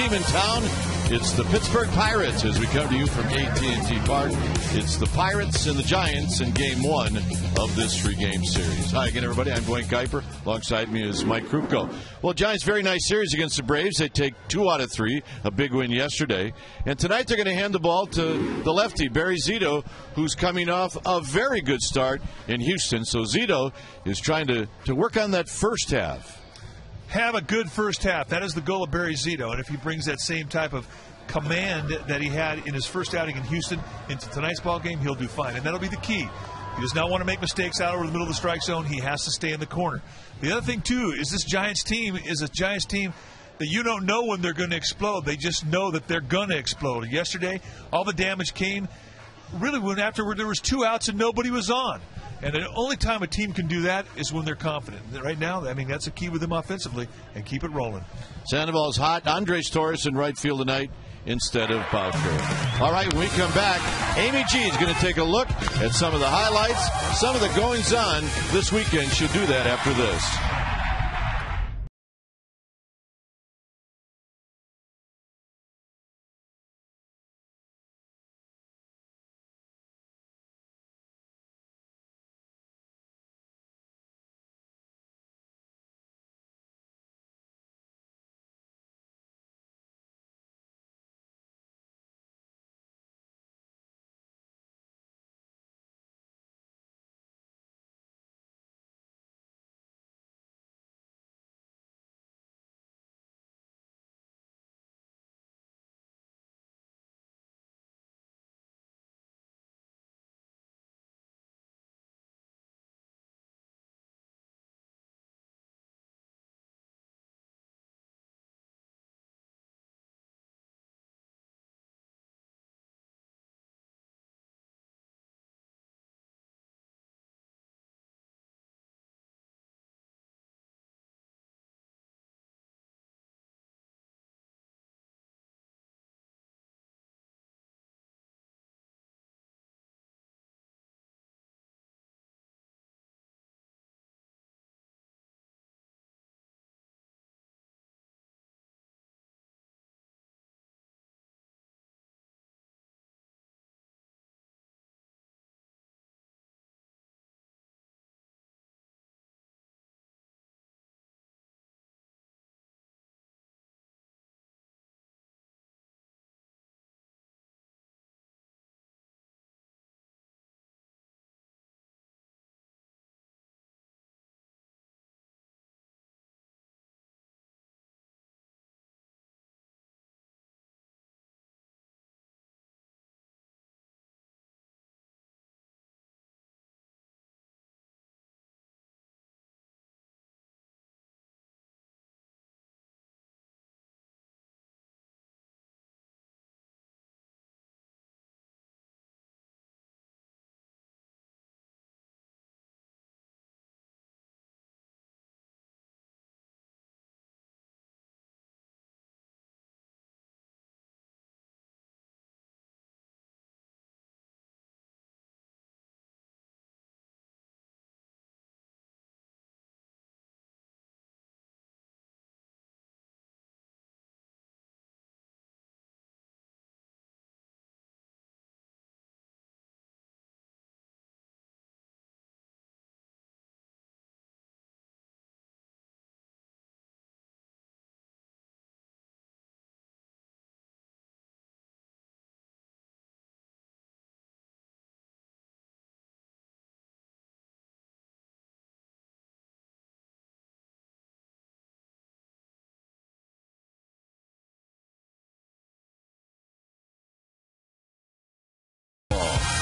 team in town. It's the Pittsburgh Pirates as we come to you from AT Park. It's the Pirates and the Giants in Game 1 of this 3-game series. Hi again, everybody. I'm Dwayne Kuiper. Alongside me is Mike Krupko. Well, Giants, very nice series against the Braves. They take 2 out of 3, a big win yesterday. And tonight they're going to hand the ball to the lefty, Barry Zito, who's coming off a very good start in Houston. So Zito is trying to work on that first half. Have a good first half. That is the goal of Barry Zito. And if he brings that same type of command that he had in his first outing in Houston into tonight's ball game, he'll do fine. And that'll be the key. He does not want to make mistakes out over the middle of the strike zone. He has to stay in the corner. The other thing, too, is this Giants team is a Giants team that you don't know when they're going to explode. They just know that they're going to explode. Yesterday, all the damage came really when after there was 2 outs and nobody was on. And the only time a team can do that is when they're confident. Right now, I mean, that's a key with them offensively, and keep it rolling. Sandoval's hot. Andres Torres in right field tonight instead of Boucher. All right, when we come back, Amy G is going to take a look at some of the highlights, some of the goings-on this weekend. She'll do that after this.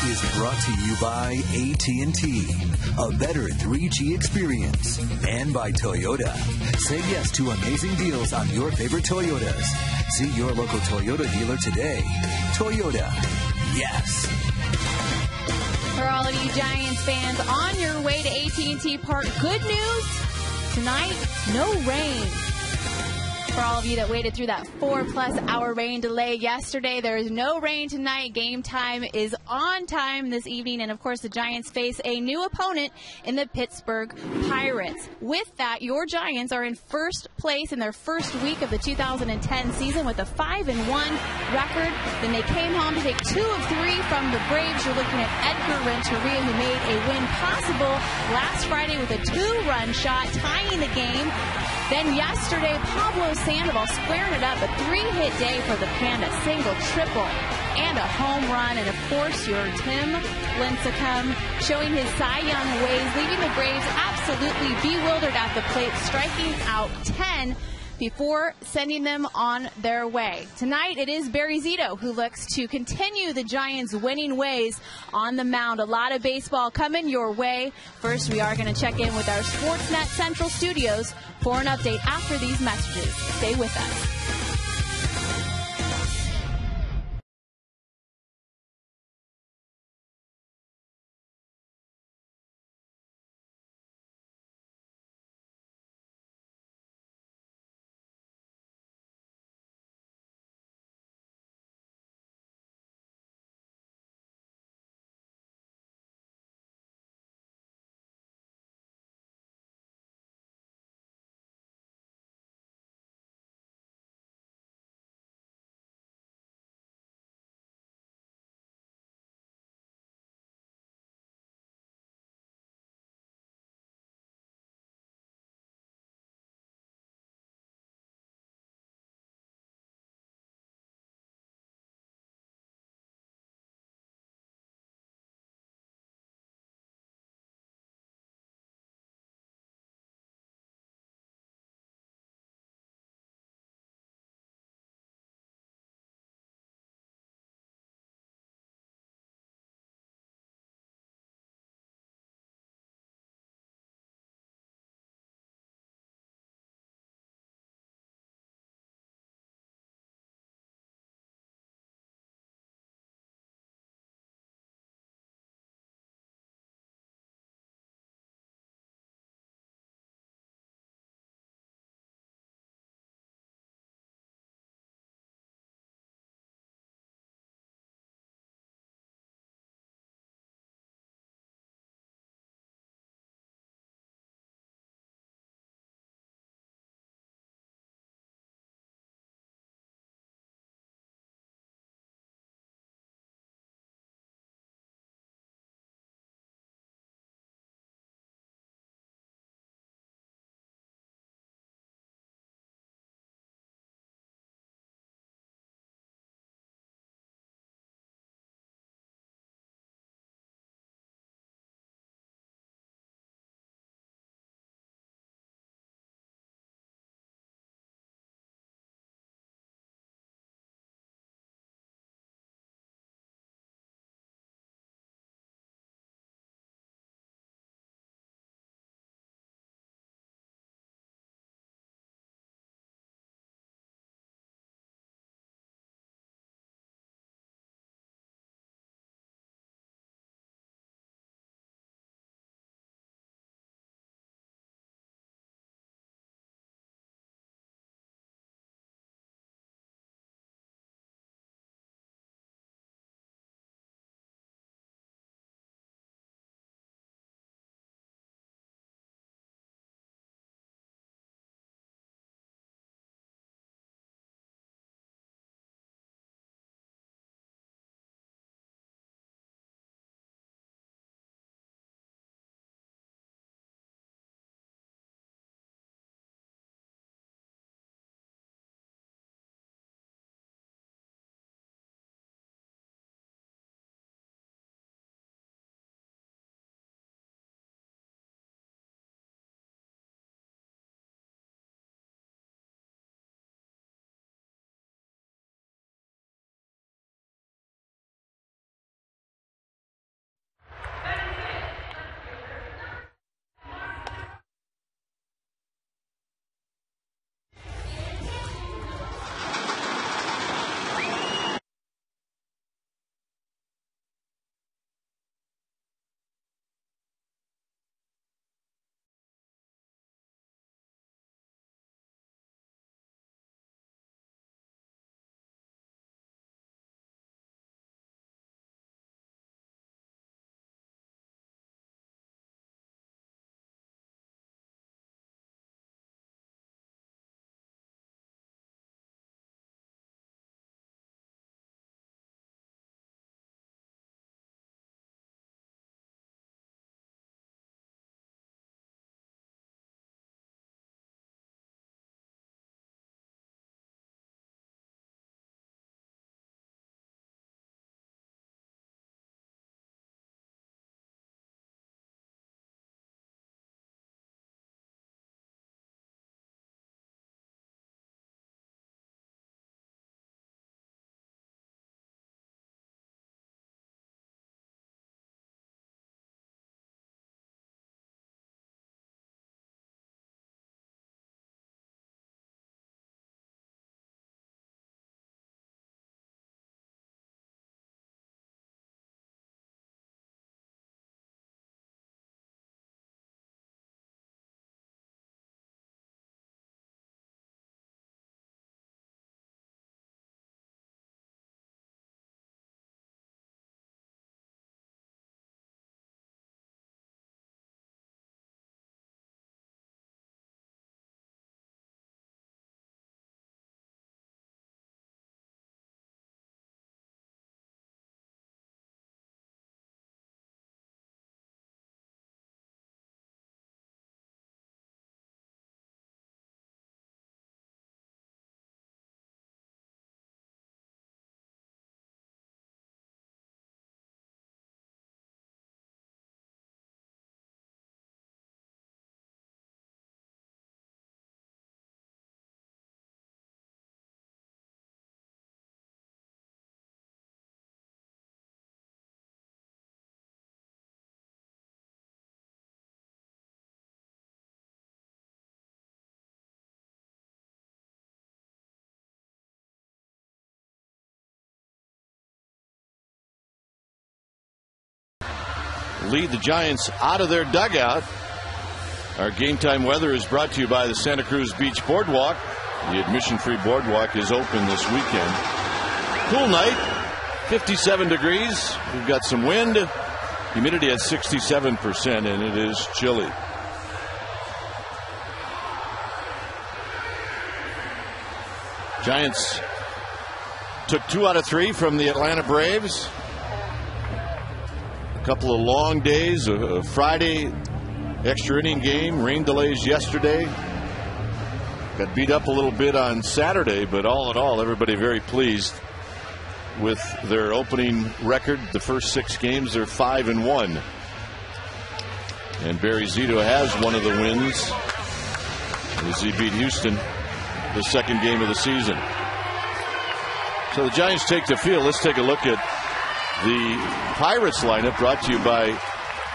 Is brought to you by AT&T, a better 3G experience, and by Toyota. Say yes to amazing deals on your favorite Toyotas. See your local Toyota dealer today. Toyota, yes. For all of you Giants fans on your way to AT Park, good news, tonight, no rain. For all of you that waited through that 4+ hour rain delay yesterday, there is no rain tonight. Game time is on time this evening. And, of course, the Giants face a new opponent in the Pittsburgh Pirates. With that, your Giants are in first place in their first week of the 2010 season with a 5-1 record. Then they came home to take 2 of 3 from the Braves. You're looking at Edgar Renteria, who made a win possible last Friday with a 2-run shot, tying the game. Then yesterday, Pablo Sandoval squaring it up, a 3-hit day for the Panda, single, triple, and a home run. And, of course, your Tim Lincecum showing his Cy Young ways, leaving the Braves absolutely bewildered at the plate, striking out 10 before sending them on their way. Tonight, it is Barry Zito who looks to continue the Giants' winning ways on the mound. A lot of baseball coming your way. First, we are going to check in with our Sportsnet Central studios for an update after these messages. Stay with us. lead the Giants out of their dugout. Our Game Time weather is brought to you by the Santa Cruz Beach Boardwalk. The admission-free boardwalk is open this weekend. Cool night, 57 degrees. We've got some wind. Humidity at 67%, and it is chilly. Giants took 2 out of 3 from the Atlanta Braves. A couple of long days, a Friday extra inning game, rain delays yesterday. Got beat up a little bit on Saturday, but all in all, everybody very pleased with their opening record. The first 6 games, they're 5-1. And Barry Zito has one of the wins as he beat Houston the second game of the season. So the Giants take the field. Let's take a look at the Pirates lineup, brought to you by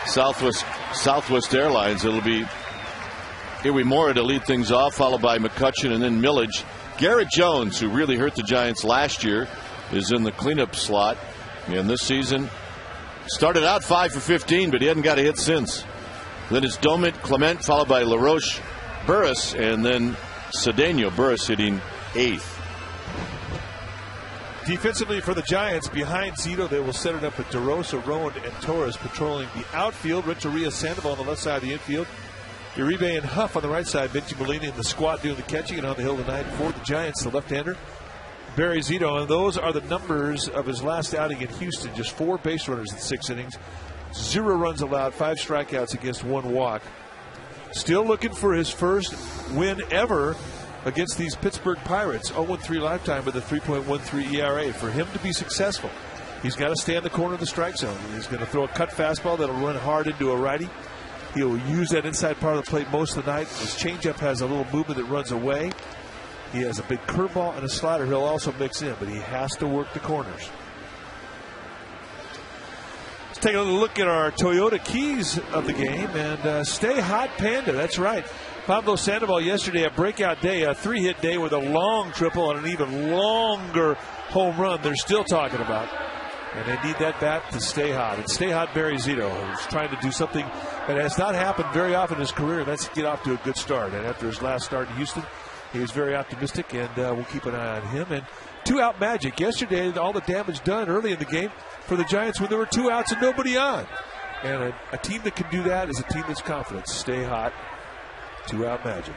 Southwest Airlines. It'll be Iwimura to lead things off, followed by McCutchen and then Millage. Garrett Jones, who really hurt the Giants last year, is in the cleanup slot. And this season started out 5 for 15, but he hadn't got a hit since. Then it's Domit Clement, followed by LaRoche Burris, and then Cedeno. Burris hitting 8th. Defensively for the Giants, behind Zito, they will set it up with DeRosa, Rowan, and Torres patrolling the outfield. Renteria Sandoval on the left side of the infield. Uribe and Huff on the right side. Benji Molina in the squat doing the catching. And on the hill tonight for the Giants, the left-hander, Barry Zito. And those are the numbers of his last outing in Houston. Just 4 base runners in 6 innings. 0 runs allowed, 5 strikeouts against 1 walk. Still looking for his first win ever against these Pittsburgh Pirates. 0-3 lifetime with a 3.13 ERA. For him to be successful, he's got to stay in the corner of the strike zone. He's going to throw a cut fastball that'll run hard into a righty. He'll use that inside part of the plate most of the night. His changeup has a little movement that runs away. He has a big curveball and a slider he'll also mix in, but he has to work the corners. Take a little look at our Toyota keys of the game, and stay hot, Panda. That's right. Pablo Sandoval yesterday, a breakout day, a 3-hit day with a long triple and an even longer home run they're still talking about. And they need that bat to stay hot. And stay hot, Barry Zito, who's trying to do something that has not happened very often in his career, and that's get off to a good start. And after his last start in Houston, he was very optimistic, and we'll keep an eye on him. And 2-out magic. Yesterday, all the damage done early in the game for the Giants when there were 2 outs and nobody on. And a team that can do that is a team that's confident. Stay hot. 2-out magic.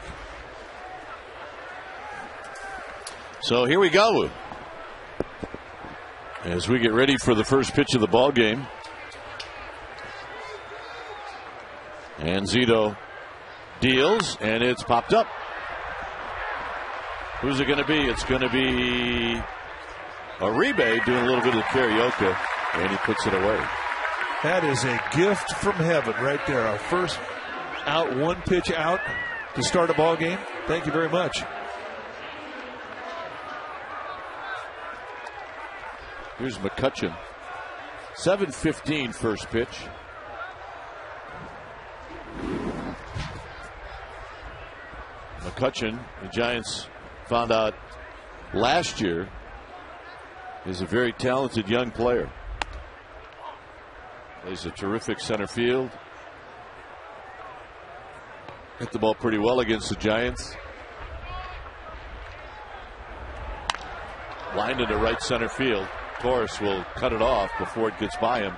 So here we go as we get ready for the first pitch of the ball game. And Zito deals, and it's popped up. Who's it going to be? It's going to be Uribe doing a little bit of karaoke, and he puts it away. That is a gift from heaven right there. Our first out, 1 pitch out to start a ball game. Thank you very much. Here's McCutchen. 7:15 first pitch. McCutchen, the Giants found out last year, is a very talented young player. Plays a terrific center field. Hit the ball pretty well against the Giants. Lined into right center field. Torres will cut it off before it gets by him.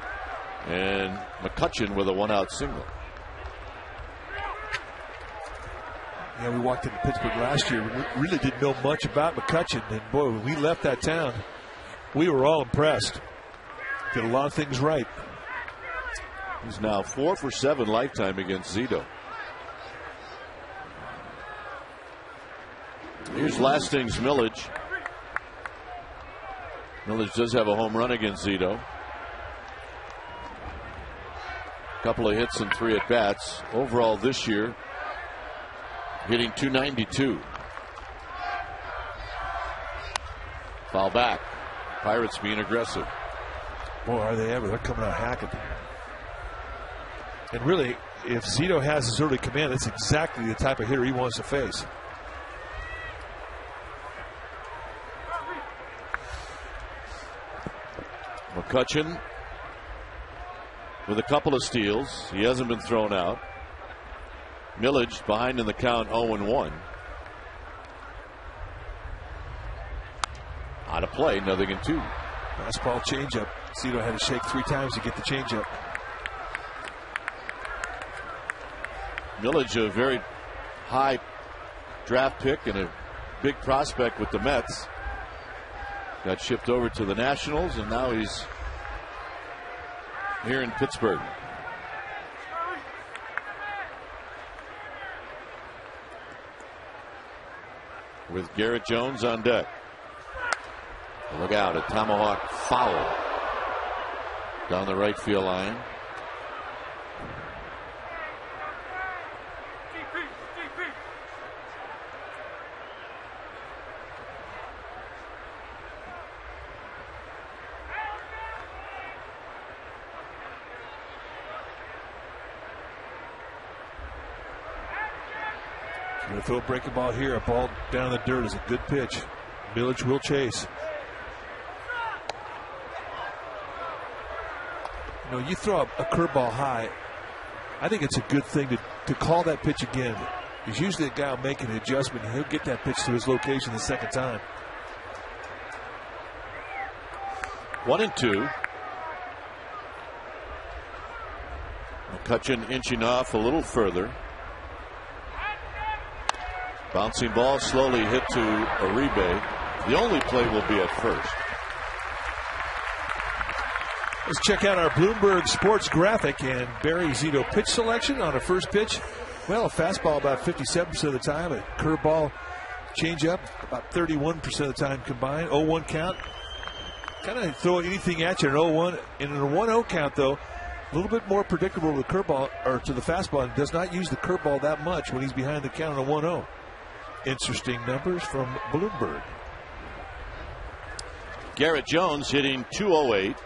And McCutchen with a 1-out single. Yeah, we walked into Pittsburgh last year. We really didn't know much about McCutchen. And boy, when we left that town, we were all impressed. Did a lot of things right. He's now 4 for 7 lifetime against Zito. Here's last innings Millage. Millage does have a home run against Zito. A couple of hits and 3 at bats. Overall this year, hitting .292. Foul back. Pirates being aggressive. Boy, are they ever. They're coming out hacking. And really, if Zito has his early command, that's exactly the type of hitter he wants to face. McCutchen with a couple of steals. He hasn't been thrown out. Millage behind in the count 0-1. Out of play, 0-2. Fastball changeup. Zito had to shake 3 times to get the changeup. Millage, a very high draft pick and a big prospect with the Mets. Got shipped over to the Nationals, and now he's here in Pittsburgh. With Garrett Jones on deck. Look out, a tomahawk foul down the right field line. Going to throw a breaking ball here. A ball down in the dirt is a good pitch. Millage will chase. You know, you throw a curveball high, I think it's a good thing to call that pitch again. Because usually a guy will make an adjustment and he'll get that pitch to his location the second time. 1-2. McCutchen inching off a little further. Bouncing ball slowly hit to Uribe. The only play will be at first. Let's check out our Bloomberg Sports graphic and Barry Zito pitch selection on a first pitch. Well, a fastball about 57% of the time, a curveball changeup about 31% of the time combined. 0-1 count. Kind of throw anything at you in an 0-1. In a 1-0 count, though, a little bit more predictable to the curveball or to the fastball, and does not use the curveball that much when he's behind the count on a 1-0. Interesting numbers from Bloomberg. Garrett Jones hitting .208.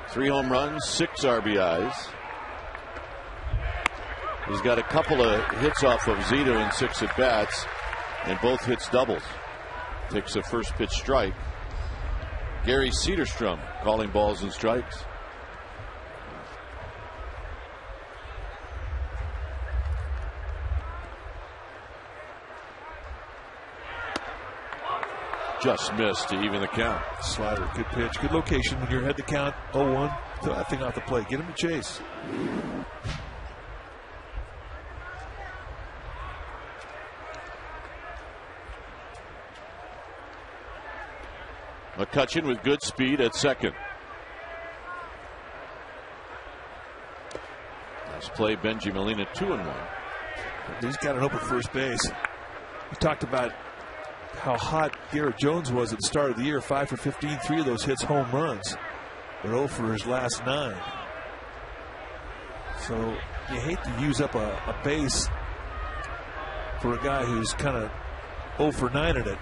3 home runs, 6 RBIs. He's got a couple of hits off of Zito in 6 at bats, and both hits doubles. Takes a first pitch strike. Gary Cedarstrom calling balls and strikes. Just missed to even the count. Slider, good pitch, good location when you're ahead the count 0-1. Throw that thing off the plate, get him to chase. McCutchen with good speed at second. Nice play, Benji Molina, 2-1. He's got an open first base. We talked about how hot Garrett Jones was at the start of the year. 5 for 15, 3 of those hits home runs, but 0 for his last 9. So you hate to use up a base for a guy who's kind of 0 for 9 in it,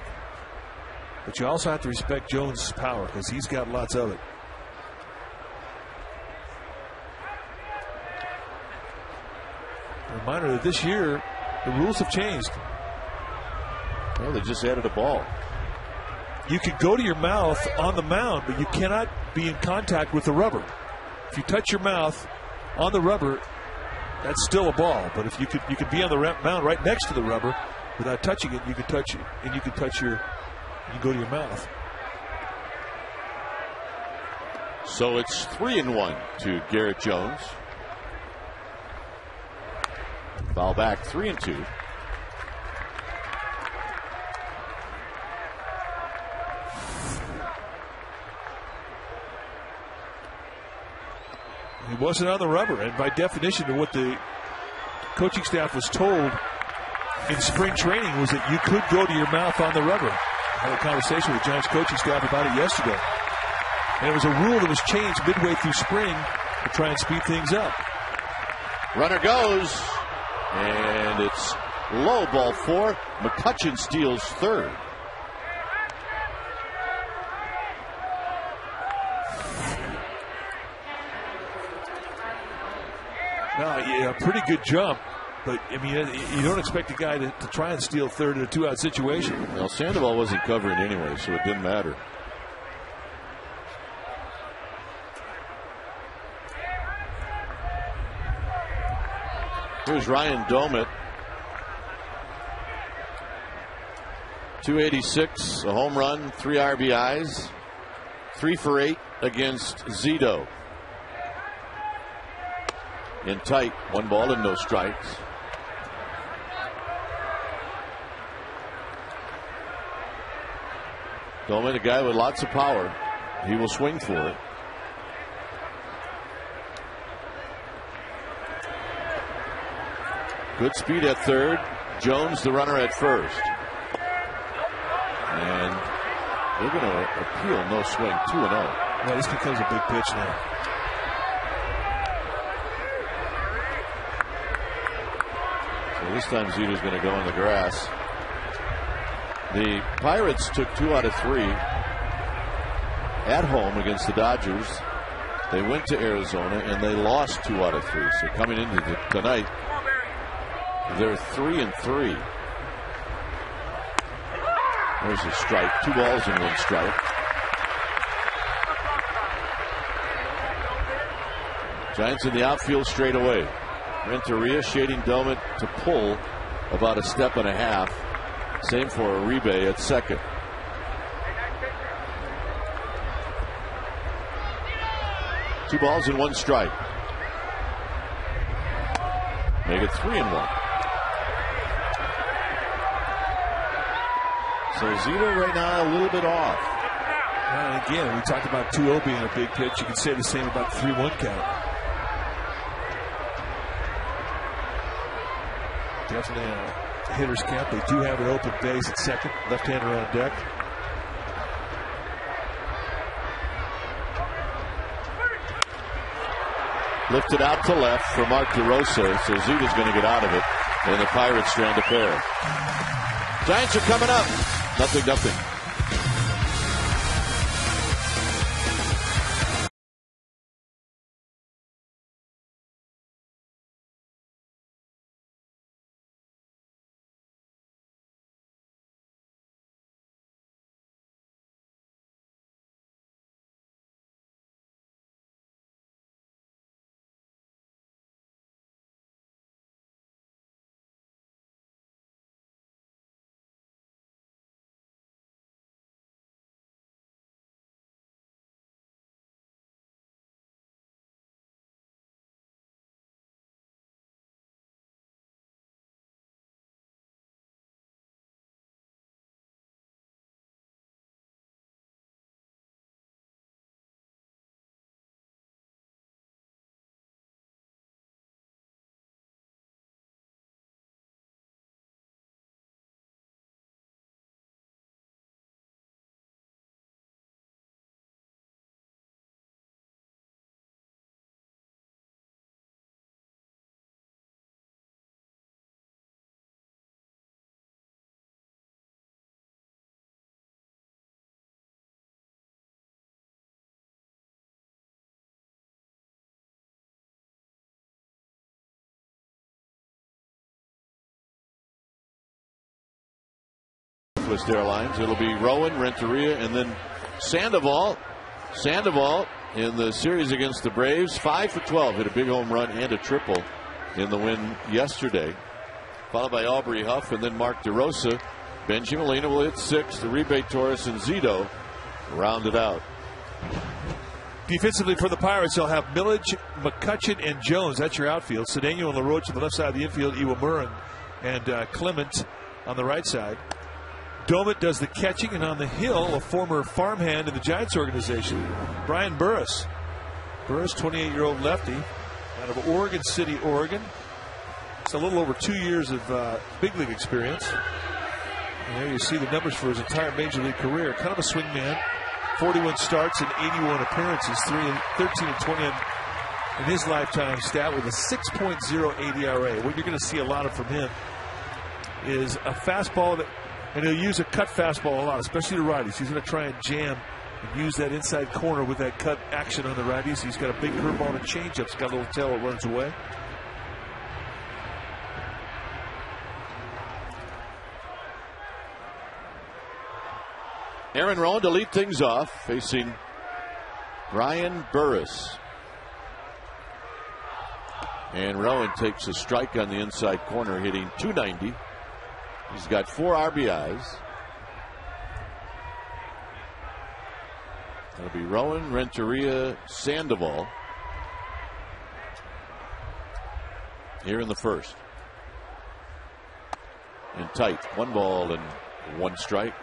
but you also have to respect Jones' power because he's got lots of it. A reminder that this year the rules have changed. Well, they just added a ball. You can go to your mouth on the mound, but you cannot be in contact with the rubber. If you touch your mouth on the rubber, that's still a ball. But if you could be on the mound right next to the rubber without touching it, you can touch it, and you can go to your mouth. So it's 3-1 to Garrett Jones. Foul back, 3-2. He wasn't on the rubber, and by definition, what the coaching staff was told in spring training was that you could go to your mouth on the rubber. I had a conversation with the Giants coaching staff about it yesterday, and it was a rule that was changed midway through spring to try and speed things up. Runner goes, and it's low, ball 4. McCutchen steals third. Now, yeah, a pretty good jump, but I mean, you don't expect a guy to try and steal third in a 2-out situation. Well, Sandoval wasn't covering anyway, so it didn't matter. Here's Ryan Domit. 286, a home run, 3 RBIs, 3 for 8 against Zito. In tight, 1 ball and no strikes. Domit, a guy with lots of power. He will swing for it. Good speed at third. Jones, the runner at first. And they're going to appeal no swing, 2-0. Well, this becomes a big pitch now. So this time Zito's going to go in the grass. The Pirates took 2 out of 3 at home against the Dodgers. They went to Arizona and they lost 2 out of 3. So coming into tonight, they're 3-3. There's a strike. 2 balls and 1 strike. Giants in the outfield straight away. Renteria shading Domit to pull about a step and a half. Same for Uribe at second. Two balls and 1 strike. Make it 3-1. So Zito right now a little bit off. And again, we talked about 2-0 being a big pitch. You can say the same about the 3-1 count. Definitely a hitter's count. They do have an open base at second. Left-hander on deck. Lifted out to left for Mark DeRosa. So Zito's going to get out of it. And the Pirates strand a pair. Giants are coming up. 0-0. Northwest Airlines. It'll be Rowan, Renteria, and then Sandoval. Sandoval in the series against the Braves, 5 for 12, hit a big home run and a triple in the win yesterday. Followed by Aubrey Huff and then Mark DeRosa. Benji Molina will hit 6. Uribe, Torres, and Zito round it out. Defensively for the Pirates, they'll have Millage, McCutcheon, and Jones. That's your outfield. Cedeno and LaRoche on the left side of the infield. Iwamura and Clement on the right side. Domit does the catching, and on the hill, a former farmhand in the Giants organization, Brian Burris. Burris, 28-year-old lefty out of Oregon City, Oregon. It's a little over 2 years of big league experience. And there you see the numbers for his entire major league career. Kind of a swing man. 41 starts and 81 appearances, 13 and 20 in his lifetime stat with a 6.08 ERA. What you're going to see a lot of from him is a fastball that, and he'll use a cut fastball a lot, especially to righties. He's going to try and jam and use that inside corner with that cut action on the righties. He's got a big curveball and a changeup. He's got a little tail that runs away. Aaron Rowan to lead things off, facing Brian Burris. And Rowan takes a strike on the inside corner, hitting .290. He's got 4 RBIs. It'll be Rowan, Renteria, Sandoval here in the first. And tight. 1 ball and 1 strike.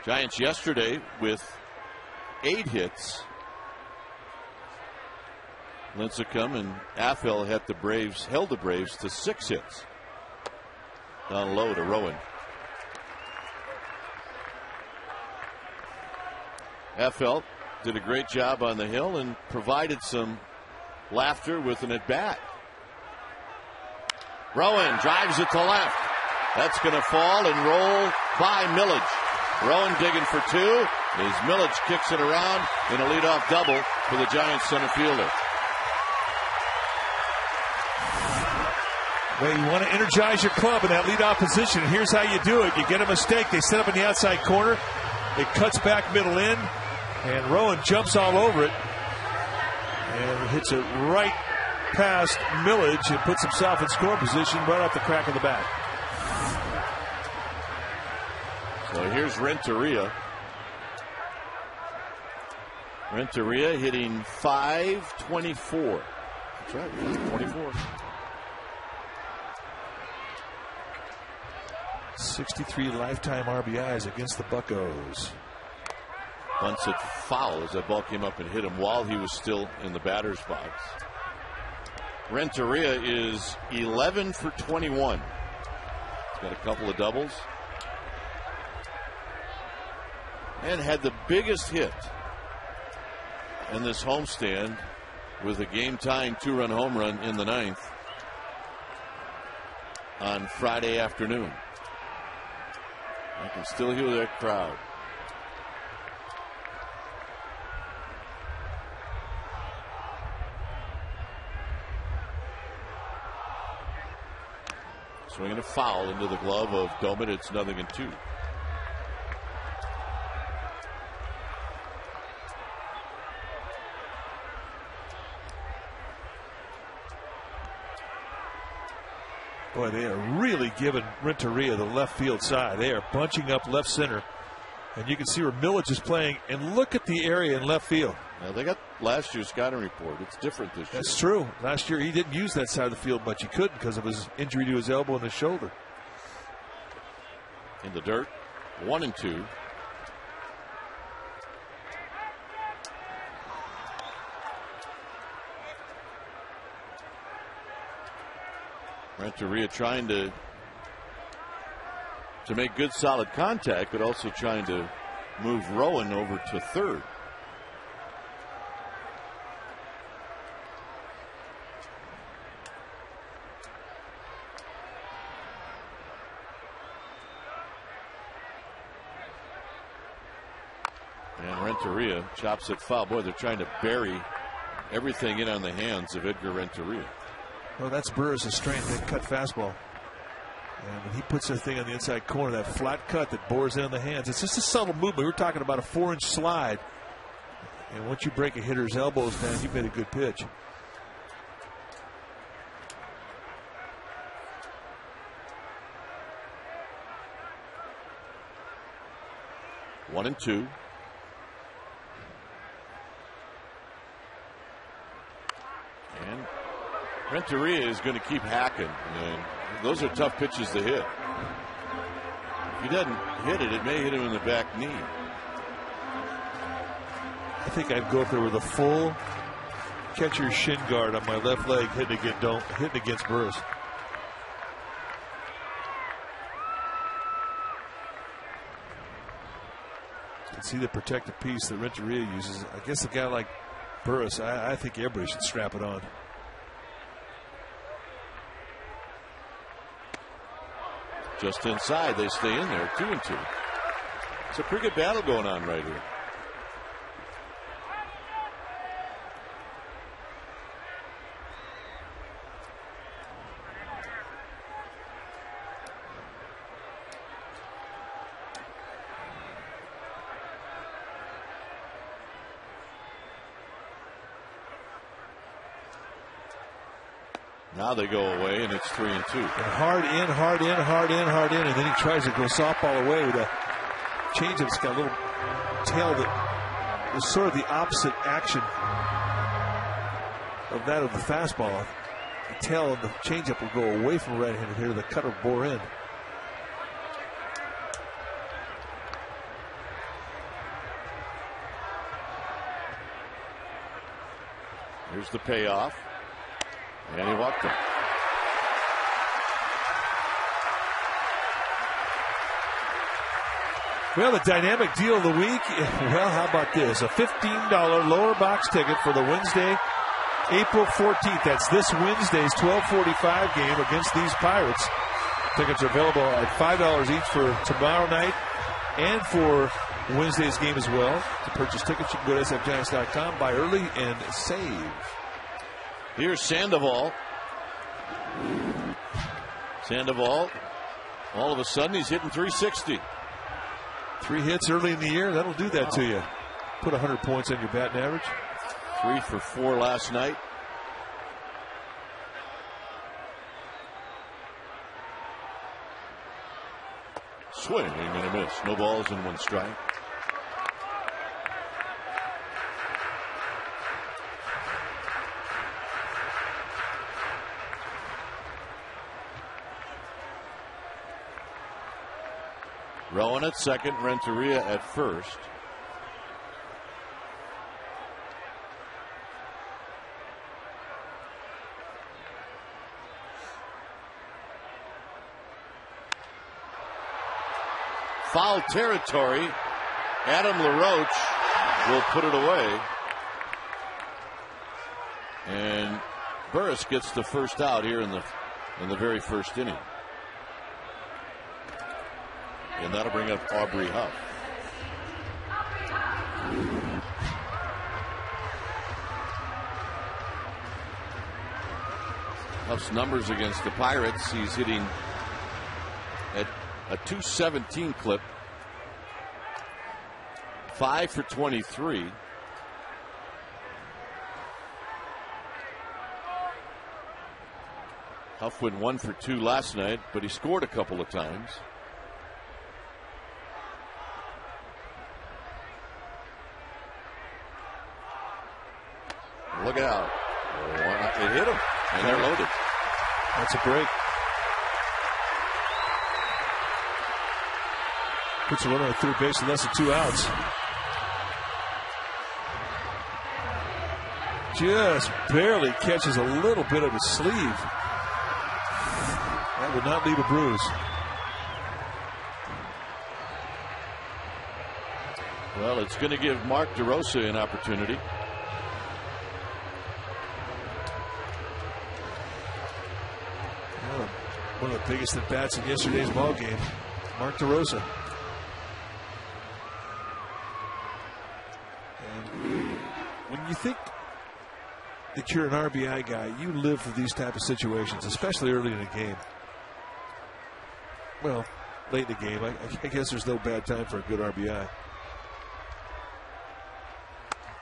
Giants yesterday with 8 hits. Lincecum and Affel held the Braves to 6 hits. Down low to Rowan. Affel did a great job on the hill and provided some laughter with an at-bat. Rowan drives it to left. That's going to fall and roll by Millage. Rowan digging for 2 as Millage kicks it around in a leadoff double for the Giants center fielder. Well, you want to energize your club in that leadoff position. Here's how you do it. You get a mistake. They set up in the outside corner. It cuts back middle in. And Rowan jumps all over it. And hits it right past Millage and puts himself in score position right off the crack of the bat. So here's Renteria. Renteria hitting .524. That's right, 24. 63 lifetime RBIs against the Buccos. Bunts it foul as that ball came up and hit him while he was still in the batter's box. Renteria is 11 for 21. He's got a couple of doubles. And had the biggest hit in this homestand with a game-tying 2-run home run in the 9th on Friday afternoon. I can still hear that crowd. Swinging a foul into the glove of Doman. It's 0-2. Boy, they are really giving Renteria the left field side. They are bunching up left center. And you can see where Millage is playing. And look at the area in left field. Now they got last year's scouting report. It's different this year. That's true. Last year he didn't use that side of the field much. He couldn't because of his injury to his elbow and his shoulder. In the dirt, 1-2. Renteria trying to make good solid contact, but also trying to move Rowan over to third. And Renteria chops it foul. Boy, they're trying to bury everything in on the hands of Edgar Renteria. Well, that's Burris' strength, that cut fastball. And when he puts that thing on the inside corner, that flat cut that bores in on the hands, it's just a subtle movement. We're talking about a 4-inch slide. And once you break a hitter's elbows down, you've made a good pitch. One and two. And Renteria is going to keep hacking. And those are tough pitches to hit. If he doesn't hit it, it may hit him in the back knee. I think I'd go up there with a full catcher's shin guard on my left leg, hitting against Burris. You can see the protective piece that Renteria uses. I guess a guy like Burris, I think everybody should strap it on. Just inside, they stay in there, 2-2. It's a pretty good battle going on right here. Now they go away, and it's 3-2. And hard in, hard in, hard in, hard in, and then he tries to go softball away with a changeup. It's got a little tail that was sort of the opposite action of that of the fastball. The tail of the changeup will go away from right-handed hitter. The cutter bore in. Here's the payoff. And he walked him. Well, the dynamic deal of the week, well, how about this? A $15 lower box ticket for the Wednesday, April 14th. That's this Wednesday's 12:45 game against these Pirates. Tickets are available at $5 each for tomorrow night and for Wednesday's game as well. To purchase tickets, you can go to sfgiants.com, buy early, and save. Here's Sandoval. Sandoval, all of a sudden, he's hitting 360. 3 hits early in the year, that'll do that to you. Put 100 points on your batting average. 3 for 4 last night. Swing and a miss. No balls and 1 strike. Rowan at second, Renteria at first. Foul territory. Adam LaRoche will put it away. And Burris gets the first out here in the very first inning. And that'll bring up Aubrey Huff. Huff's numbers against the Pirates, he's hitting at a .217 clip. 5 for 23. Huff went 1 for 2 last night, but he scored a couple of times. Look out. It hit him, and they're loaded. That's a break. Puts a runner on third base with less than 2 outs. Just barely catches a little bit of his sleeve. That would not leave a bruise. Well, it's going to give Mark DeRosa an opportunity. One of the biggest at bats in yesterday's ball game, Mark DeRosa. And when you think that you're an RBI guy, you live for these type of situations, especially early in a game. Well, late in the game, I guess there's no bad time for a good RBI.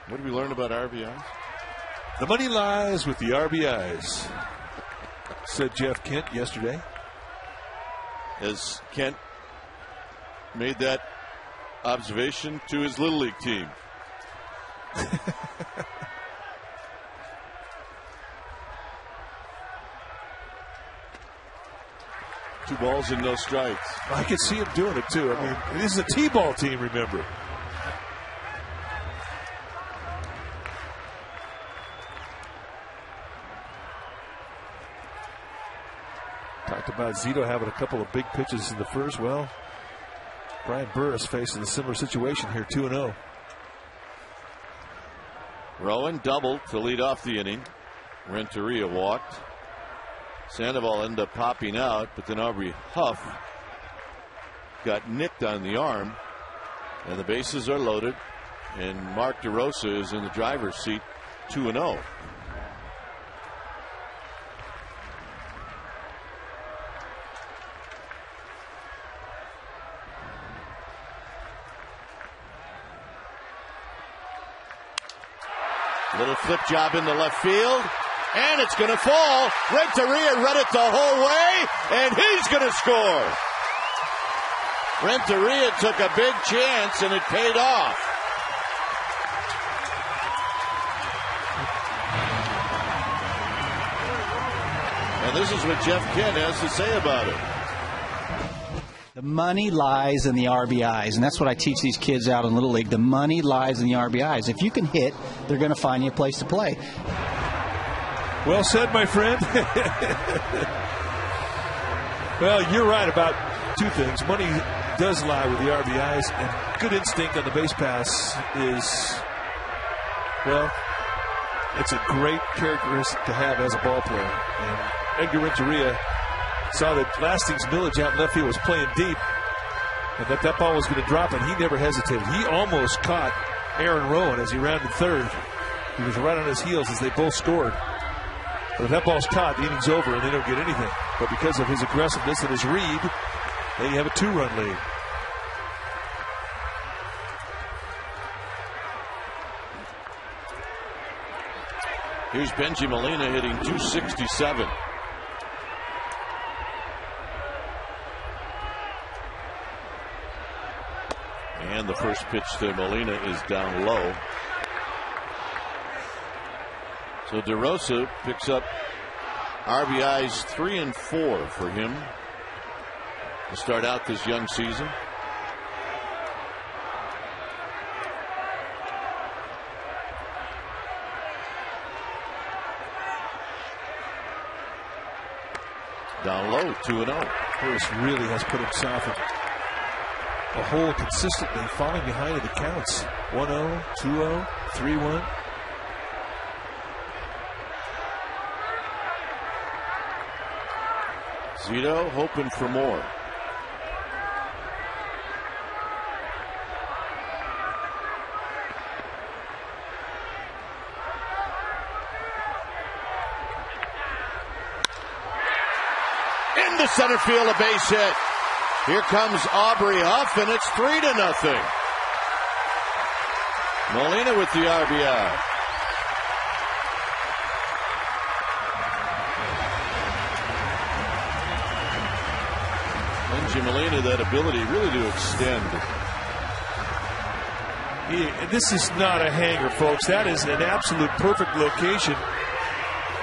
What did we learn about RBIs? The money lies with the RBIs, said Jeff Kent yesterday. As Kent made that observation to his Little League team. Two balls and no strikes. I could see him doing it too. I mean, this is a T-ball team, remember. Talked about Zito having a couple of big pitches in the first. Well, Brian Burris facing a similar situation here, 2-0. Rowan doubled to lead off the inning. Renteria walked. Sandoval ended up popping out, but then Aubrey Huff got nicked on the arm, and the bases are loaded, and Mark DeRosa is in the driver's seat, 2-0. Little flip job in the left field, and it's going to fall. Renteria read it the whole way, and he's going to score. Renteria took a big chance, and it paid off. And this is what Jeff Kent has to say about it. The money lies in the RBIs, and that's what I teach these kids out in Little League. The money lies in the RBIs. If you can hit, they're going to find you a place to play. Well said, my friend. Well, you're right about two things. Money does lie with the RBIs, and good instinct on the base pass is, well, it's a great characteristic to have as a ball player. And Edgar Renteria saw that Lasting's Millage out in left field was playing deep, and that ball was going to drop, and he never hesitated. He almost caught Aaron Rowan as he rounded third. He was right on his heels as they both scored. But if that ball's caught, the inning's over, and they don't get anything. But because of his aggressiveness and his read, they have a 2-run lead. Here's Benji Molina hitting .267. And the first pitch to Molina is down low. So DeRosa picks up RBIs 3 and 4 for him to start out this young season. Down low, 2-0. Harris really has put himself in a hole consistently, falling behind in the counts. 1-0, 2-0, 3-1. Zito hoping for more. Into center field, a base hit. Here comes Aubrey Huff, and it's 3-0. Molina with the RBI. Benji Molina, that ability really to extend. This is not a hanger, folks. That is an absolute perfect location.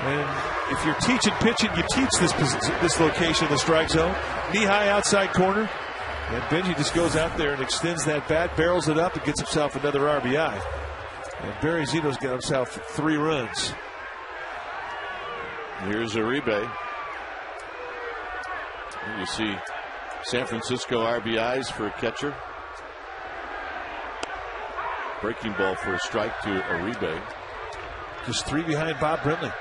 And if you're teaching pitching, you teach this location, the strike zone. Knee-high outside corner. And Benji just goes out there and extends that bat, barrels it up, and gets himself another RBI. And Barry Zito's got himself 3 runs. Here's Uribe. You see San Francisco RBIs for a catcher. Breaking ball for a strike to Uribe. Just 3 behind Bob Brentley.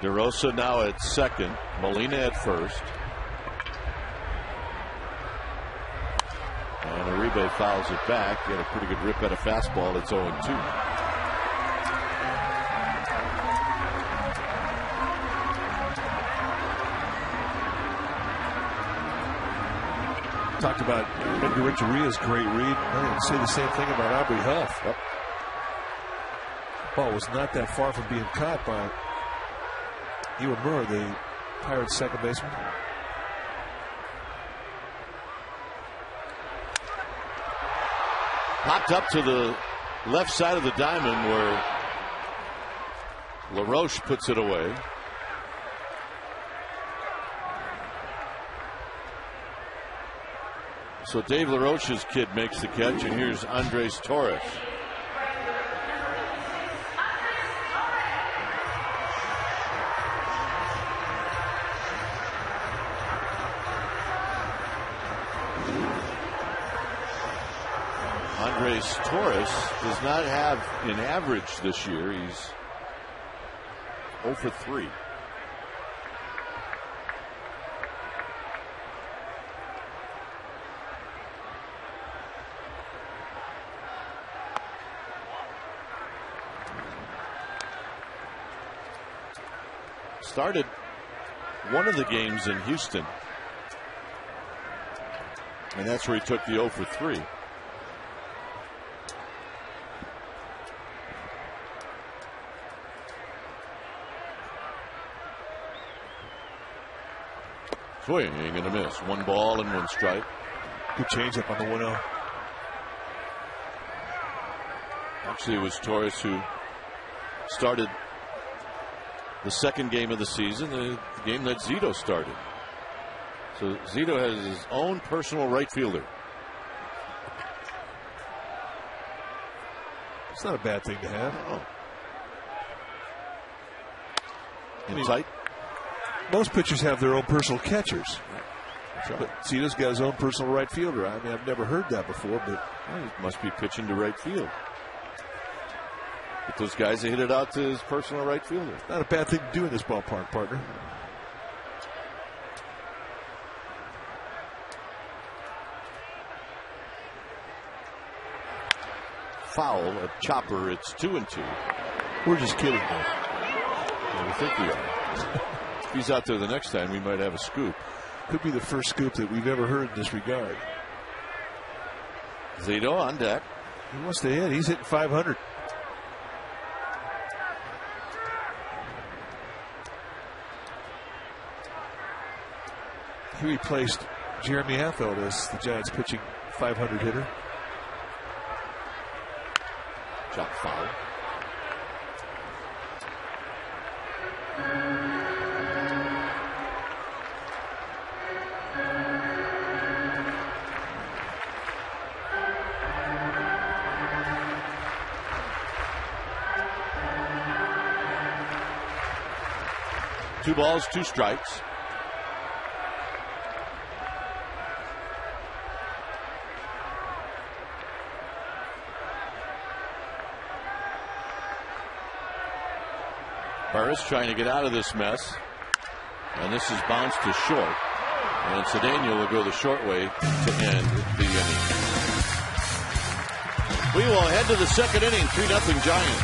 DeRosa now at second. Molina at first. And Uribe fouls it back. Get a pretty good rip at a fastball. It's 0-2. Talked about Edgar Renteria's great read. I didn't say the same thing about Aubrey Huff. Yep. Ball was not that far from being caught by Ewan Moore, the Pirates' second baseman. Popped up to the left side of the diamond where LaRoche puts it away. So Dave LaRoche's kid makes the catch, and here's Andres Torres. Andres Torres does not have an average this year. He's 0 for 3. Started one of the games in Houston And that's where he took the 0 for 3. Swing, ain't gonna miss. 1 ball and 1 strike. Good changeup on the 1-0. Actually, it was Torres who started the second game of the season, the game that Zito started. So Zito has his own personal right fielder. It's not a bad thing to have. Oh. In tight. Most pitchers have their own personal catchers. Right. But Zito's got his own personal right fielder. I mean, I've never heard that before, but he must be pitching to right field. But those guys, they hit it out to his personal right fielder. Not a bad thing to do in this ballpark, partner. Foul, a chopper. It's 2-2. We're just kidding, though. I think we are. If he's out there the next time, we might have a scoop. Could be the first scoop that we've ever heard in this regard. Zito on deck. He wants to hit. He's hitting 500. He replaced Jeremy Affeldt as the Giants pitching 500 hitter. Chop foul. Two balls, 2 strikes. Burris trying to get out of this mess. And this is bounced to short. And Cedeno will go the short way to end the inning. We will head to the second inning, 3-0 Giants.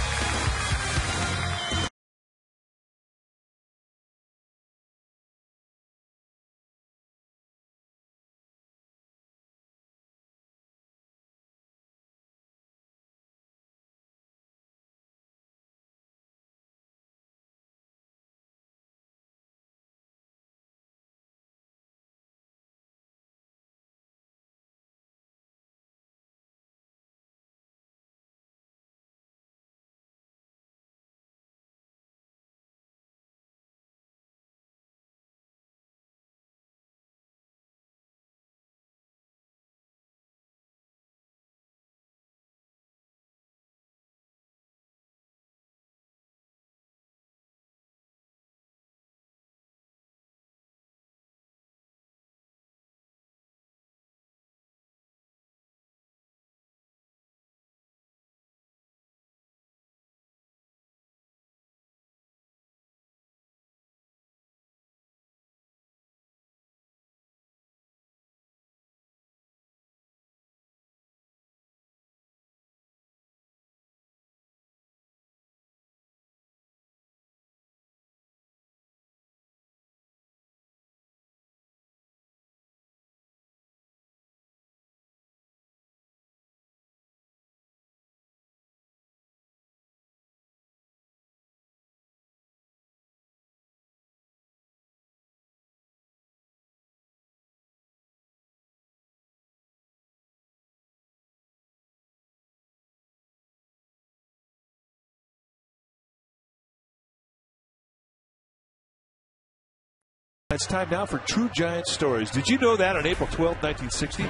It's time now for True Giants Stories. Did you know that on April 12, 1960,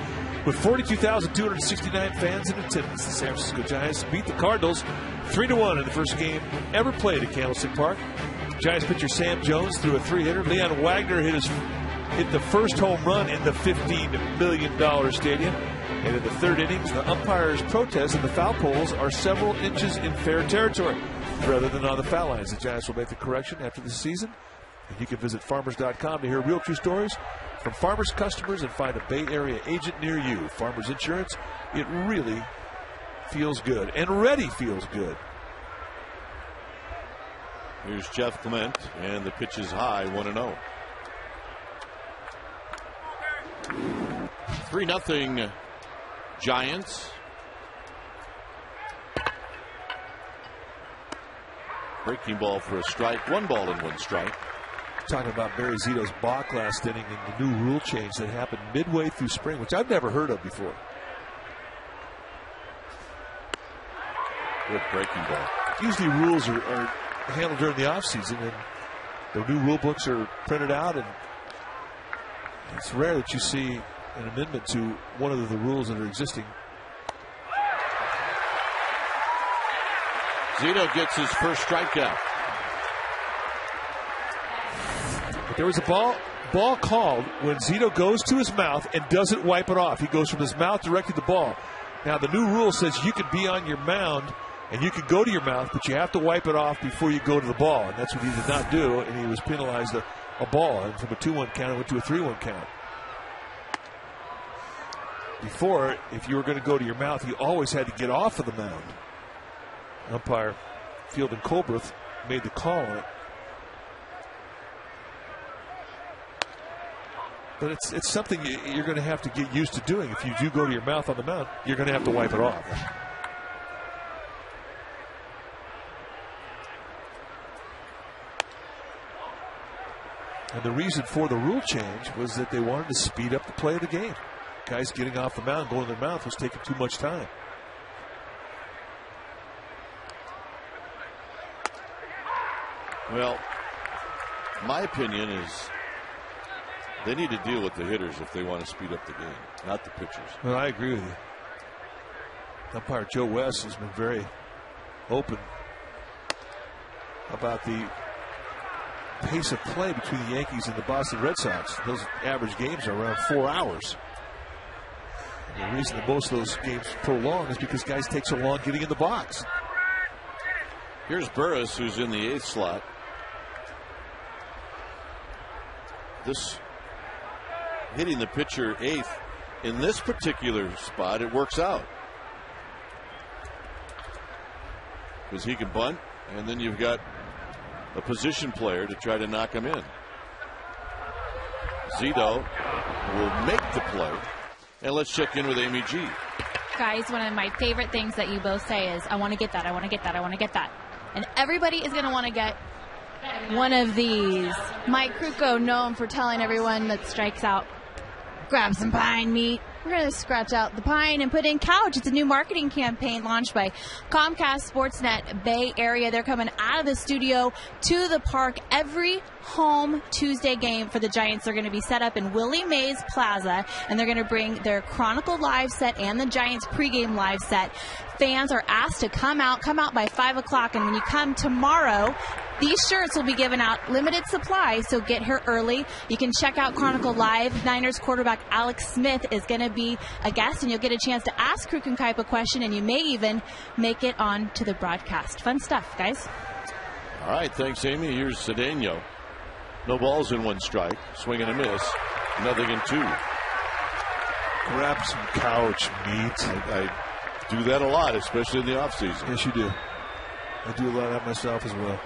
with 42,269 fans in attendance, the San Francisco Giants beat the Cardinals 3-1 in the first game ever played at Candlestick Park. Giants pitcher Sam Jones threw a 3-hitter. Leon Wagner hit the first home run in the $15 million stadium. And in the third innings, the umpires' protests and the foul poles are several inches in fair territory rather than on the foul lines. The Giants will make the correction after the season. And you can visit farmers.com to hear real true stories from Farmers customers and find a Bay Area agent near you. Farmers Insurance, it really feels good. And Ready feels good. Here's Jeff Clement, and the pitch is high, 1-0. 3-0 Giants. Breaking ball for a strike. 1 ball and 1 strike. Talking about Barry Zito's balk last inning and the new rule change that happened midway through spring, which I've never heard of before. Good breaking ball. Usually rules are handled during the offseason, and the new rule books are printed out, and it's rare that you see an amendment to one of the rules that are existing. Zito gets his first strikeout. But there was a ball called when Zito goes to his mouth and doesn't wipe it off. He goes from his mouth directly to the ball. Now, the new rule says you can be on your mound and you can go to your mouth, but you have to wipe it off before you go to the ball. And that's what he did not do, and he was penalized a ball. And from a 2-1 count, it went to a 3-1 count. Before, if you were going to go to your mouth, you always had to get off of the mound. Umpire Fielding Colbreth made the call on it. But it's something you're going to have to get used to doing. If you do go to your mouth on the mound, you're going to have to wipe it off. And the reason for the rule change was that they wanted to speed up the play of the game. Guys getting off the mound, going to their mouth was taking too much time. Well, my opinion is they need to deal with the hitters if they want to speed up the game, not the pitchers. Well, I agree with you. Umpire Joe West has been very open about the pace of play between the Yankees and the Boston Red Sox. Those average games are around 4 hours. And the reason that most of those games prolong is because guys take so long getting in the box. Here's Burris, who's in the 8th slot. This hitting the pitcher 8th in this particular spot, it works out because he can bunt, and then you've got a position player to try to knock him in. Zito will make the play, and let's check in with Amy G. Guys, one of my favorite things that you both say is, I want to get that, I want to get that, I want to get that. And everybody is going to want to get one of these. Mike Krukow, known for telling everyone that strikes out, grab some pine meat. We're going to scratch out the pine and put in couch. It's a new marketing campaign launched by Comcast Sportsnet Bay Area. They're coming out of the studio to the park. Every home Tuesday game for the Giants are going to be set up in Willie Mays Plaza, and they're going to bring their Chronicle live set and the Giants pregame live set. Fans are asked to come out by 5 o'clock, and when you come tomorrow, these shirts will be given out limited supply, so get here early. You can check out Chronicle Live. Niners quarterback Alex Smith is going to be a guest, and you'll get a chance to ask Kruk and Kipe a question, and you may even make it on to the broadcast. Fun stuff, guys. All right, thanks, Amy. Here's Cedeno. No balls in 1 strike. Swing and a miss. Nothing in 2. Grab some couch meat. I do that a lot, especially in the offseason. Yes, you do. I do a lot of that myself as well.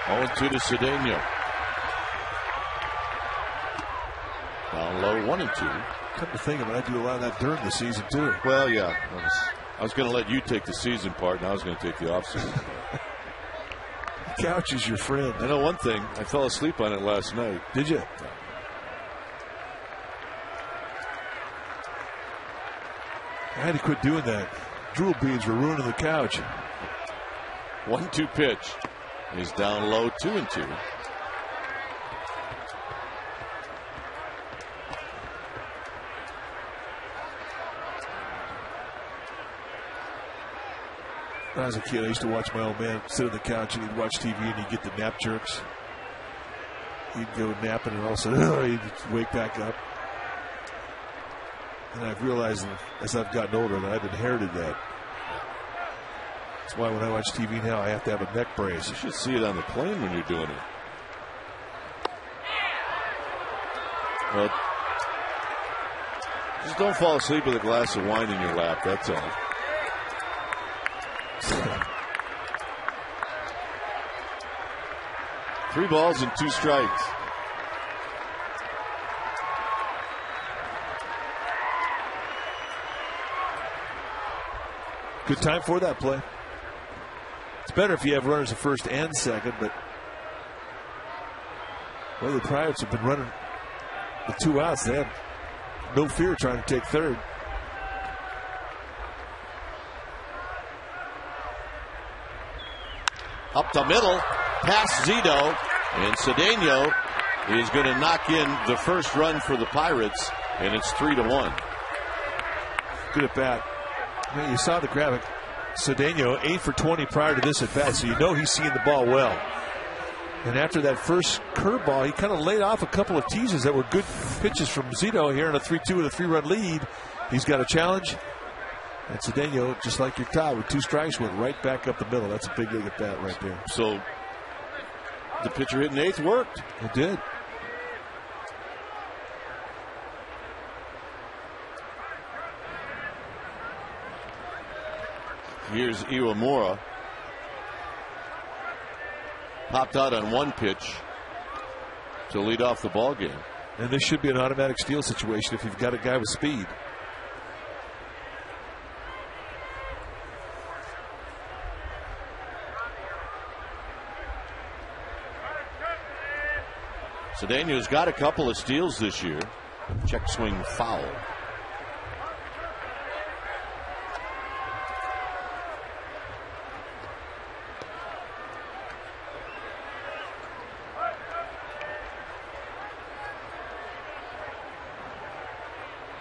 Oh, 2 to Cedeno. Down low, 1 and 2. Come to think of it, I do a lot of that during the season too. Well, yeah. I was going to let you take the season part, and I was going to take the off-season part. Couch is your friend. I know one thing. I fell asleep on it last night. Did you? I had to quit doing that. Drool beads were ruining the couch. 1-2 pitch. He's down low, 2 and 2. When I was a kid, I used to watch my old man sit on the couch and he'd watch TV and he'd get the nap jerks. He'd go napping and all of a sudden he'd wake back up. And I've realized that as I've gotten older that I've inherited that. That's why when I watch TV now, I have to have a neck brace. You should see it on the plane when you're doing it. Well, just don't fall asleep with a glass of wine in your lap, that's all. 3 balls and 2 strikes. Good time for that play. It's better if you have runners at first and second, but well, the Pirates have been running the 2 outs. They had no fear trying to take third. Up the middle, past Zito, and Cedeno is going to knock in the first run for the Pirates, and it's 3-1. Good at bat. Well, you saw the graphic. Cedeno 8 for 20 prior to this at bat, so you know he's seeing the ball well. And after that first curveball, he kind of laid off a couple of teases that were good pitches from Zito here in a 3-2 with a 3-run lead. He's got a challenge. And Cedeno, just like your Todd, with 2 strikes, went right back up the middle. That's a big league at bat right there. So the pitcher hitting 8th worked. It did. Here's Iwamura. Popped out on 1 pitch to lead off the ball game. And this should be an automatic steal situation if you've got a guy with speed. Cedeno's got a couple of steals this year. Check swing foul.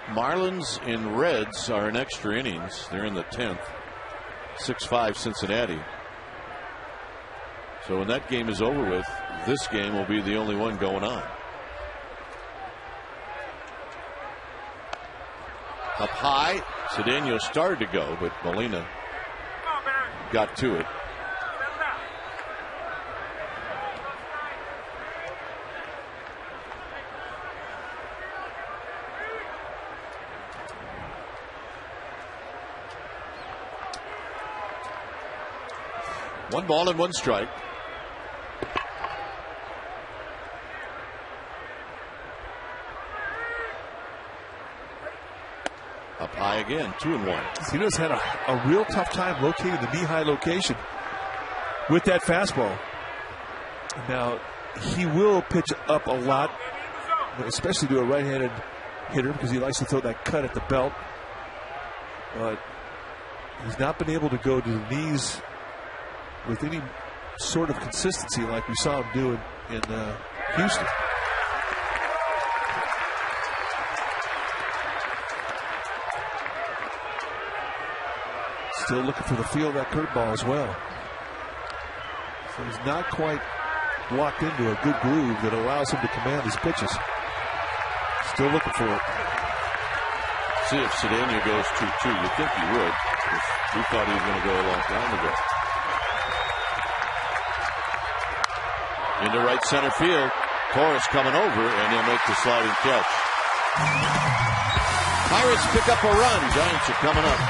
Marlins and Reds are in extra innings. They're in the 10th. 6-5 Cincinnati. So when that game is over with, this game will be the only one going on. Up high, Cedeno started to go, but Molina got to it. One ball and 1 strike. Up high again, 2-1. Zito's had a real tough time locating the knee-high location with that fastball. Now, he will pitch up a lot, especially to a right-handed hitter, because he likes to throw that cut at the belt. But he's not been able to go to the knees with any sort of consistency like we saw him do in Houston. Still looking for the feel of that curveball as well. So he's not quite locked into a good groove that allows him to command his pitches. Still looking for it. See if Cedeno goes 2-2. You'd think he would. We thought he was going to go a long time ago. Into right center field. Torres coming over, and he'll make the sliding catch. Pirates pick up a run. Giants are coming up.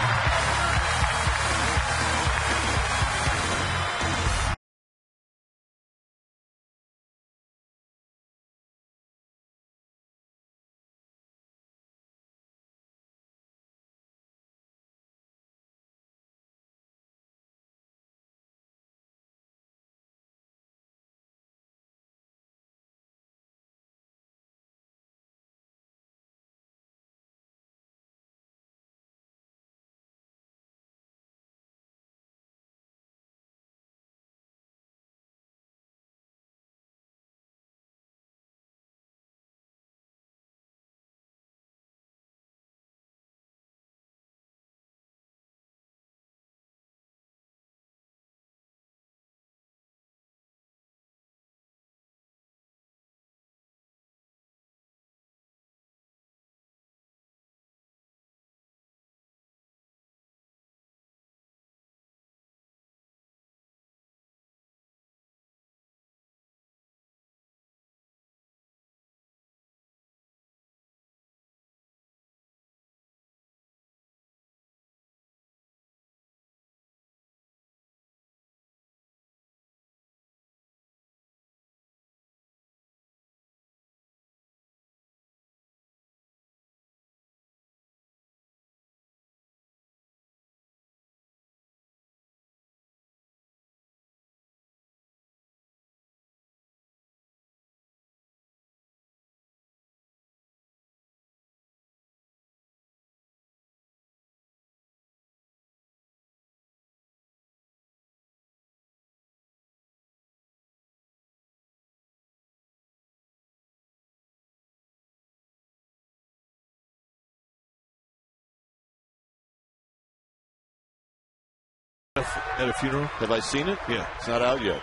At a funeral? Have I seen it? Yeah. It's not out yet.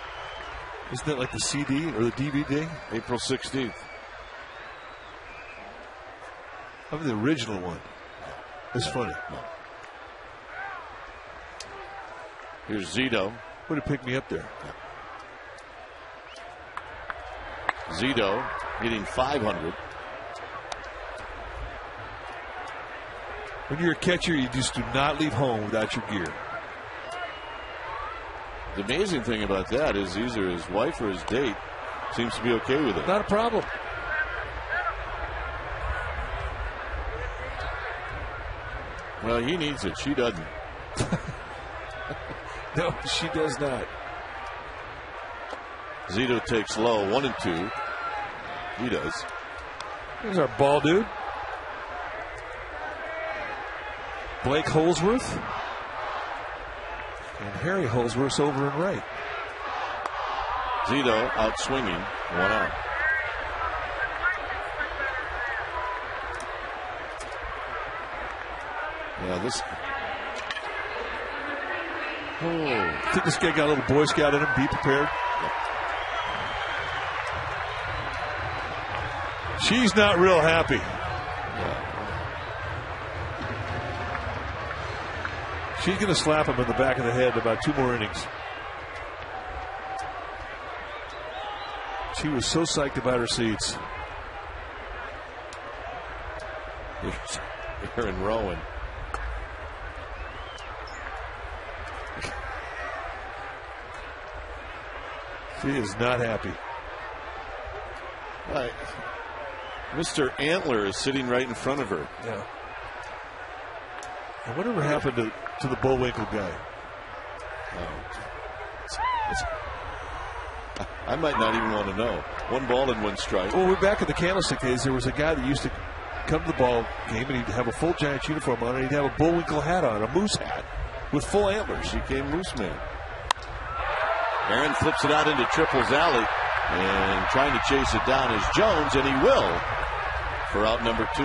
Isn't that like the CD or the DVD? April 16th. How about the original one? It's funny. Here's Zito. Would have picked me up there. Zito hitting .500. When you're a catcher, you just do not leave home without your gear. The amazing thing about that is either his wife or his date seems to be okay with it. Not a problem. Well, he needs it. She doesn't. No, she does not. Zito takes low, 1-2. He does. Here's our ball dude. Blake Holsworth. And Harry Holsworth's over and right. Zito out swinging, 1 out. Yeah, this. Oh, I think this guy got a little Boy Scout in him. Be prepared. She's not real happy. She's going to slap him in the back of the head about 2 more innings. She was so psyched about her seats. Here's Aaron Rowan. She is not happy. Mr. Antler is sitting right in front of her. Yeah. And whatever happened to the Bullwinkle guy? I might not even want to know. 1 ball and 1 strike. Well, we're back in the Candlestick days. There was a guy that used to come to the ball game and he'd have a full Giants uniform on and he'd have a Bullwinkle hat on, a moose hat with full antlers. He became Moose Man. Aaron flips it out into Triples Alley and trying to chase it down is Jones, and he will for out number 2.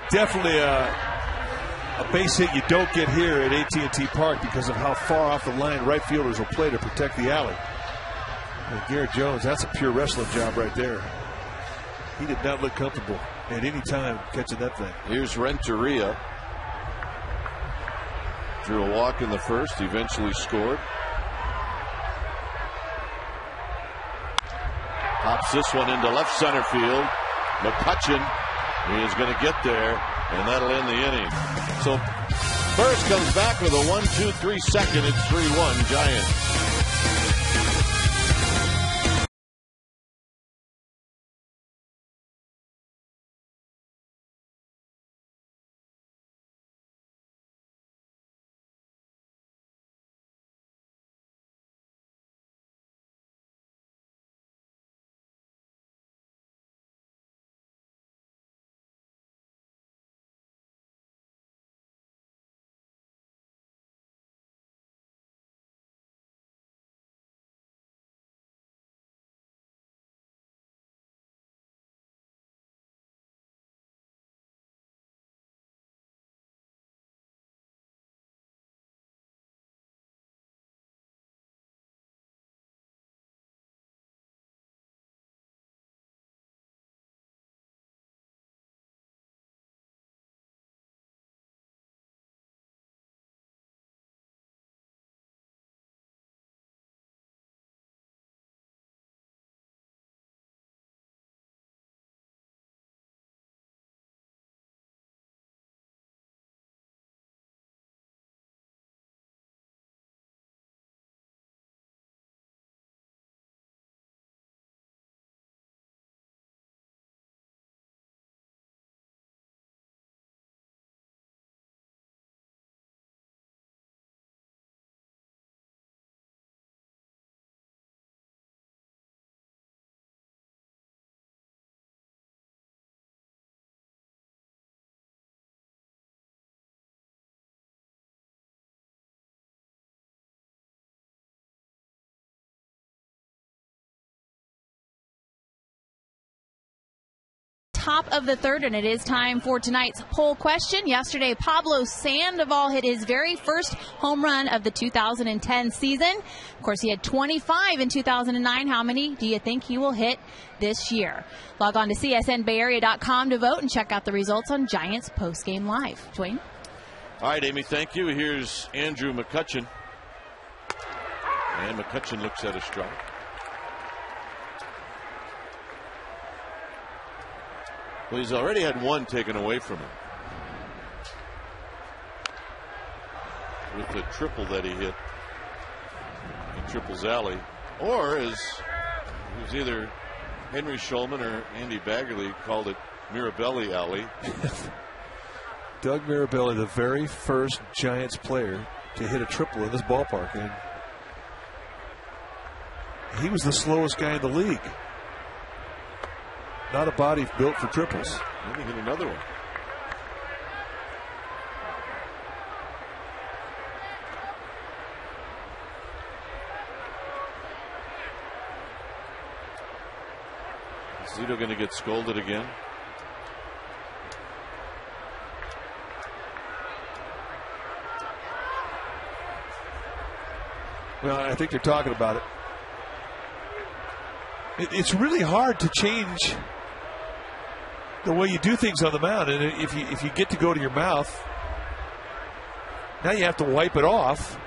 Definitely a base hit you don't get here at AT Park because of how far off the line right fielders will play to protect the alley. And Garrett Jones, that's a pure wrestling job right there. He did not look comfortable at any time catching that thing. Here's Renteria. Drew a walk in the first, eventually scored. Pops this one into left center field. McCutcheon is going to get there, and that'll end the inning. So Burris comes back with a 1-2-3 second. It's 3-1 Giants. top of the third, and it is time for tonight's poll question. Yesterday, Pablo Sandoval hit his very first home run of the 2010 season. Of course, he had 25 in 2009. How many do you think he will hit this year? Log on to csnbayarea.com to vote and check out the results on Giants Postgame Live. Dwayne? All right, Amy, thank you. Here's Andrew McCutchen. And McCutchen looks at a strike. Well, he's already had one taken away from him with the triple that he hit in Triples Alley. Or, as it was either Henry Schulman or Andy Baggerly called it, Mirabelli Alley. Doug Mirabelli, the very first Giants player to hit a triple in this ballpark. And he was the slowest guy in the league. Not a body built for triples. Then he hit another one. Is Zito going to get scolded again? Well, I think they're talking about it. It's really hard to change the way you do things on the mound. And if you get to go to your mouth, now you have to wipe it off.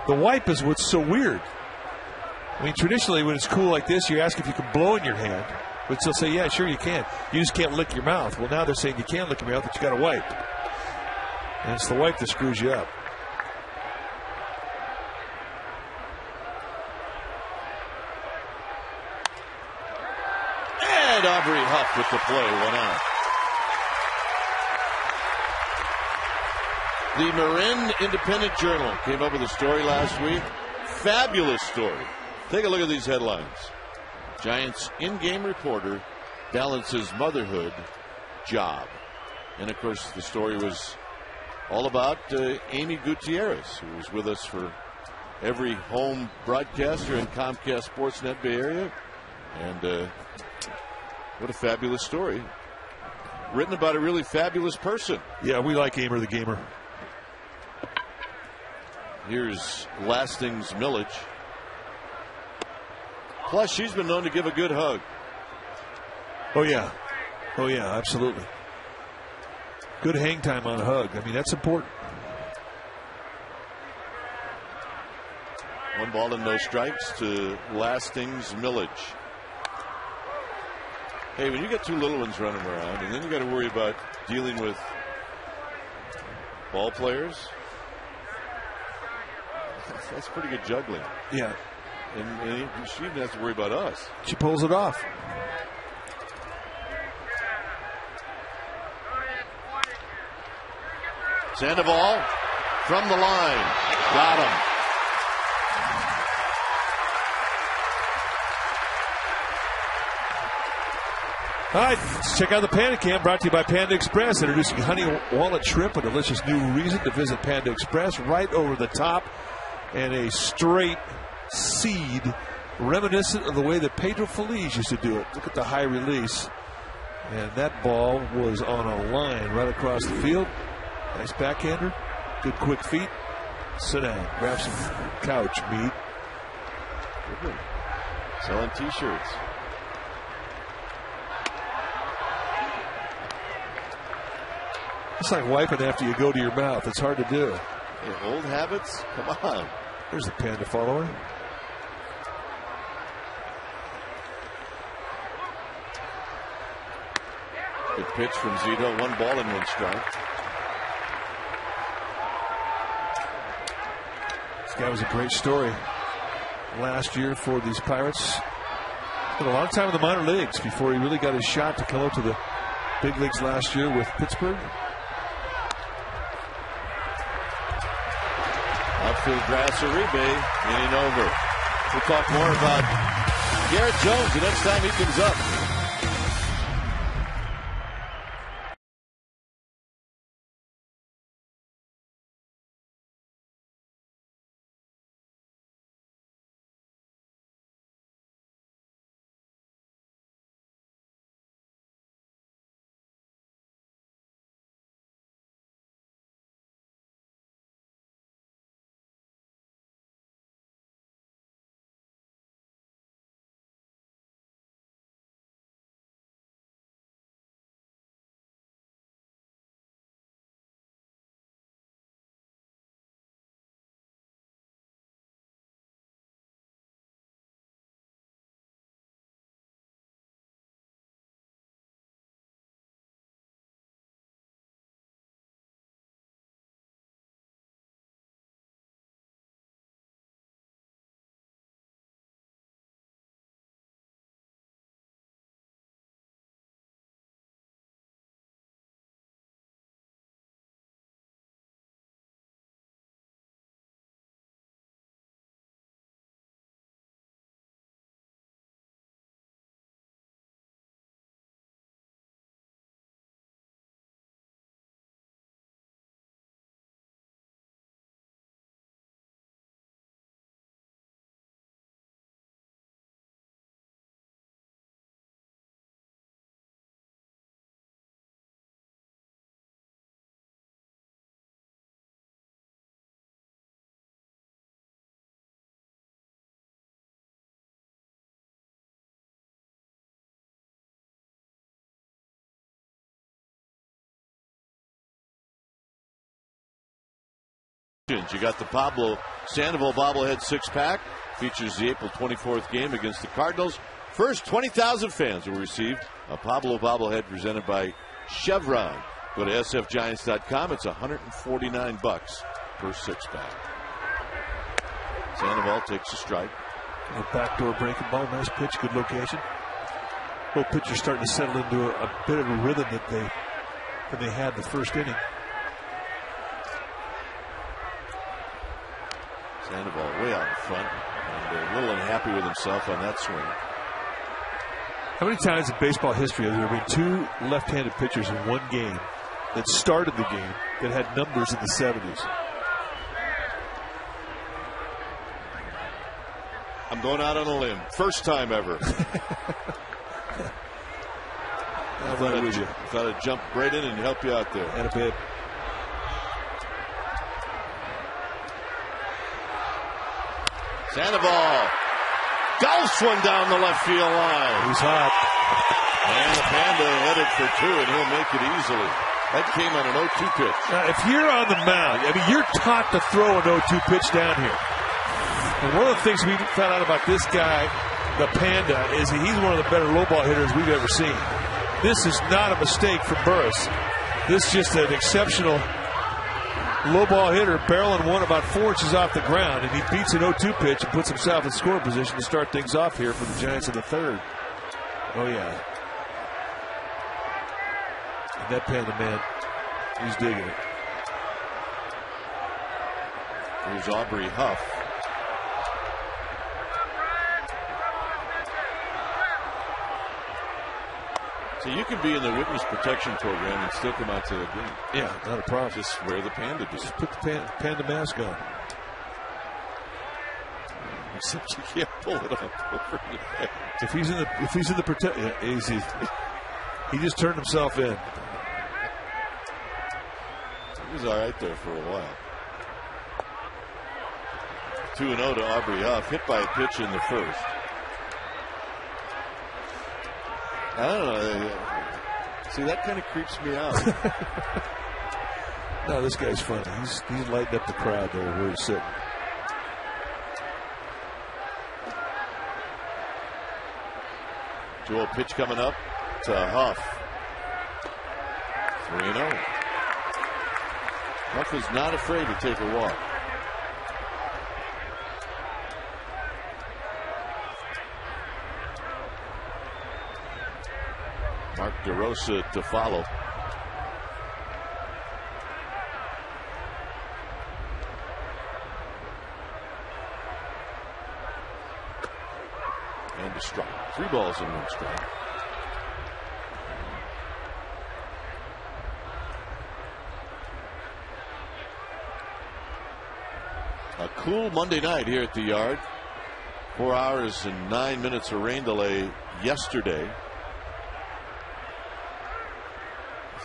The wipe is what's so weird. I mean, traditionally, when it's cool like this, you ask if you can blow in your hand. But they'll say, yeah, sure you can. You just can't lick your mouth. Well, now they're saying you can lick your mouth, but you got to wipe. And it's the wipe that screws you up. And Aubrey Huff with the play, 1 out. The Marin Independent Journal came up with a story last week. Fabulous story. Take a look at these headlines. Giants in-game reporter balances motherhood, job. And of course, the story was all about Amy Gutierrez, who was with us for every home broadcaster in Comcast Sportsnet Bay Area. And what a fabulous story. Written about a really fabulous person. Yeah, we like Amer the Gamer. Here's Lasting's Millage. Plus, she's been known to give a good hug. Oh, yeah. Oh, yeah, absolutely. Good hang time on a hug. I mean, that's important. 1 ball and no strikes to Lasting's Millage. Hey, when you get 2 little ones running around, and then you got to worry about dealing with ball players, that's pretty good juggling. Yeah. And she didn't have to worry about us. She pulls it off. Sandoval from the line. Got him. All right, let's check out the Panda Cam, brought to you by Panda Express, introducing honey walnut shrimp, a delicious new reason to visit Panda Express. Right over the top, and a straight seed, reminiscent of the way that Pedro Feliz used to do it. Look at the high release, and that ball was on a line right across the field. Nice backhander, good quick feet. Sit down, grab some couch meat. Good. Selling T-shirts. It's like wiping after you go to your mouth. It's hard to do. Hey, old habits? Come on. There's the Panda follower. Good pitch from Zito. 1 ball and 1 strike. This guy was a great story last year for these Pirates. Spent a lot of time in the minor leagues before he really got his shot to come up to the big leagues last year with Pittsburgh. Outfield grass Uribe inning over. We'll talk more about Garrett Jones the next time he comes up. You got the Pablo Sandoval bobblehead 6-pack. Features the April 24th game against the Cardinals. First 20,000 fans will receive a Pablo bobblehead presented by Chevron. Go to sfgiants.com. It's $149 per 6-pack. Sandoval takes a strike. A backdoor breaking ball. Nice pitch. Good location. Both pitchers starting to settle into a bit of a rhythm that they had the first inning. Sandoval way out in front. And a little unhappy with himself on that swing. How many times in baseball history have there been two left-handed pitchers in one game that started the game that had numbers in the 70s? I'm going out on a limb. First time ever. I thought I'd jump right in and help you out there. And a bit. Sandoval golfs one down the left field line. He's hot. And the Panda headed for two, and he'll make it easily. That came on an 0-2 pitch. Now, if you're on the mound, I mean, you're taught to throw an 0-2 pitch down here. And one of the things we found out about this guy, the Panda, is that he's one of the better low ball hitters we've ever seen. This is not a mistake from Burris. This is just an exceptional low ball hitter, barreling one about 4 inches off the ground, and he beats an 0-2 pitch and puts himself in scoring position to start things off here for the Giants in the third. Oh, yeah. And that Panda man, he's digging it. Here's Aubrey Huff. So you can be in the witness protection program and still come out to the game. Yeah, not a problem. Just wear the Panda. Just put the Panda mask on. Except you can't pull it up. If he's in the protection, he just turned himself in. He was all right there for a while. 2-0 to Aubrey Huff, hit by a pitch in the first. I don't know. See, that kind of creeps me out. No, this guy's funny. He's lighting up the crowd there where he's sitting. Dual pitch coming up to Huff. 3-0. Huff is not afraid to take a walk. Mark DeRosa to follow. And a strike. 3 balls and 1 strike. A cool Monday night here at the Yard. 4 hours and 9 minutes of rain delay yesterday.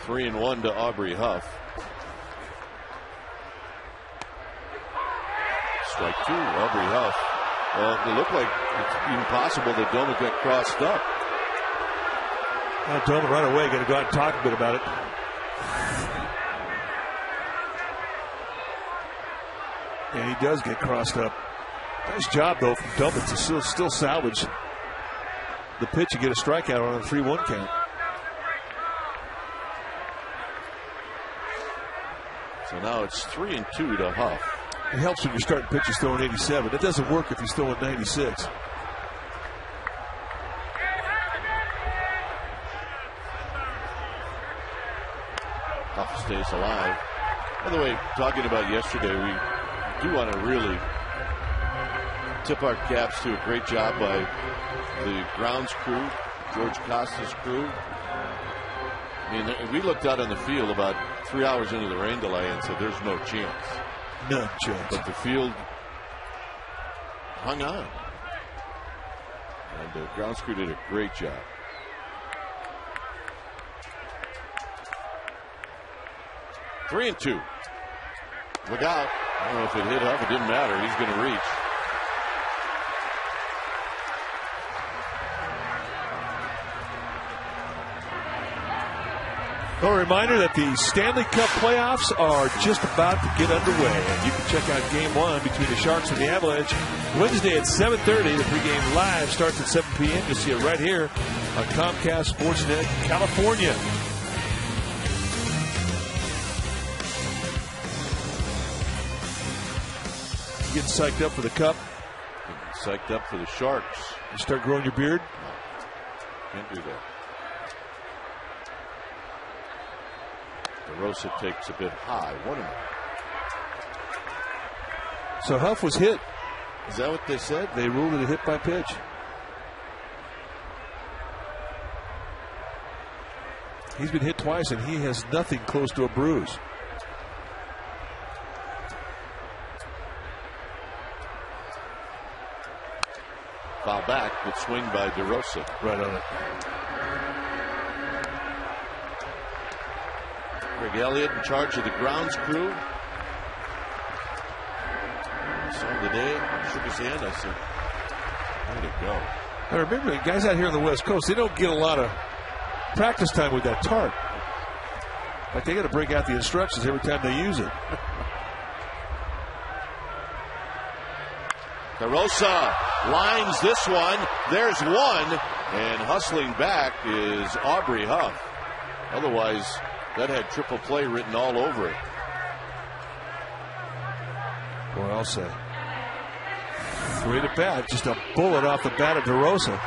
3-1 to Aubrey Huff. Strike 2, Aubrey Huff. Well, it looked like it's even possible that Doma got crossed up. Well, Doma right away going to go out and talk a bit about it. And he does get crossed up. Nice job, though, from Doma to still salvage the pitch and get a strikeout on a 3-1 count. So now it's 3-2 to Huff. It helps when you're starting pitchers throwing 87. It doesn't work if he's throwing 96. Huff stays alive. By the way, talking about yesterday, we do want to really tip our caps to a great job by the grounds crew, George Costa's crew. I mean, we looked out on the field about 3 hours into the rain delay and said, there's no chance. No chance. But the field hung on. And the grounds crew did a great job. Three and 2. Look out. I don't know if it hit Huff. It didn't matter. He's going to reach. Well, a reminder that the Stanley Cup playoffs are just about to get underway. And you can check out Game 1 between the Sharks and the Avalanche Wednesday at 7:30. The pregame live starts at 7 p.m. You'll see it right here on Comcast Sportsnet California. You getting psyched up for the Cup? Getting psyched up for the Sharks. You start growing your beard? Can't do that. DeRosa takes a bit high. What a... So Huff was hit. Is that what they said? They ruled it a hit by pitch. He's been hit twice, and he has nothing close to a bruise. Foul back, but swing by DeRosa. Right on it. Greg Elliott in charge of the grounds crew. Saw him today, shook his hand. I said, way to go. I remember guys out here on the West Coast, they don't get a lot of practice time with that tarp. Like they got to break out the instructions every time they use it. DeRosa lines this one. There's one. And hustling back is Aubrey Huff. Otherwise, that had triple play written all over it. Boy, I'll say. Great at bat. Just a bullet off the bat of DeRosa.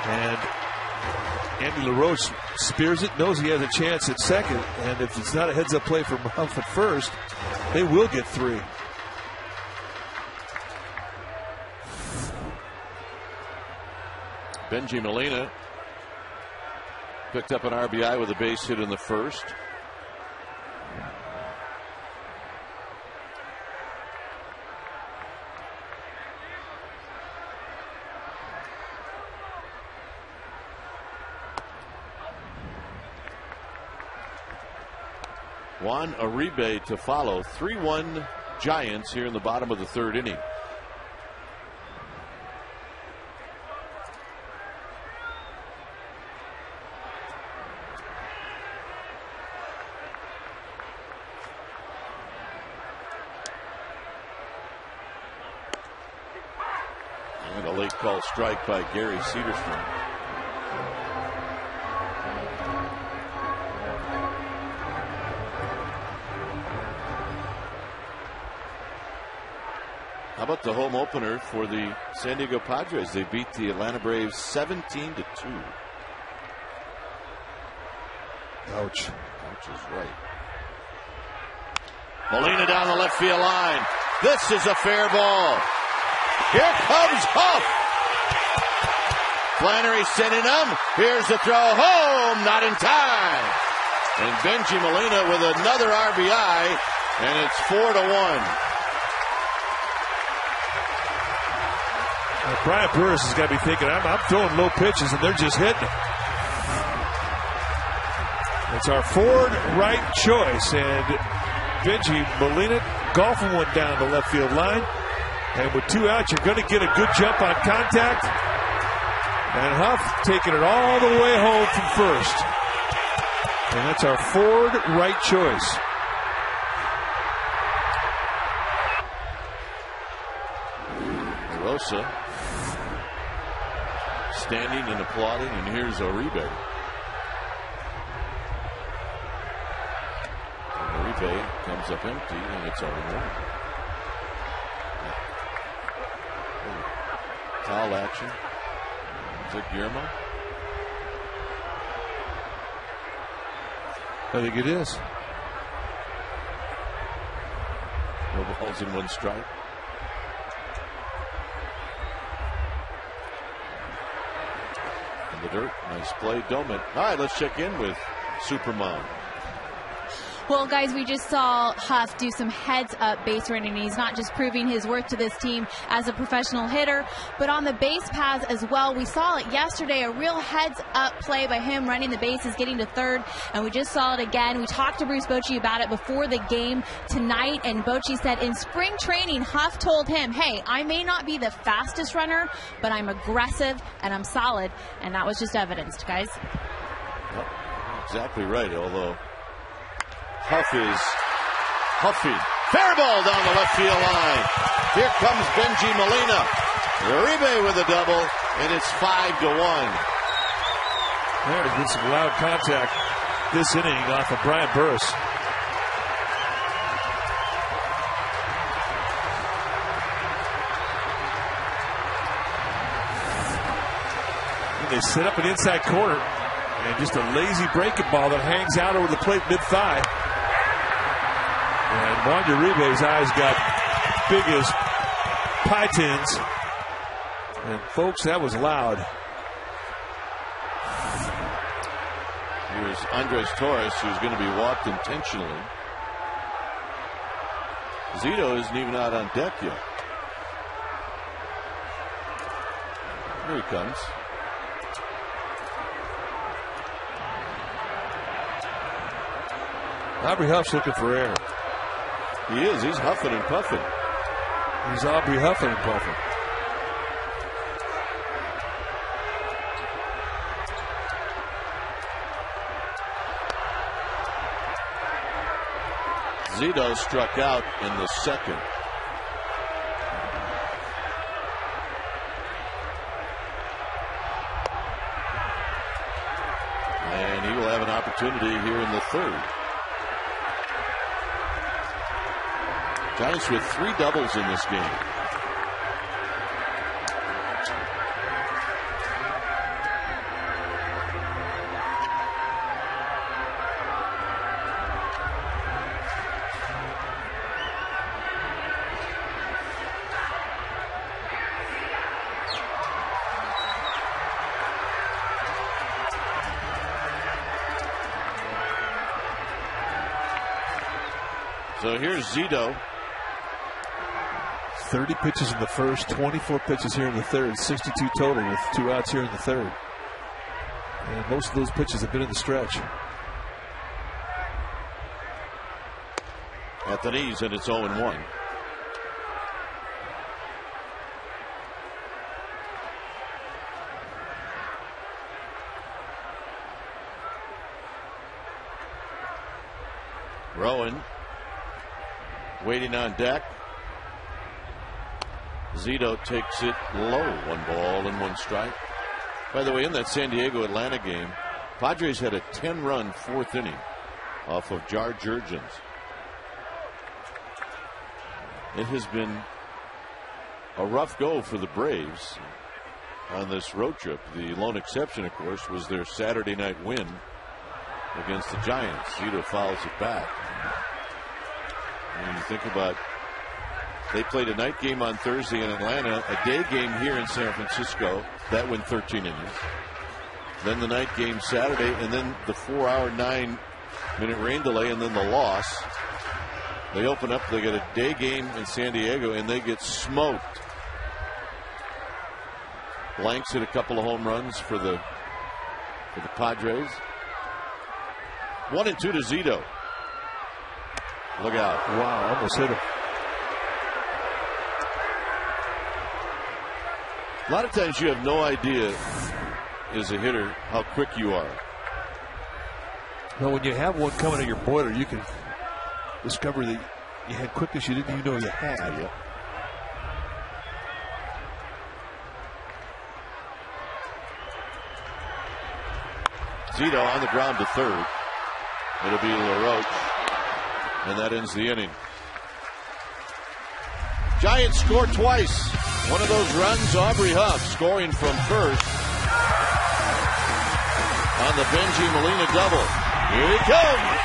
And Andy LaRoche spears it, knows he has a chance at second. And if it's not a heads-up play from Huff at first, they will get three. Benji Molina picked up an RBI with a base hit in the first. Juan Uribe to follow. 3-1 Giants here in the bottom of the third inning. And a late call strike by Gary Cedarstrom. How about the home opener for the San Diego Padres? They beat the Atlanta Braves 17-2. Ouch. Ouch is right. Molina down the left field line. This is a fair ball. Here comes Huff. Flannery sending him. Here's the throw home. Not in time. And Benji Molina with another RBI. And it's 4-1. Brian Burris has got to be thinking, I'm throwing low pitches and they're just hitting them. It's our forward right choice, and Benji Molina golfing one down the left field line. And with two outs, you're going to get a good jump on contact. And Huff taking it all the way home from first. And that's our forward right choice. DeRosa standing and applauding, and here's Uribe. Uribe comes up empty, and it's 0-1. Foul action. Is it Guillermo? I think it is. No balls in one strike. In the dirt. Nice play. Doman. All right, let's check in with Supermom. Well, guys, we just saw Huff do some heads-up base running. He's not just proving his worth to this team as a professional hitter, but on the base paths as well. We saw it yesterday, a real heads-up play by him running the bases, getting to third, and we just saw it again. We talked to Bruce Bochy about it before the game tonight, and Bochy said in spring training, Huff told him, hey, I may not be the fastest runner, but I'm aggressive and I'm solid, and that was just evidenced, guys. exactly right, although Huff is huffing. Fair ball down the left field line. Here comes Benji Molina. Uribe with a double, and it's 5-1. There's been some loud contact this inning off of Brian Burris. And they set up an inside corner, and just a lazy breaking ball that hangs out over the plate mid-thigh. And Juan Uribe's eyes got big as pie tins. And folks, that was loud. Here's Andres Torres, who's going to be walked intentionally. Zito isn't even out on deck yet. Here he comes. Aubrey Huff's looking for air. He is. He's huffing and puffing. He's Aubrey huffing and puffing. Zito struck out in the second. And he will have an opportunity here in the third. Giants with 3 doubles in this game. So here's Zito. 30 pitches in the first, 24 pitches here in the third, 62 total with 2 outs here in the third. And most of those pitches have been in the stretch. At the knees, and it's 0-1. Rowan waiting on deck. Zito takes it low. 1 ball and 1 strike. By the way, in that San Diego Atlanta game, Padres had a 10-run 4th inning off of Jar Jurgens. It has been a rough go for the Braves on this road trip. The lone exception, of course, was their Saturday night win against the Giants. Zito fouls it back. And you think about, they played a night game on Thursday in Atlanta, a day game here in San Francisco. That went 13 innings. Then the night game Saturday, and then the 4-hour, 9-minute rain delay, and then the loss. They open up, they get a day game in San Diego, and they get smoked. Blanks hit a couple of home runs for the Padres. 1-2 to Zito. Look out. Wow, almost hit him. A lot of times you have no idea as a hitter how quick you are. Well, when you have one coming at your boiler, you can discover that you had quickness you didn't even know you had. Yep. Zito on the ground to third. It'll be LaRoche, and that ends the inning. Giants score twice. One of those runs, Aubrey Huff scoring from first on the Benji Molina double. Here he comes.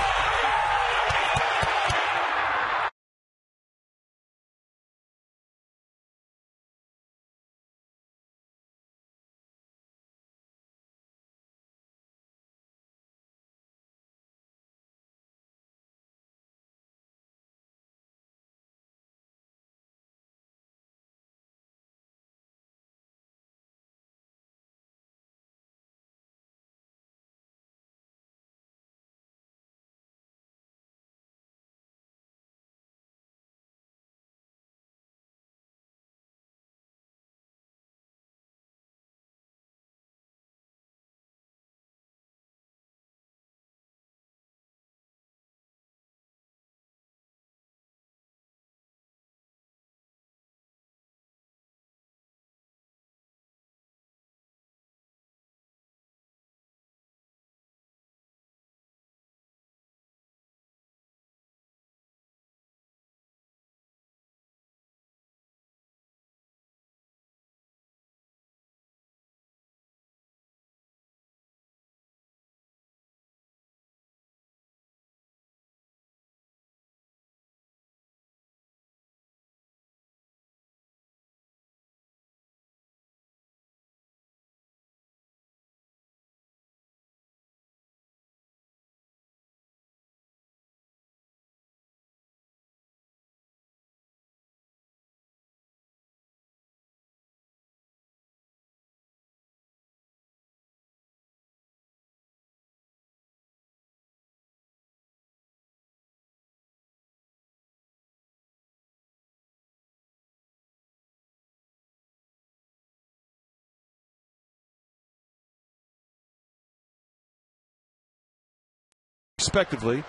respectively,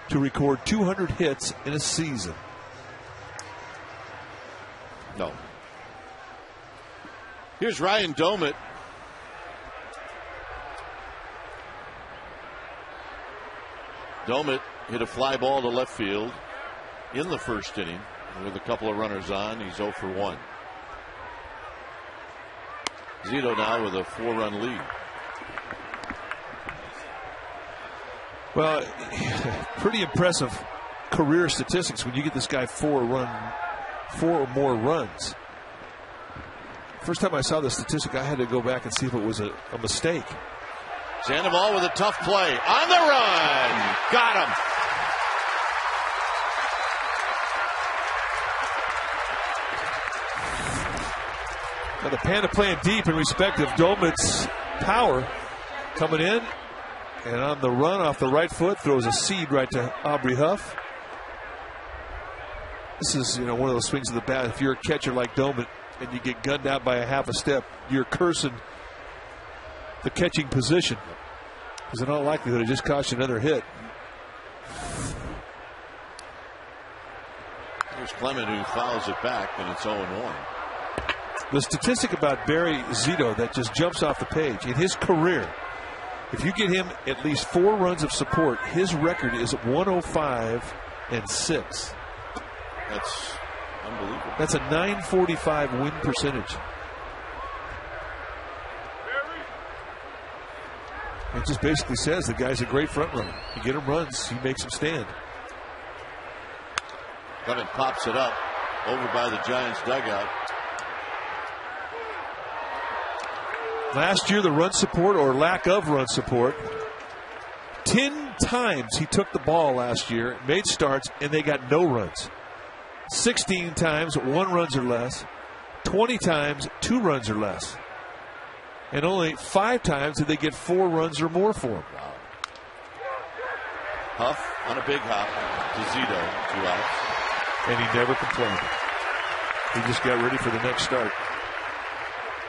to record 200 hits in a season? No. Here's Ryan Domit. Domit hit a fly ball to left field in the first inning with a couple of runners on. He's 0 for 1. Zito now with a 4-run lead. Well, pretty impressive career statistics when you get this guy 4 or more runs. First time I saw the statistic, I had to go back and see if it was a mistake. Sandoval with a tough play on the run. Got him. Now the Panda playing deep in respect of Domit's power, coming in and on the run off the right foot throws a seed right to Aubrey Huff. This is one of those swings of the bat. If you're a catcher like Domit and you get gunned out by a half a step, you're cursing the catching position, because in all likelihood it just cost you another hit. There's Clement who fouls it back, and it's 0-1. The statistic about Barry Zito that just jumps off the page in his career, if you get him at least 4 runs of support, his record is 105-6. That's unbelievable. That's a .945 win percentage. It just basically says the guy's a great front runner. You get him runs, he makes him stand. Clement pops it up over by the Giants dugout. Last year, the run support or lack of run support, 10 times he took the ball last year, made starts, and they got no runs. 16 times, 1 runs or less. 20 times, 2 runs or less. And only 5 times did they get 4 runs or more for him. Wow. Huff on a big hop to Zito, 2 outs. And he never complained. He just got ready for the next start.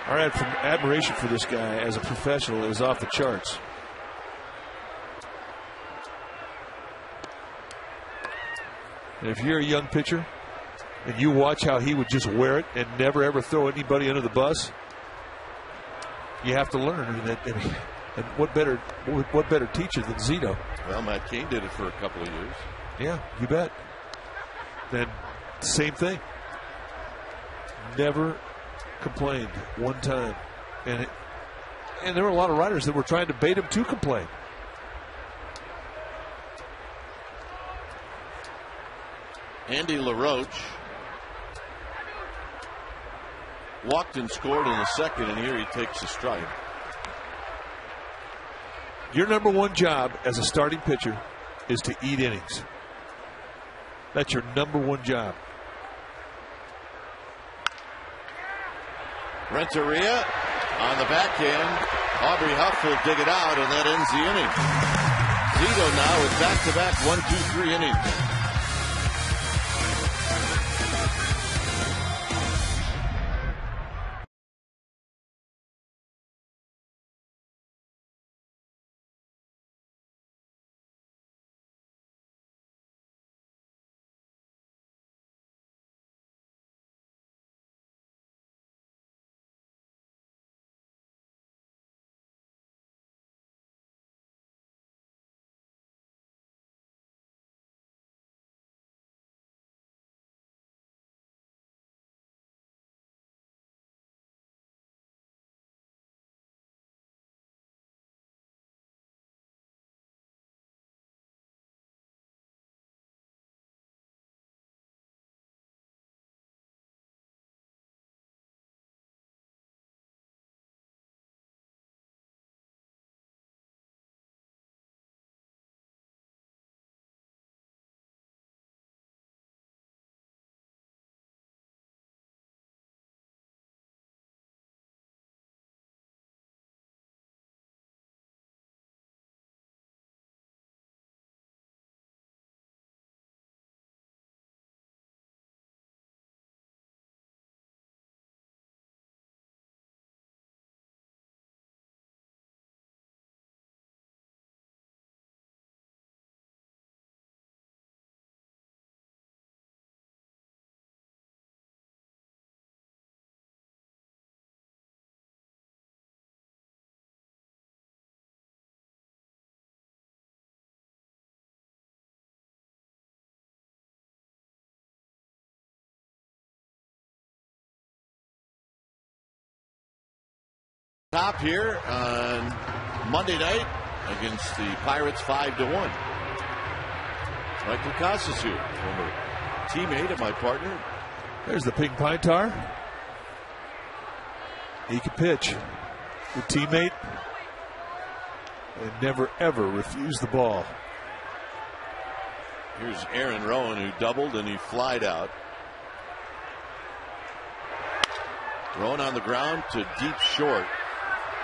Our admiration for this guy as a professional is off the charts. And if you're a young pitcher and you watch how he would just wear it and never ever throw anybody under the bus, you have to learn. And what better teacher than Zito? Well, Matt Cain did it for a couple of years. Yeah, you bet. Then same thing. Never complained one time. And there were a lot of writers that were trying to bait him to complain. Andy LaRoche walked and scored in the second, and here he takes a strike. Your number one job as a starting pitcher is to eat innings. That's your number one job. Renteria on the backhand. Aubrey Huff will dig it out, and that ends the inning. Zito now with back-to-back 1-2-3 innings. Top here on Monday night against the Pirates 5-1. Michael Casas here, former teammate of my partner. There's the pink pine tar. He can pitch. Good teammate. And never, ever refuse the ball. Here's Aaron Rowan, who doubled and he flied out. Rowan on the ground to deep short,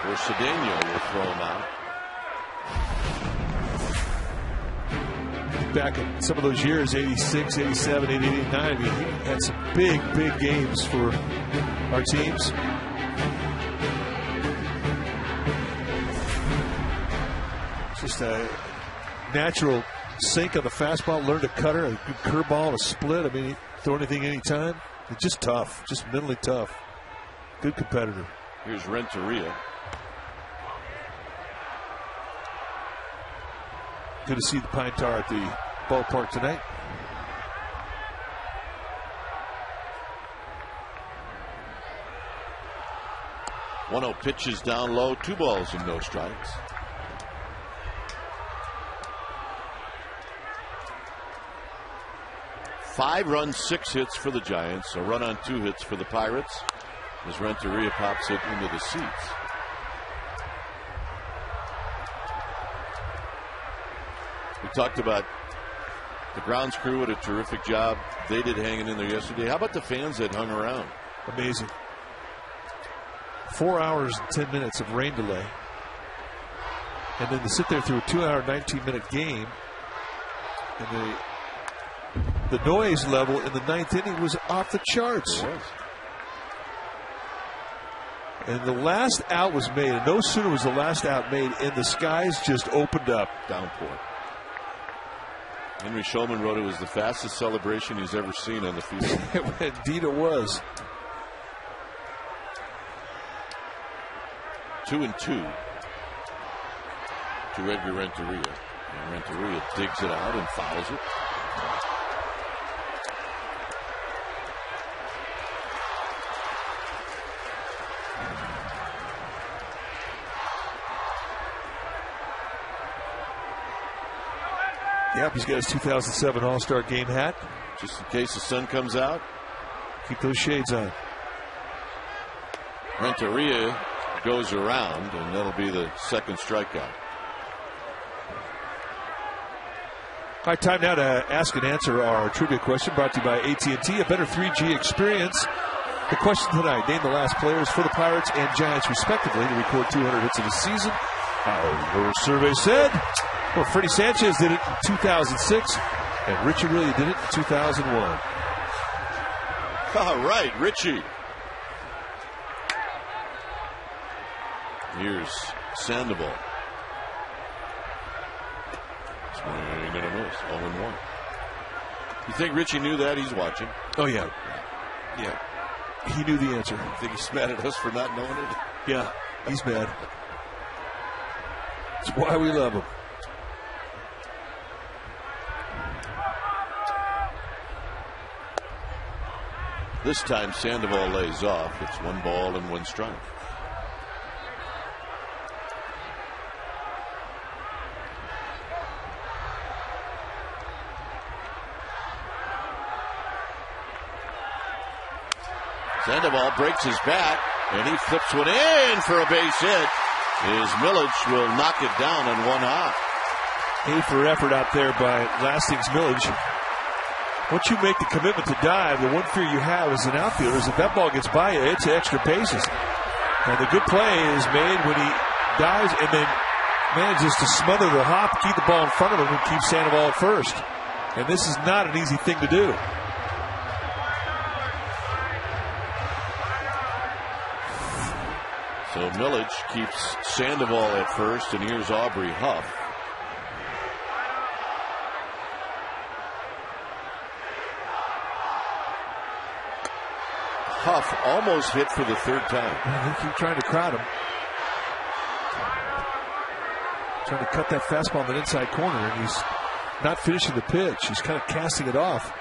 where Cedeno will throw him out. Back in some of those years, 86, 87, 88, 89, I mean, he had some big, big games for our teams. Just a natural sink on the fastball, learned a cutter, a good curveball, a split. I mean, throw anything anytime. It's just tough, just mentally tough. Good competitor. Here's Renteria. Good to see the pine tar at the ballpark tonight. One-oh pitches down low, 2 balls and no strikes. Five runs, 6 hits for the Giants. A run on 2 hits for the Pirates as Renteria pops it into the seats. We talked about the grounds crew did a terrific job. They did hanging in there yesterday. How about the fans that hung around? Amazing. 4 hours and 10 minutes of rain delay. And then to sit there through a 2-hour, 19-minute game. And the noise level in the 9th inning was off the charts. It was. And the last out was made. And no sooner was the last out made, and the skies just opened up. Downpour. Henry Shulman wrote it was the fastest celebration he's ever seen on the field. Indeed it was. 2-2 to Edgar Renteria. And Renteria digs it out and fouls it. Yep, he's got his 2007 All-Star Game hat. Just in case the sun comes out. Keep those shades on. Renteria goes around, and that'll be the second strikeout. All right, time now to ask and answer our trivia question brought to you by AT&T, a better 3G experience. The question tonight, name the last players for the Pirates and Giants, respectively, to record 200 hits in a season. Our survey said, well, Freddie Sanchez did it in 2006, and Richie Willie did it in 2001. All right, Richie. Here's Sandoval. This one ain't gonna miss. 0-1. You think Richie knew that? He's watching. Oh, yeah. Yeah. He knew the answer. You think he's mad at us for not knowing it? Yeah, he's mad. That's why we love him. This time Sandoval lays off. It's 1 ball and 1 strike. Sandoval breaks his bat, and he flips one in for a base hit. His Millage will knock it down on 1 hop. A for effort out there by Lasting's Millage. Once you make the commitment to dive, the one fear you have as an outfielder is if that ball gets by you, it's extra bases. And the good play is made when he dives and then manages to smother the hop, keep the ball in front of him, and keep Sandoval at first. And this is not an easy thing to do. So Millage keeps Sandoval at first, and here's Aubrey Huff. Huff almost hit for the 3rd time. They keep trying to crowd him. Trying to cut that fastball in the inside corner, and he's not finishing the pitch. He's kind of casting it off.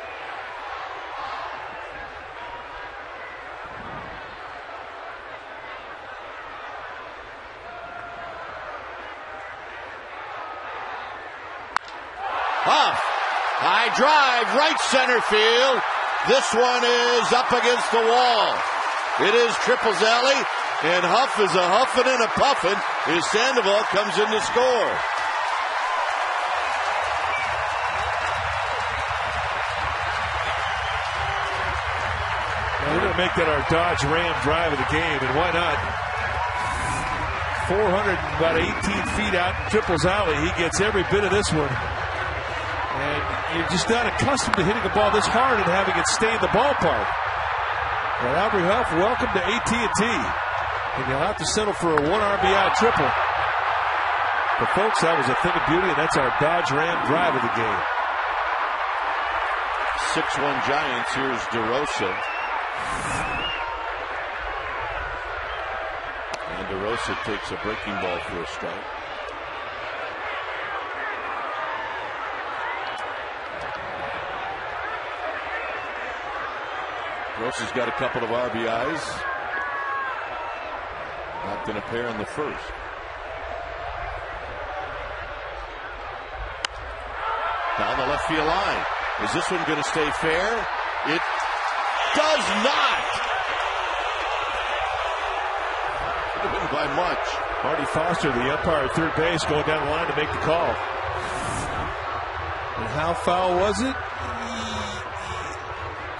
Huff. High drive, right center field. This one is up against the wall. It is triples alley, and Huff is a huffing and a puffing as Sandoval comes in to score. We're going to make that our Dodge Ram drive of the game, and why not? 400, about 18 feet out in Triples Alley. He gets every bit of this one. And you're just not accustomed to hitting a ball this hard and having it stay in the ballpark. But Aubrey Huff, welcome to AT&T. And you'll have to settle for a 1 RBI triple. But folks, that was a thing of beauty, and that's our Dodge Ram drive of the game. 6-1 Giants. Here's DeRosa. And DeRosa takes a breaking ball for a strike. DeRosa's got a couple of RBIs. Knocked in a pair in the first. Down the left field line. Is this one going to stay fair? It does not. Could have been by much. Marty Foster, the umpire at third base, going down the line to make the call. And how foul was it?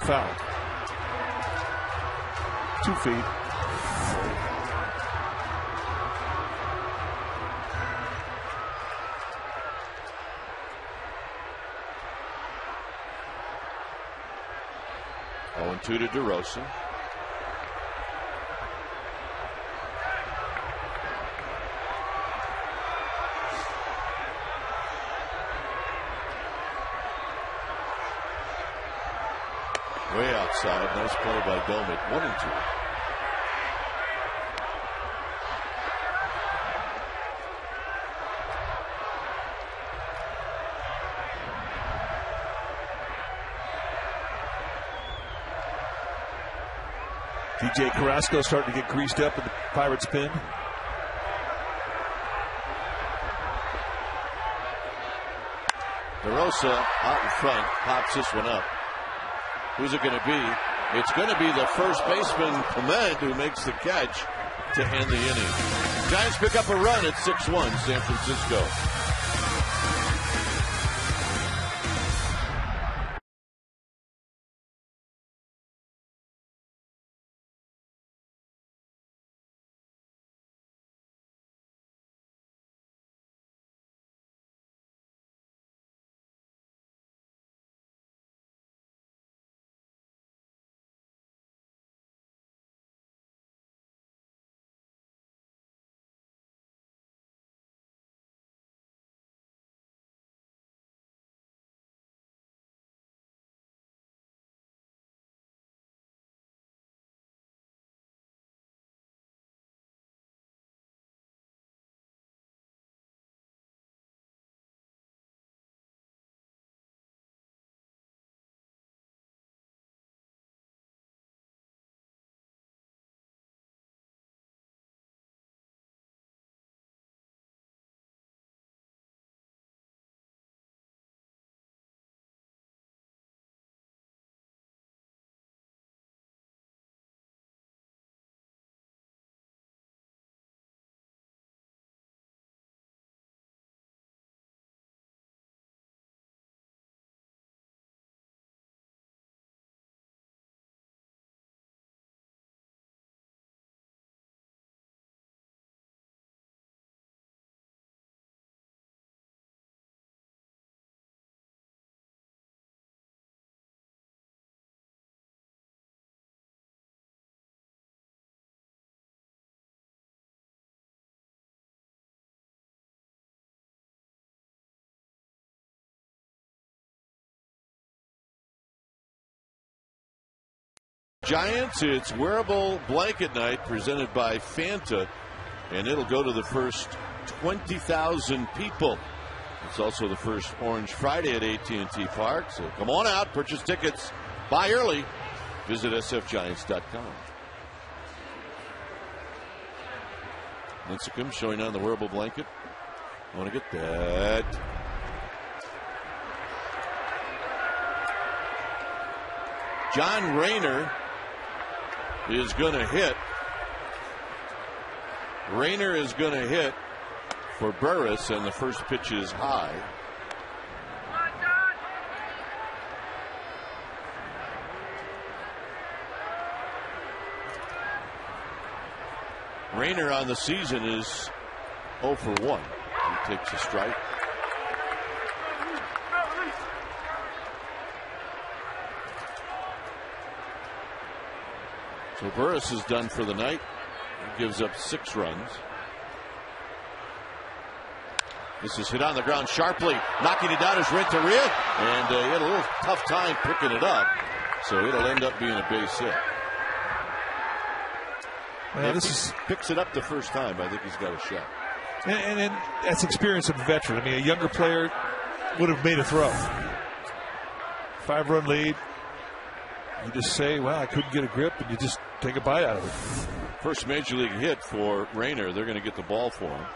Foul. 2 feet. To DeRosa. Way outside. Nice play by Domick. 1-2. DJ Carrasco starting to get greased up in the Pirates pen. DeRosa out in front, pops this one up. Who's it going to be? It's going to be the first baseman, Clement, who makes the catch to end the inning. Giants pick up a run at 6-1, San Francisco. Giants, it's wearable blanket night presented by Fanta, and it'll go to the first 20,000 people. It's also the first Orange Friday at AT&T Park, so come on out, purchase tickets, buy early, visit sfgiants.com. Lincecum showing on the wearable blanket. I want to get that. John Rayner is going to hit. Rayner is going to hit for Burris, and the first pitch is high. Rayner on the season is 0 for 1. He takes a strike. So Burris is done for the night. He gives up 6 runs. This is hit on the ground sharply. Knocking it down is Renteria. And he had a little tough time picking it up. So it'll end up being a base hit. Well, if he picks it up the first time, I think he's got a shot. And that's experience of a veteran. I mean, a younger player would have made a throw. 5-run lead. You just say, well, I couldn't get a grip, and you just take a bite out of it. First major league hit for Rayner. They're going to get the ball for him.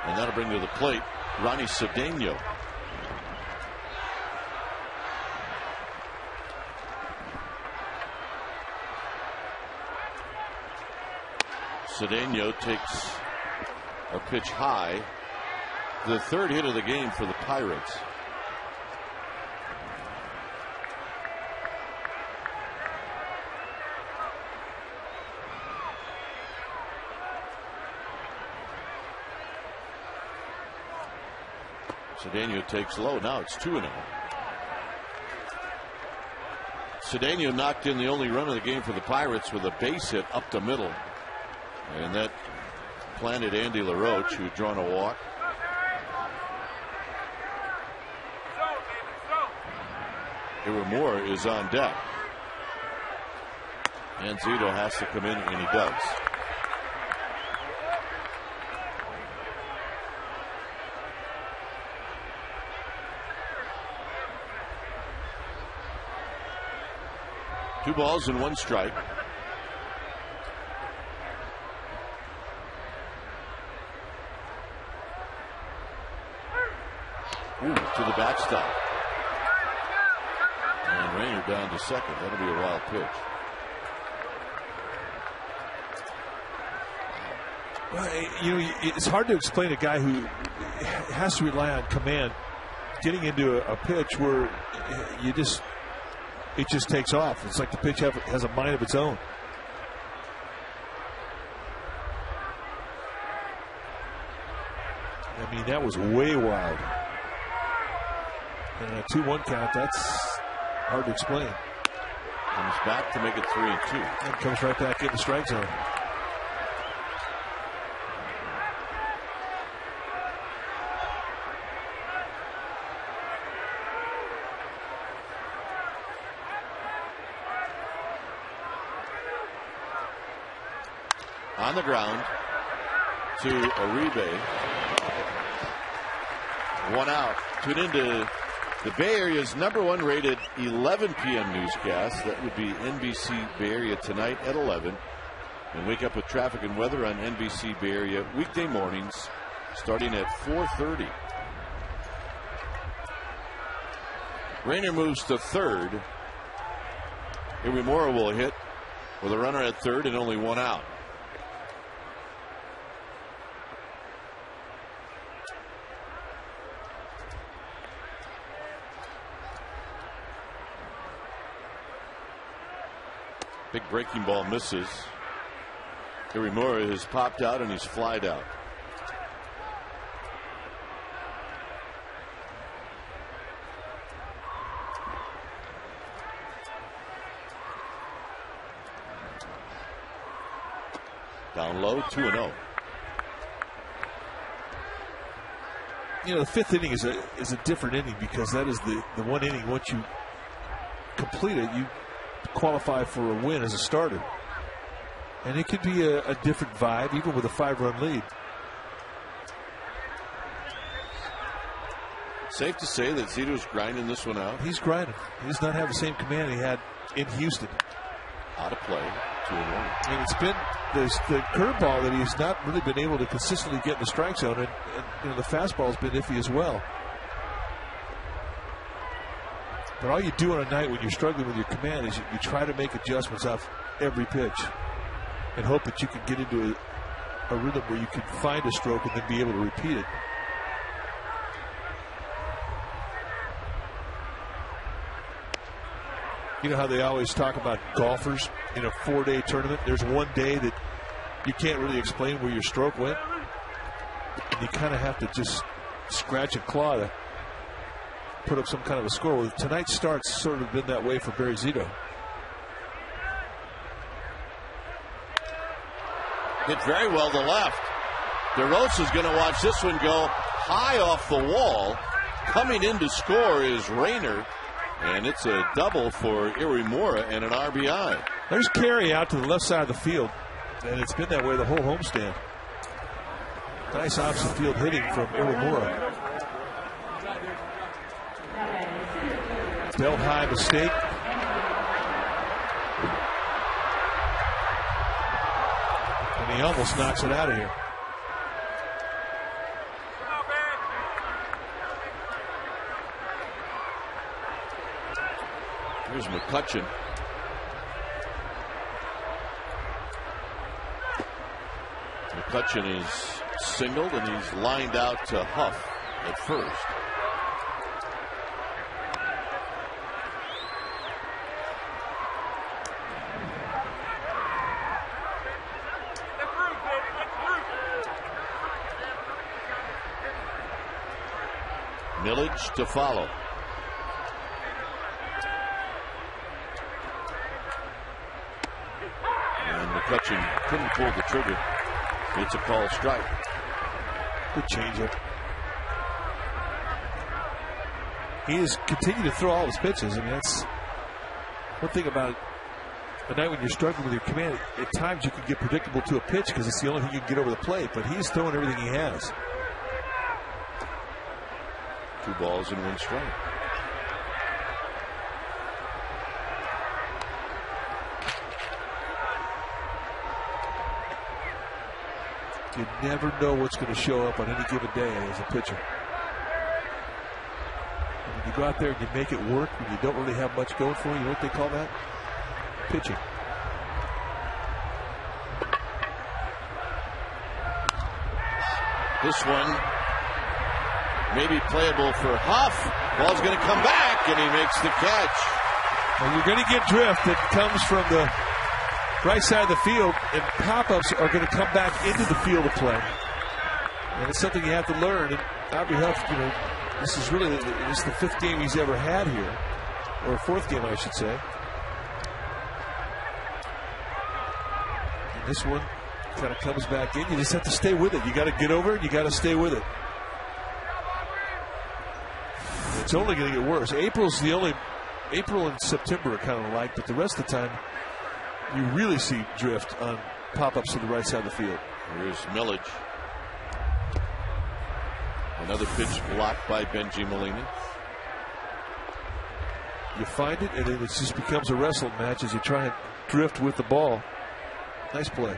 And that'll bring to the plate Ronnie Cedeno. Cedeno takes a pitch high. The third hit of the game for the Pirates. Cedeno takes low. Now it's 2-0. Cedeno knocked in the only run of the game for the Pirates with a base hit up the middle. And that planted Andy LaRoche, who had drawn a walk. Moore is on deck. And Zito has to come in, and he does. Two balls and 1 strike. Ooh, to the backstop. And Rayner down to second. That'll be a wild pitch. Well, you know, it's hard to explain a guy who has to rely on command getting into a pitch where it just takes off. It's like the pitch has a mind of its own. I mean, that was way wild. And a 2-1 count, that's hard to explain. Comes back to make it 3-2. And comes right back in the strike zone. On the ground to Uribe. 1 out. Tune into the Bay Area's #1 rated 11 p.m. newscast. That would be NBC Bay Area tonight at 11. And wake up with traffic and weather on NBC Bay Area weekday mornings starting at 4:30. Rayner moves to third. Iwimura will hit with a runner at third and only 1 out. Big breaking ball misses. Iwimura has popped out and he's flied out. Down low, 2-0. You know, the 5th inning is a different inning because that is the one inning. Once you complete it, you qualify for a win as a starter. And it could be a different vibe, even with a 5-run lead. Safe to say that Zito's grinding this one out. He's grinding. He does not have the same command he had in Houston. Out of play, 2-1. And it's been the curveball that he's not really been able to consistently get in the strike zone, and the fastball has been iffy as well. But all you do on a night when you're struggling with your command is you try to make adjustments off every pitch and hope that you can get into a rhythm where you can find a stroke and then be able to repeat it. You know how they always talk about golfers in a 4-day tournament? There's one day that you can't really explain where your stroke went. And you kind of have to just scratch and claw to put up some kind of a score. Well, tonight's start's sort of been that way for Barry Zito. Hit very well to left. DeRosa's going to watch this one go high off the wall. Coming in to score is Rayner. And it's a double for Irimura and an RBI. There's Carey out to the left side of the field, and it's been that way the whole homestand. Nice opposite field hitting from Irimura. Belt high mistake. And he almost knocks it out of here. Here's McCutcheon. McCutcheon is singled and he's lined out to Huff at first. Millage to follow. McCutcheon couldn't pull the trigger. It's a called strike. Good changeup. He has continued to throw all his pitches. I mean, that's one thing about a night when you're struggling with your command. At times you can get predictable to a pitch because it's the only thing you can get over the plate, but he's throwing everything he has. 2 balls and 1 strike. You never know what's going to show up on any given day as a pitcher. And when you go out there and you make it work when you don't really have much going for you, you know what they call that? Pitching. This one maybe playable for Huff. Ball's going to come back and he makes the catch. Well, you're going to get drift that comes from the right side of the field, and pop-ups are going to come back into the field of play. And it's something you have to learn. And Aubrey Huff, this is the 5th game he's ever had here, or 4th game, I should say. And this one kind of comes back in. You just have to stay with it. You got to get over it. You got to stay with it. It's only going to get worse. April and September are kind of alike, but the rest of the time, you really see drift on pop-ups to the right side of the field. Here's Millage. Another pitch blocked by Benji Molina. You find it, and then it just becomes a wrestling match as you try and drift with the ball. Nice play.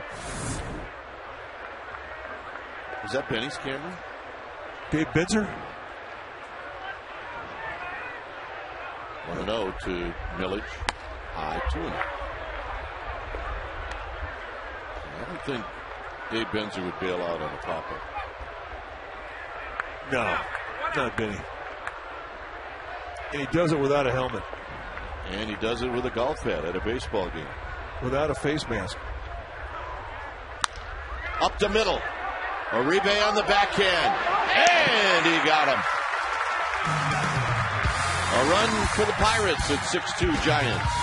Is that Benny's camera? Dave Benzer? 1-0 to Millage. High 2-0. I don't think Dave Benzer would bail out on a pop-up. No, not Benny. And he does it without a helmet. And he does it with a golf hat at a baseball game. Without a face mask. Up the middle. Uribe on the backhand. And he got him. A run for the Pirates at 6-2 Giants.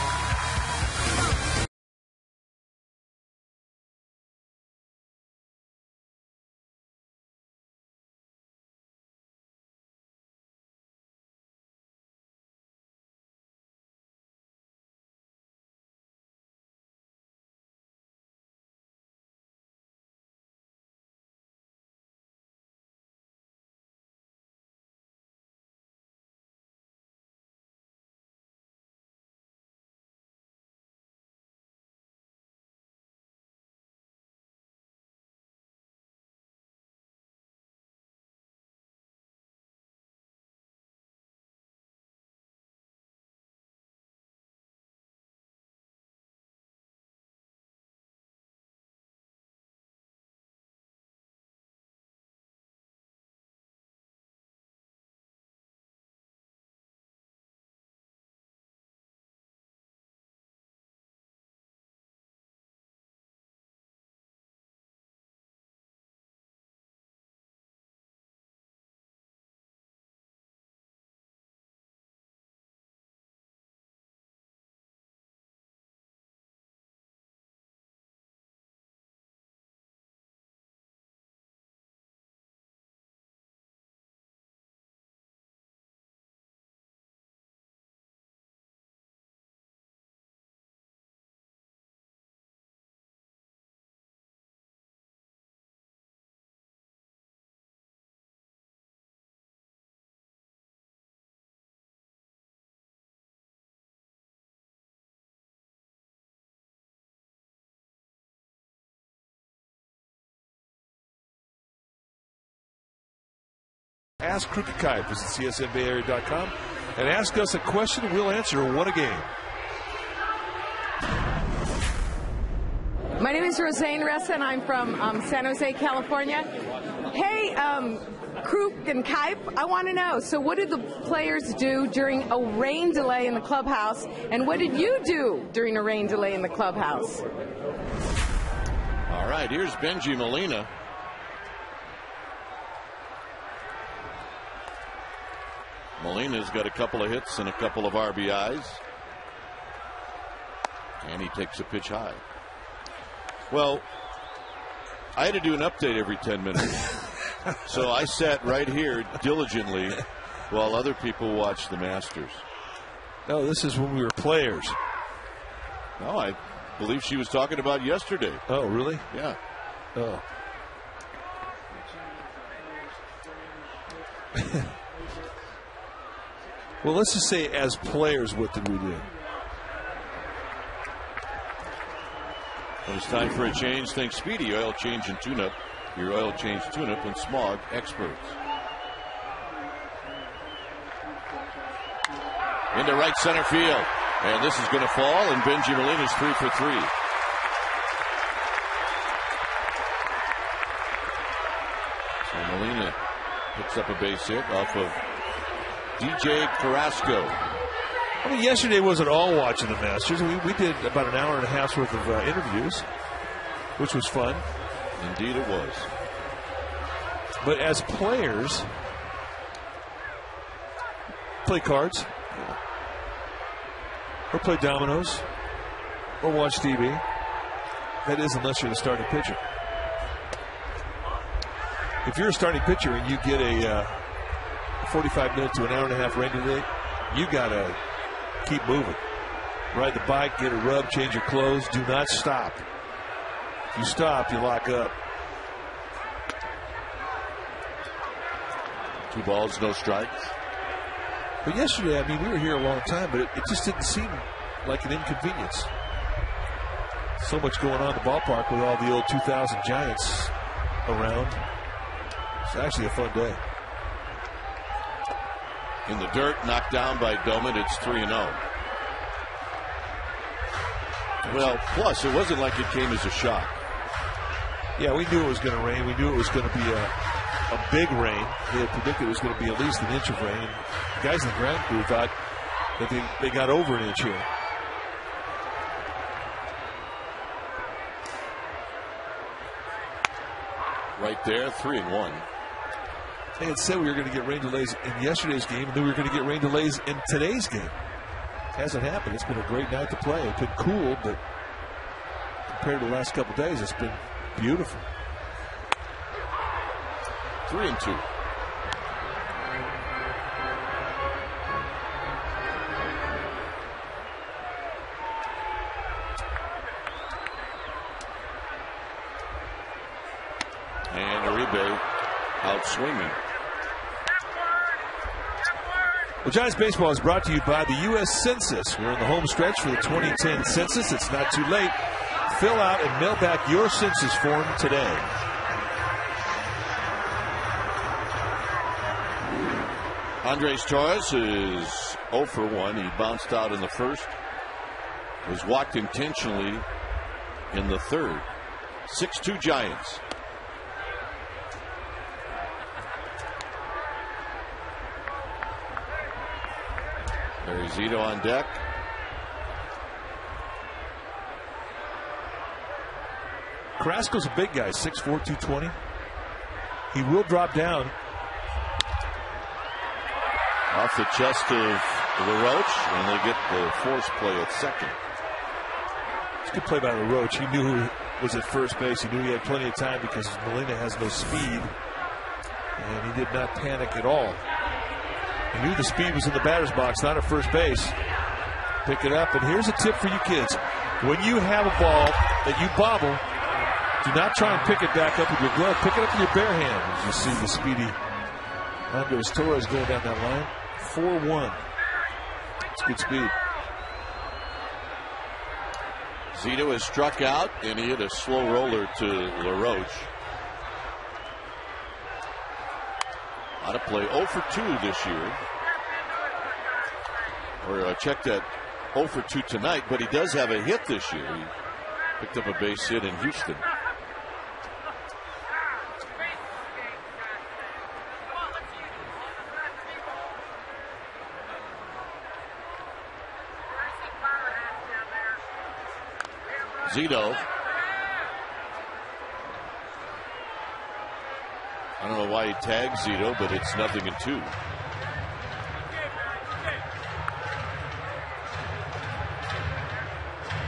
Ask Crooked Kite. Visit csnbayarea.com and ask us a question. We'll answer. What a game. My name is Rosane Ressa, and I'm from San Jose, California. Hey, Kruk and Kipe, I want to know, so what did the players do during a rain delay in the clubhouse, and what did you do during a rain delay in the clubhouse? All right, here's Benji Molina. Molina's got a couple of hits and a couple of RBIs. And he takes a pitch high. Well, I had to do an update every 10 minutes. So I sat right here diligently while other people watched the Masters. No, this is when we were players. No, I believe she was talking about yesterday. Oh, really? Yeah. Oh. Well, let's just say as players, what did we do? When it's time for a change, think Speedy Oil Change and Tune-Up. Your oil change tune-up and smog experts. Into right center field. And this is going to fall, and Benji Molina's 3 for 3. So Molina picks up a base hit off of DJ Carrasco. I mean, yesterday wasn't all watching the Masters. We did about an hour and a half's worth of interviews, which was fun. Indeed it was. But as players, play cards, or play dominoes, or watch TV. That is, unless you're the starting pitcher. If you're a starting pitcher and you get a 45-minute to an hour and a half rain delay, you got to keep moving. Ride the bike, get a rub, change your clothes. Do not stop. If you stop, you lock up. 2 balls, no strikes. But yesterday, I mean, we were here a long time, but it just didn't seem like an inconvenience. So much going on in the ballpark with all the old 2000 Giants around. It's actually a fun day. In the dirt, knocked down by Doman. It's 3-0. Well, plus, it wasn't like it came as a shock. Yeah, we knew it was going to rain. We knew it was going to be a big rain. They had predicted it was going to be at least an inch of rain. And the guys in the ground crew thought that they got over an inch here. Right there, 3-1. They had said we were going to get rain delays in yesterday's game, and then we were going to get rain delays in today's game. Hasn't happened. It's been a great night to play. It's been cool, but compared to the last couple days, it's been beautiful. 3-2. And Uribe out swinging. Well, Giants baseball is brought to you by the U.S. Census. We're in the home stretch for the 2010 census. It's not too late. Fill out and mail back your census form today. Andres Torres is 0 for 1. He bounced out in the first. Was walked intentionally in the third. 6-2 Giants. Barry Zito on deck. Carrasco's a big guy, 6'4", 220. He will drop down. Off the chest of LaRoche, and they get the force play at second. It's a good play by LaRoche. He knew who was at first base. He knew he had plenty of time because Molina has no speed. And he did not panic at all. He knew the speed was in the batter's box, not at first base. Pick it up, and here's a tip for you kids. When you have a ball that you bobble, do not try and pick it back up with your glove. Pick it up with your bare hand. As you see the speedy Andres Torres going down that line. 4-1. It's good speed. Zito is struck out, and he hit a slow roller to LaRoche. Out of play, 0 for 2 this year. Or checked at 0 for 2 tonight, but he does have a hit this year. He picked up a base hit in Houston. Zito. I don't know why he tagged Zito, but it's 0-2.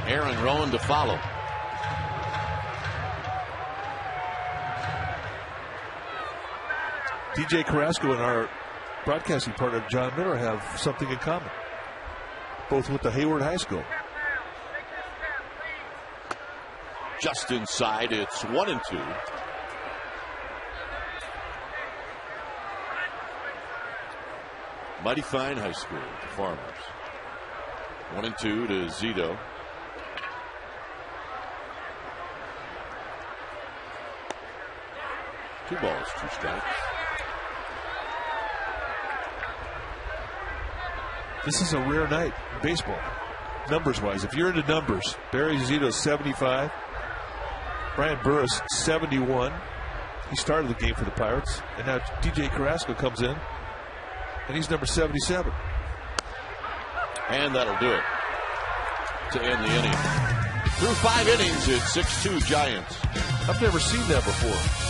Aaron Rowan to follow. DJ Carrasco and our broadcasting partner John Miller have something in common. Both went to Hayward High School. Just inside, it's 1-2. Mighty fine high school, the Farmers. 1-2 to Zito. Two balls, 2 strikes. This is a rare night in baseball, numbers-wise. If you're into numbers, Barry Zito 75, Brian Burris 71. He started the game for the Pirates, and now DJ Carrasco comes in, and he's number 77. And that'll do it to end the inning. Through 5 innings, it's 6-2 Giants. I've never seen that before.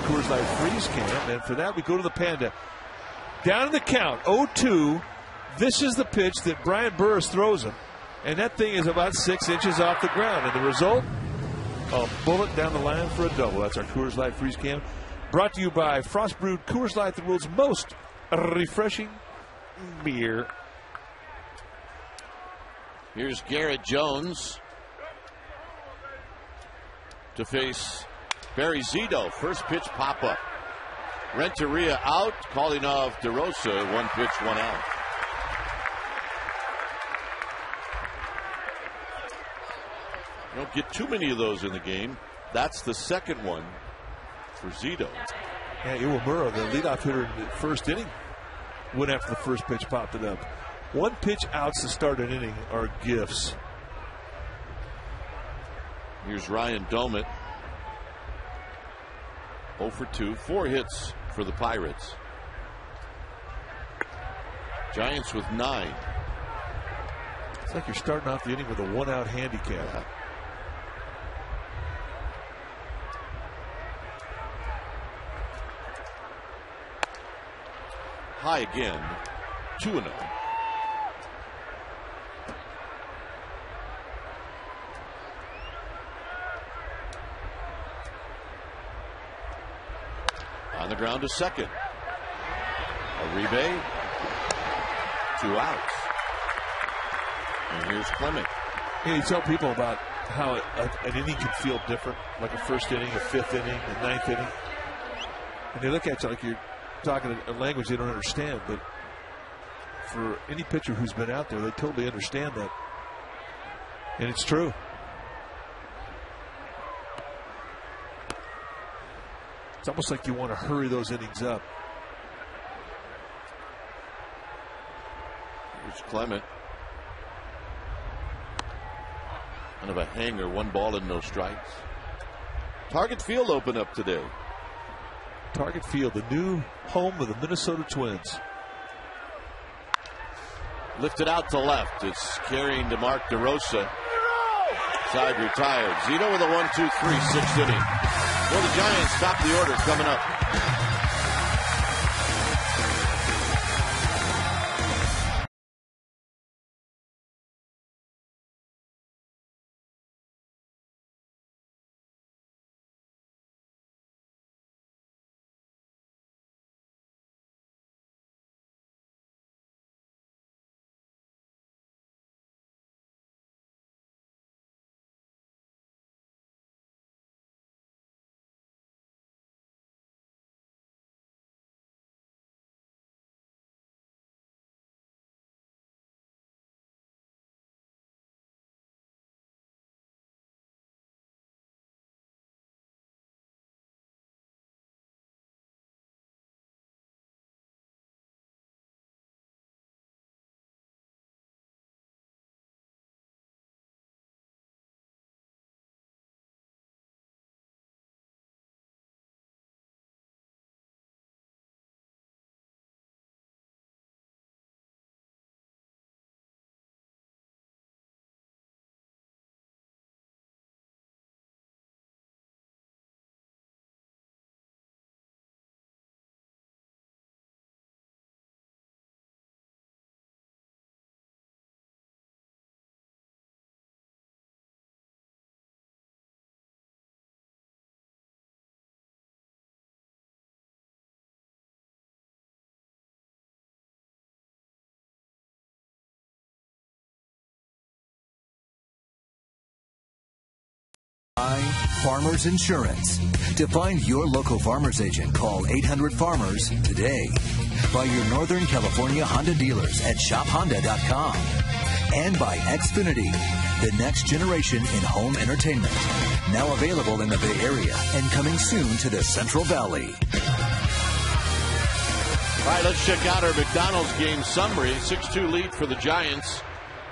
Coors Light Freeze Can, and for that we go to the Panda. Down in the count, 0-2. This is the pitch that Brian Burris throws him, and that thing is about 6 inches off the ground. And the result, a bullet down the line for a double. That's our Coors Light Freeze Can, brought to you by Frost Brewed Coors Light, the world's most refreshing beer. Here's Garrett Jones to face Barry Zito. First pitch pop up. Renteria out, calling off DeRosa. 1 pitch, 1 out. You don't get too many of those in the game. That's the second one for Zito. Yeah, Iwamura, the leadoff hitter in the first inning, went after the first pitch, popped it up. 1 pitch outs to start an inning are gifts. Here's Ryan Domit. 0 for 2, 4 hits for the Pirates. Giants with 9. It's like you're starting off the inning with a 1-out handicap. Yeah. High again, 2-0. On the ground to second. Uribe. 2 outs. And here's Clement. You tell people about how an inning can feel different, like a first inning, a fifth inning, a ninth inning. And they look at you like you're talking a language they don't understand. But for any pitcher who's been out there, they totally understand that. And it's true. It's almost like you want to hurry those innings up. Here's Clement. Kind of a hanger, 1 ball and no strikes. Target Field open up today. Target Field, the new home of the Minnesota Twins. Lifted out to left. It's carrying to Mark DeRosa. Side retired. Zito with a 1-2-3, 6th inning. Well, the Giants top the order coming up. Farmers Insurance. To find your local Farmers agent, call 800-FARMERS today. By your Northern California Honda dealers at shophonda.com. And by Xfinity, the next generation in home entertainment. Now available in the Bay Area and coming soon to the Central Valley. All right, let's check out our McDonald's game summary. 6-2 lead for the Giants.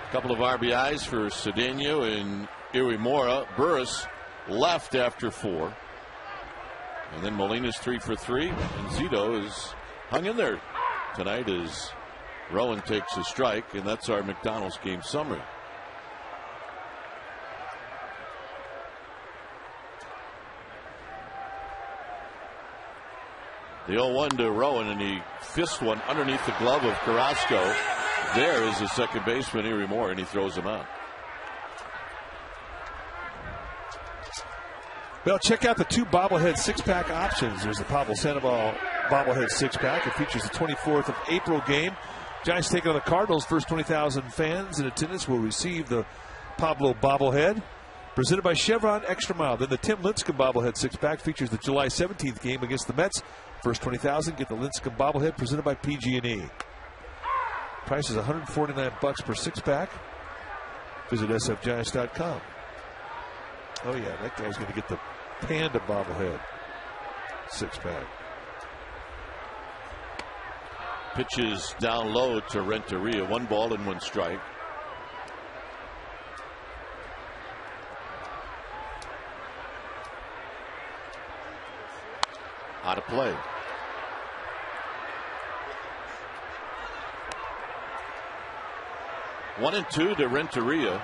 A couple of RBIs for Cedeno and Iwimura. Burris left after 4. And then Molina's 3 for 3. And Zito is hung in there tonight as Rowan takes a strike. And that's our McDonald's game summary. The 0-1 to Rowan, and he fists one underneath the glove of Carrasco. There is the second baseman, Iwimura, and he throws him out. Well, check out the 2 bobblehead 6-pack options. There's the Pablo Sandoval bobblehead 6-pack. It features the 24th of April game. Giants taking on the Cardinals. First 20,000 fans in attendance will receive the Pablo bobblehead, presented by Chevron Extra Mile. Then the Tim Lincecum bobblehead 6-pack features the July 17th game against the Mets. First 20,000 get the Lincecum bobblehead, presented by PG&E. Price is $149 per 6-pack. Visit sfgiants.com. Oh yeah, that guy's going to get the Panda bobblehead 6-pack. Pitches down low to Renteria. 1 ball and 1 strike. Out of play. One and 2 to Renteria.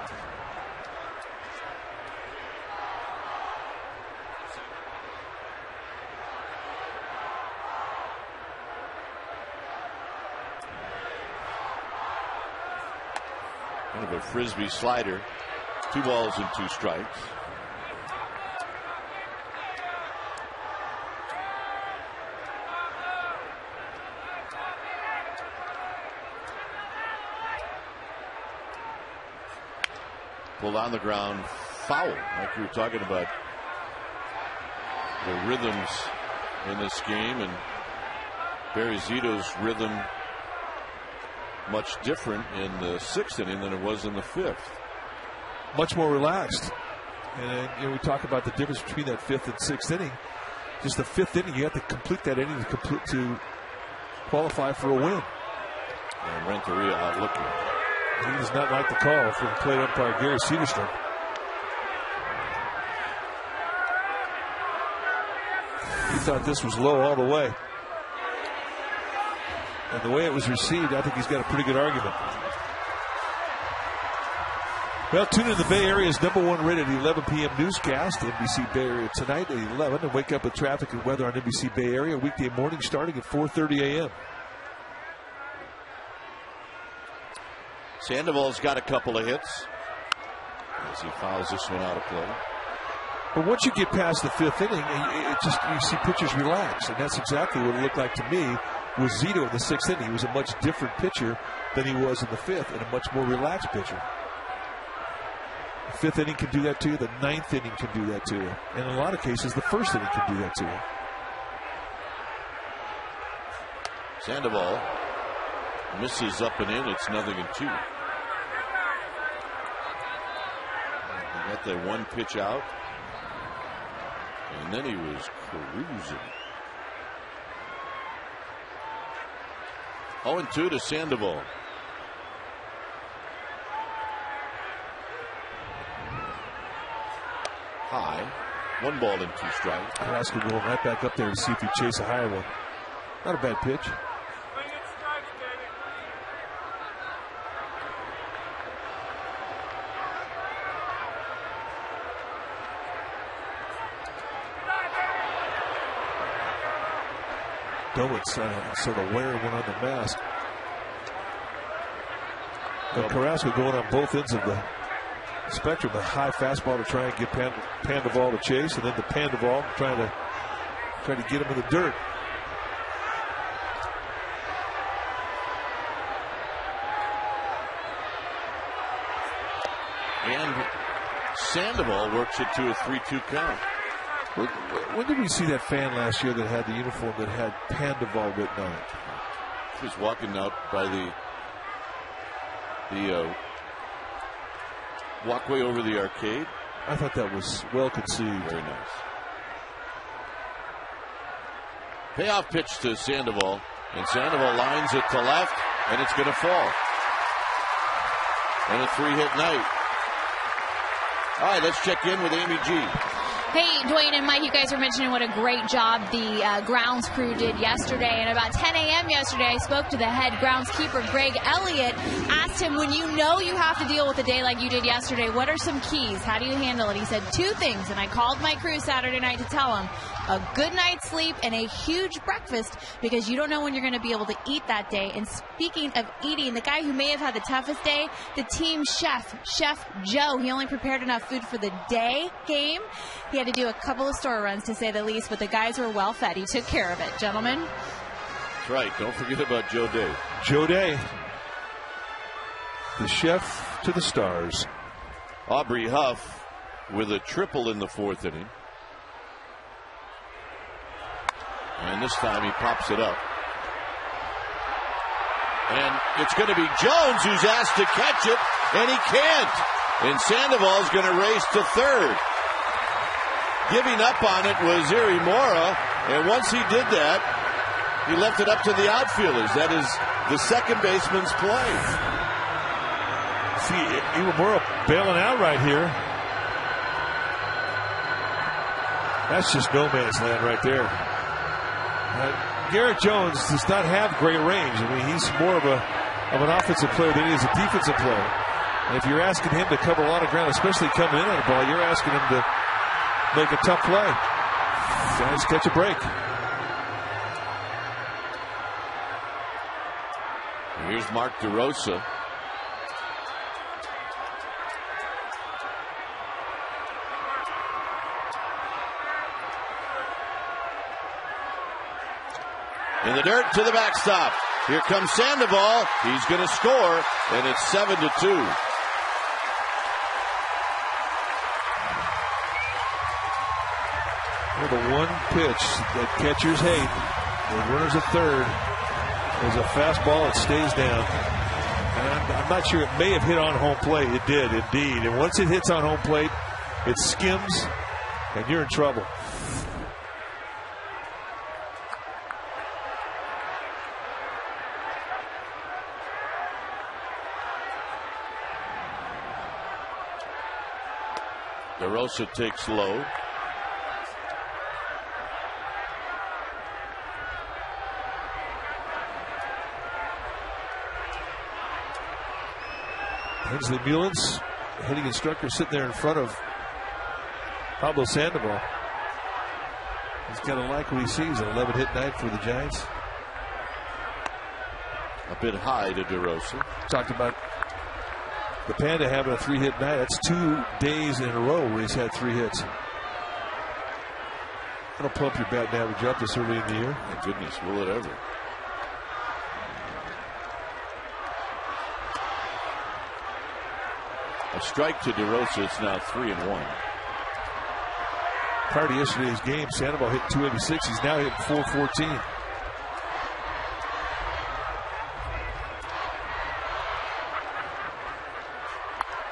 Kind of a frisbee slider. 2 balls and 2 strikes. pulled on the ground, foul. Like we were talking about the rhythms in this game, and Barry Zito's rhythm much different in the 6th inning than it was in the 5th. Much more relaxed. And we talk about the difference between that 5th and 6th inning. Just the 5th inning, you have to complete that inning to qualify for a win. And Renteria out looking. He does not like the call from plate umpire Gary Cedarstrom. He thought this was low all the way. And the way it was received, I think he's got a pretty good argument. Well, tune in to the Bay Area's #1 rated 11 p.m. newscast, NBC Bay Area tonight at 11, and wake up with traffic and weather on NBC Bay Area weekday morning starting at 4:30 a.m. Sandoval's got a couple of hits as he fouls this one out of play. But once you get past the 5th inning, you see pitchers relax, and that's exactly what it looked like to me with Zito in the 6th inning. He was a much different pitcher than he was in the 5th, and a much more relaxed pitcher. The 5th inning can do that to you. The 9th inning can do that to you. And in a lot of cases, the 1st inning can do that to you. Sandoval misses up and in. It's 0-2. He got that one pitch out, and then he was cruising. 0-2 to Sandoval. High. 1 ball and 2 strikes. Carrasco going right back up there to see if he chase a higher one. Not a bad pitch. Dolan's sort of wearing one on the mask. But Carrasco going on both ends of the spectrum. The high fastball to try and get Pandoval to chase, and then the Pandoval trying to get him in the dirt. And Sandoval works it to a 3-2 count. When did we see that fan last year that had the uniform that had Pandoval written on it? He was walking out by the walkway over the arcade. I thought that was well conceived. Very nice. Payoff pitch to Sandoval, and Sandoval lines it to left, and it's going to fall. And a 3-hit night. All right, let's check in with Amy G. Hey, Dwayne and Mike, you guys were mentioning what a great job the grounds crew did yesterday. And about 10 a.m. yesterday, I spoke to the head groundskeeper, Greg Elliott, asked him, when you know you have to deal with a day like you did yesterday, what are some keys? How do you handle it? He said 2 things, and I called my crew Saturday night to tell them. A good night's sleep and a huge breakfast, because you don't know when you're going to be able to eat that day. And speaking of eating, the guy who may have had the toughest day, the team chef, Chef Joe, he only prepared enough food for the day game. He had to do a couple of store runs, to say the least, but the guys were well fed. He took care of it, gentlemen. That's right. Don't forget about Joe Day. Joe Day, the chef to the stars. Aubrey Huff with a triple in the 4th inning. And this time he pops it up. And it's going to be Jones who's asked to catch it, and he can't. And Sandoval's going to race to 3rd. Giving up on it was Iri Mora, and once he did that, he left it up to the outfielders. That is the second baseman's play. See, Iri Mora bailing out right here. That's just no man's land right there. Garrett Jones does not have great range. I mean, he's more of an offensive player than he is a defensive player. And if you're asking him to cover a lot of ground, especially coming in on the ball, you're asking him to make a tough play. Giants catch a break. Here's Mark DeRosa. In the dirt to the backstop. Here comes Sandoval. He's going to score, and it's 7-2. Well, the one pitch that catchers hate, with runners at third, is a fastball that stays down. And I'm not sure, it may have hit on home plate. It did, indeed. And once it hits on home plate, it skims, and you're in trouble. DeRosa takes low. Hensley Mullins, hitting instructor, sitting there in front of Pablo Sandoval. He's got to like what he sees. An 11-hit night for the Giants. A bit high to DeRosa. Talked about the Panda having a 3-hit night. That's 2 days in a row where he's had 3 hits. That'll pump your batting average up this early in the year. My goodness, will it ever? A strike to DeRosa. It's now 3-1. Prior to yesterday's game, Sandoval hit 286. He's now hitting 414.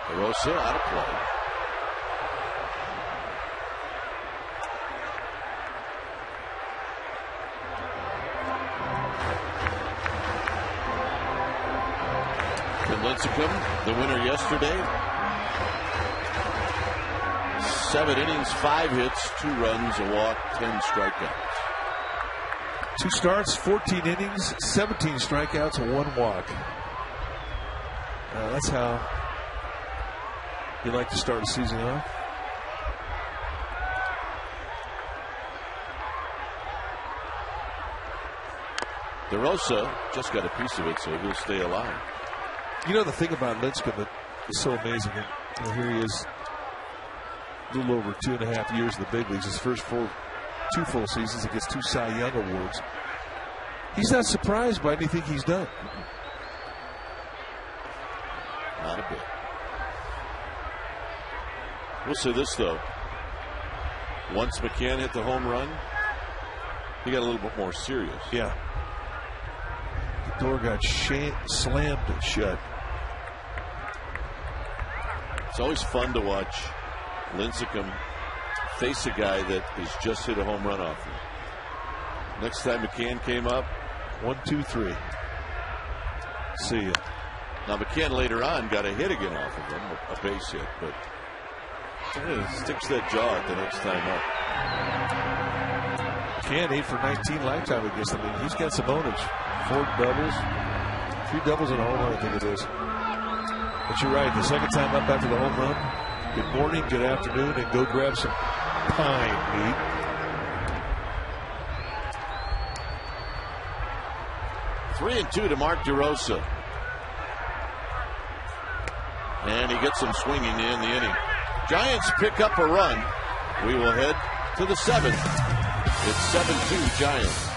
DeRosa out of play. From Lincecum, the winner yesterday. 7 innings, 5 hits, 2 runs, a walk, 10 strikeouts. 2 starts, 14 innings, 17 strikeouts, and 1 walk. That's how you like to start a season off. DeRosa just got a piece of it, so he'll stay alive. You know, the thing about Lincecum that is so amazing, and here he is, a little over 2.5 years in the big leagues. His first 2 full seasons, he gets 2 Cy Young awards. He's not surprised by anything he's done. Not a bit. We'll say this, though. Once McCann hit the home run, he got a little bit more serious. Yeah. The door got slammed shut. It's always fun to watch Lincecum face a guy that has just hit a home run off him. Next time McCann came up, 1, 2, 3. See ya. Now McCann later on got a hit again off of him, a base hit, but sticks that jaw at the next time up. McCann 8 for 19 lifetime against him. I mean, he's got some ownage. 4 doubles, 3 doubles and a home run, I think it is. But you're right, the second time up after the home run, good morning, good afternoon, and go grab some pine meat. Three and 2 to Mark DeRosa. And he gets some swinging in the inning. Giants pick up a run. We will head to the 7th. It's 7-2 Giants.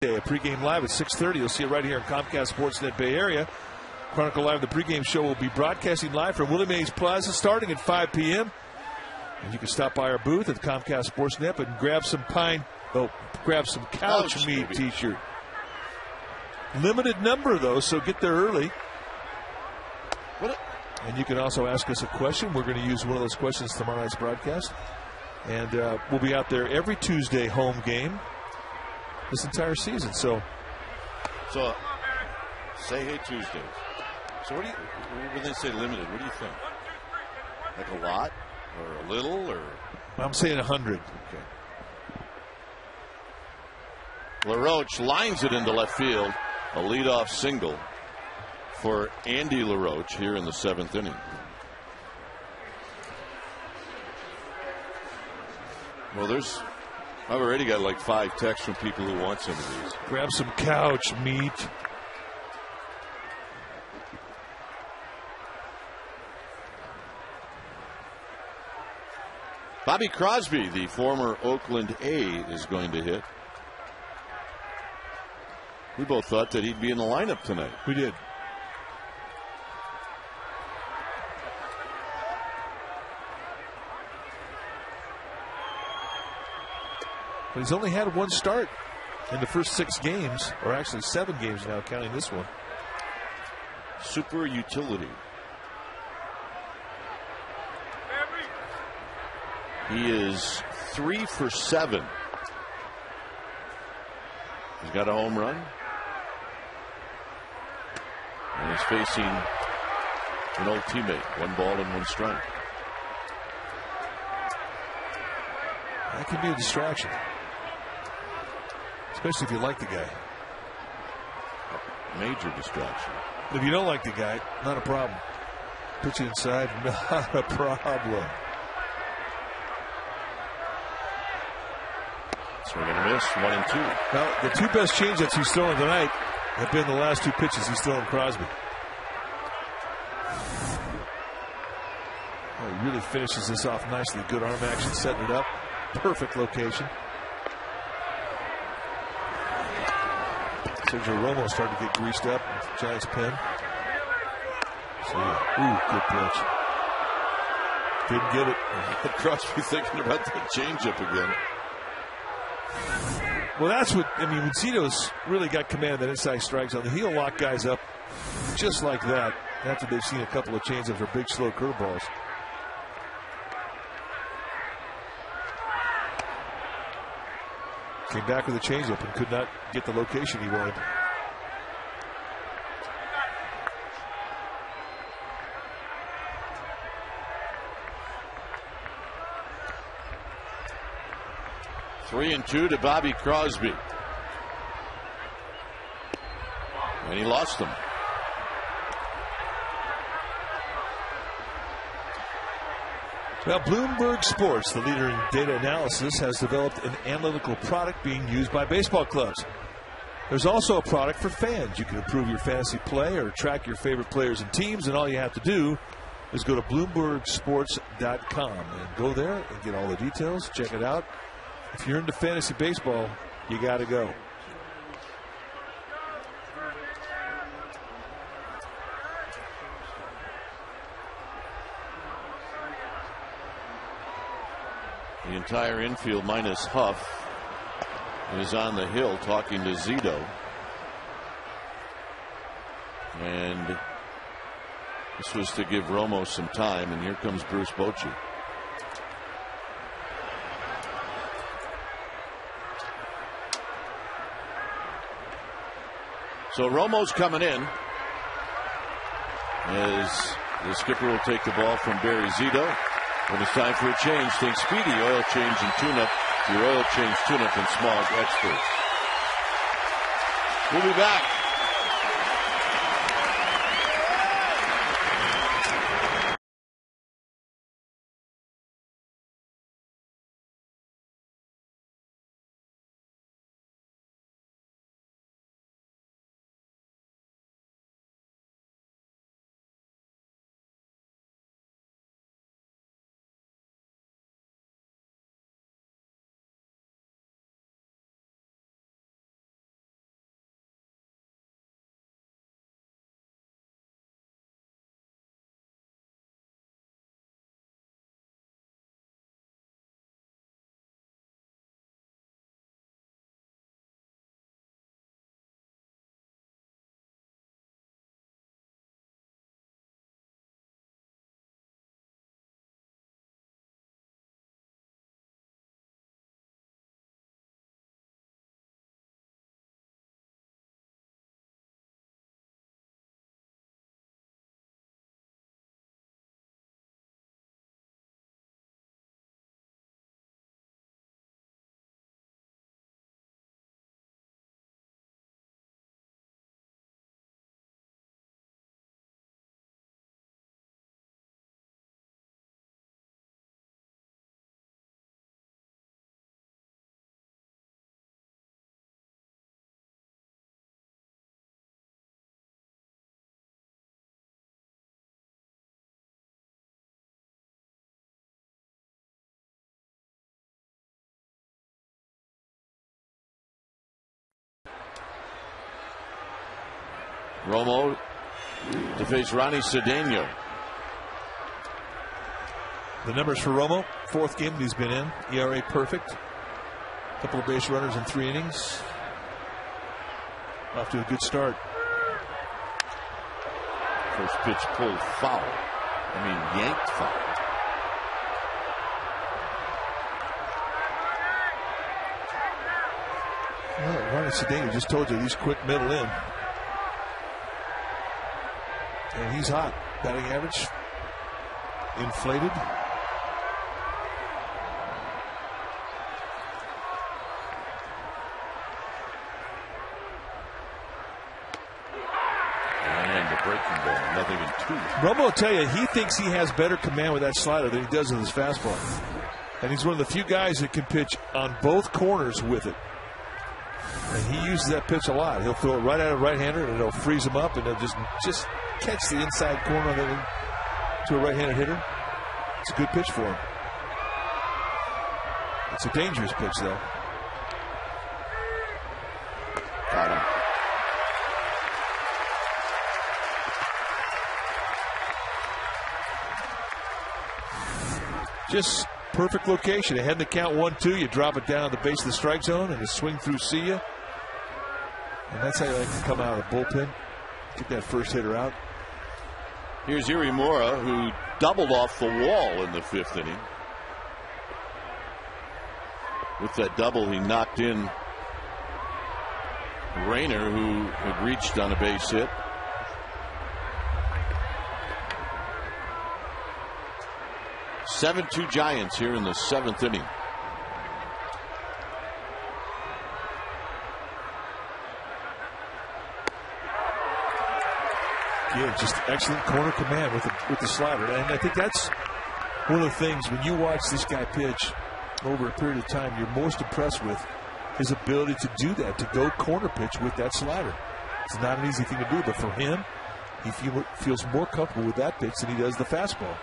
A pregame live at 6:30. You'll see it right here on Comcast Sportsnet Bay Area. Chronicle Live, the pregame show will be broadcasting live from Willie Mays Plaza starting at 5 p.m. And you can stop by our booth at Comcast Sportsnet and grab some couch meat baby. T-shirt. Limited number, though, so get there early. And you can also ask us a question. We're going to use one of those questions tomorrow night's broadcast. And we'll be out there every Tuesday home game this entire season. So say hey Tuesdays. So when they say limited, what do you think? Like a lot or a little or? I'm saying 100. Okay. LaRoche lines it into left field. A leadoff single for Andy LaRoche here in the 7th inning. Well, I've already got like 5 texts from people who want some of these. Grab some couch meat. Bobby Crosby, the former Oakland A, is going to hit. We both thought that he'd be in the lineup tonight. We did. But he's only had one start in the first 6 games, or actually 7 games now, counting this one. Super utility. He is 3 for 7. He's got a home run. And he's facing an old teammate. 1 ball and 1 strike. That can be a distraction. Especially if you like the guy. Major distraction. But if you don't like the guy, not a problem. Pitch it inside, not a problem. Swing and a miss, 1 and 2. Now, the 2 best changeups he's thrown tonight have been the last 2 pitches he's thrown Crosby. Oh, he really finishes this off nicely. Good arm action, setting it up. Perfect location. Sergio Romo started to get greased up. Giants pen. Ooh, good pitch. Didn't get it. Crosby thinking about the changeup again. Well, that's what, I mean, when Zito's really got command of that inside strike zone, he'll lock guys up just like that after they've seen a couple of changeups or big, slow curveballs. Came back with a changeup and could not get the location he wanted. Three and 2 to Bobby Crosby. And he lost them. Now, Bloomberg Sports, the leader in data analysis, has developed an analytical product being used by baseball clubs. There's also a product for fans. You can improve your fantasy play or track your favorite players and teams, and all you have to do is go to BloombergSports.com and go there and get all the details. Check it out. If you're into fantasy baseball, you got to go. The entire infield minus Huff is on the hill talking to Zito. And this was to give Romo some time, and here comes Bruce Bochy. So Romo's coming in as the skipper will take the ball from Barry Zito. When it's time for a change, think Speedy Oil Change and Tune-Up, your oil change tune-up and smog experts. We'll be back. Romo to face Ronnie Cedeno. The numbers for Romo, 4th game he's been in. ERA perfect. Couple of base runners in 3 innings. Off to a good start. First pitch pulled foul. Yanked foul. Well, Ronnie Cedeno just told you he's quick middle in. And he's hot. Batting average inflated. Breaking ball, nothing in 2. Romo will tell you he thinks he has better command with that slider than he does with his fastball. And he's one of the few guys that can pitch on both corners with it. And he uses that pitch a lot. He'll throw it right at a right-hander and it'll freeze him up and it'll just catch the inside corner of it to a right-handed hitter. It's a good pitch for him. It's a dangerous pitch, though. Got him. Just perfect location. Ahead in the count 1-2. You drop it down at the base of the strike zone and a swing through see ya. And that's how you like to come out of the bullpen. Get that first hitter out. Here's Irimura, who doubled off the wall in the 5th inning. With that double, he knocked in Rayner, who had reached on a base hit. (7-2) Giants here in the 7th inning. Yeah, just excellent corner command with the slider. And I think that's one of the things when you watch this guy pitch over a period of time, you're most impressed with his ability to do that, to go corner pitch with that slider. It's not an easy thing to do, but for him, he feels more comfortable with that pitch than he does the fastball.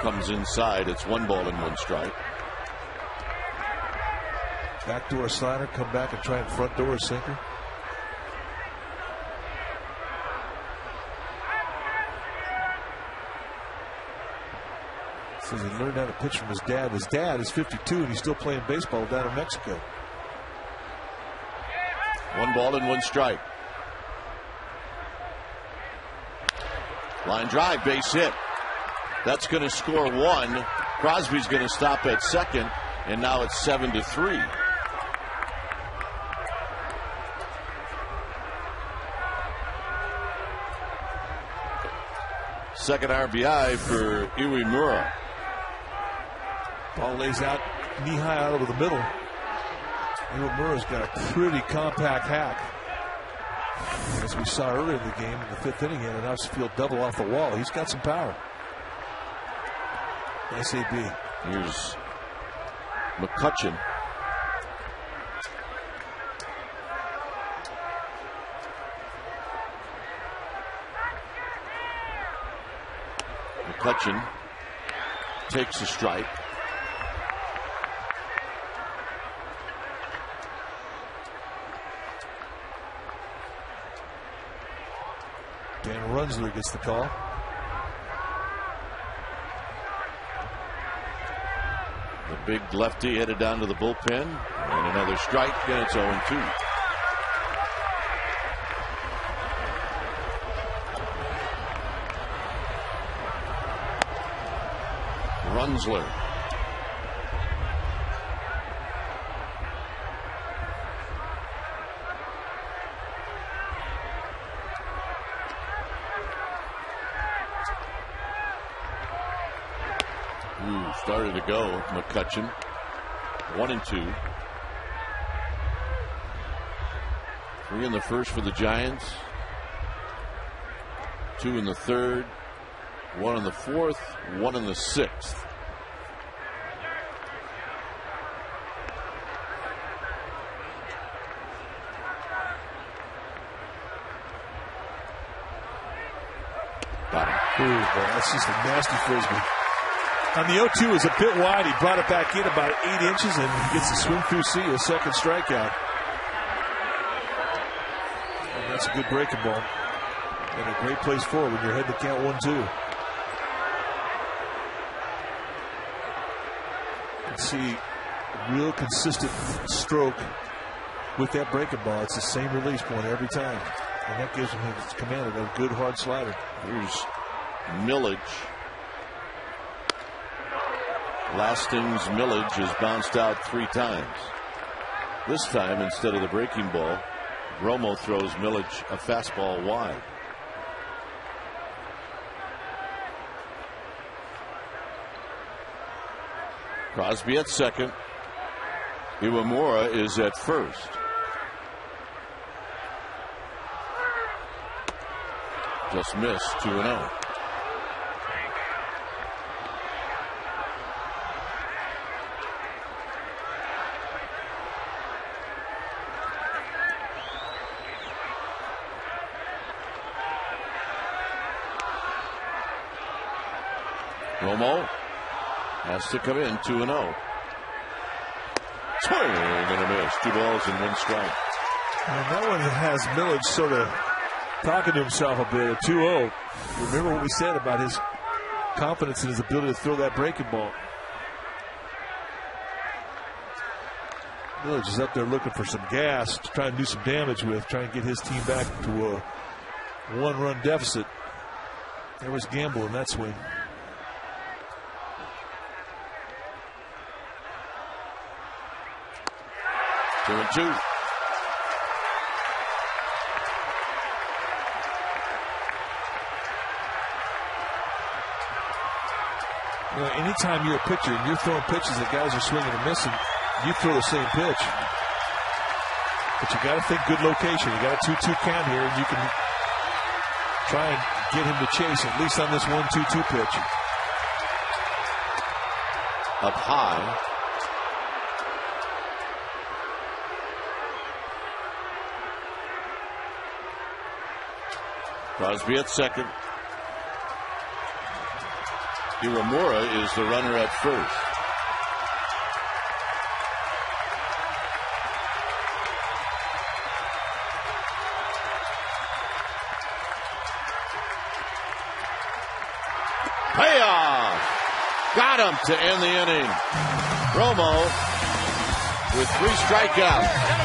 Comes inside. It's 1-1 strike. Backdoor slider, come back and try and front door a sinker. Says he learned how to pitch from his dad. His dad is 52 and he's still playing baseball down in Mexico. 1-1 strike. Line drive, base hit. That's going to score 1. Crosby's going to stop at second, and now it's 7-3. Second RBI for Iwimura. Ball lays out knee-high out over the middle. Iwimura's got a pretty compact hack. As we saw earlier in the game, in the 5th inning, he had an outfield double off the wall. He's got some power. SAB. Here's McCutcheon. McCutcheon takes a strike. Dan Runsler gets the call. The big lefty headed down to the bullpen, and another strike, and it's 0-2. Runsler. Started to go, McCutcheon. 1-2. 3 in the first for the Giants. 2 in the third. 1 in the fourth. 1 in the sixth. Ooh, boy, that's just a nasty frisbee. On the 0-2 is a bit wide. He brought it back in about 8 inches and gets the swing through C, a second strikeout. And that's a good breaking ball. And a great place forward when you're heading to count 1-2. You see real consistent stroke with that breaking ball. It's the same release point every time. And that gives him his command of a good hard slider. Here's Millage. Lasting's Millage has bounced out 3 times. This time, instead of the breaking ball, Romo throws Millage a fastball wide. Crosby at second. Iwamura is at first. Just missed, 2-0. Romo has to come in, 2-0. Swing and a miss. 2 balls and 1 strike. And that one has Millage sort of talking to himself a bit. 2-0. Remember what we said about his confidence in his ability to throw that breaking ball. Millage is up there looking for some gas to try and do some damage with, trying to get his team back to a 1-run deficit. There was Gamble in that swing. 2-2. You know, anytime you're a pitcher and you're throwing pitches that guys are swinging and missing, you throw the same pitch. But you got to think good location. You got a 2-2 count here, and you can try and get him to chase at least on this 1-2-2 pitch. Up high. Crosby at second. Iwamura is the runner at first. Payoff! Got him to end the inning. Romo with 3 strikeouts.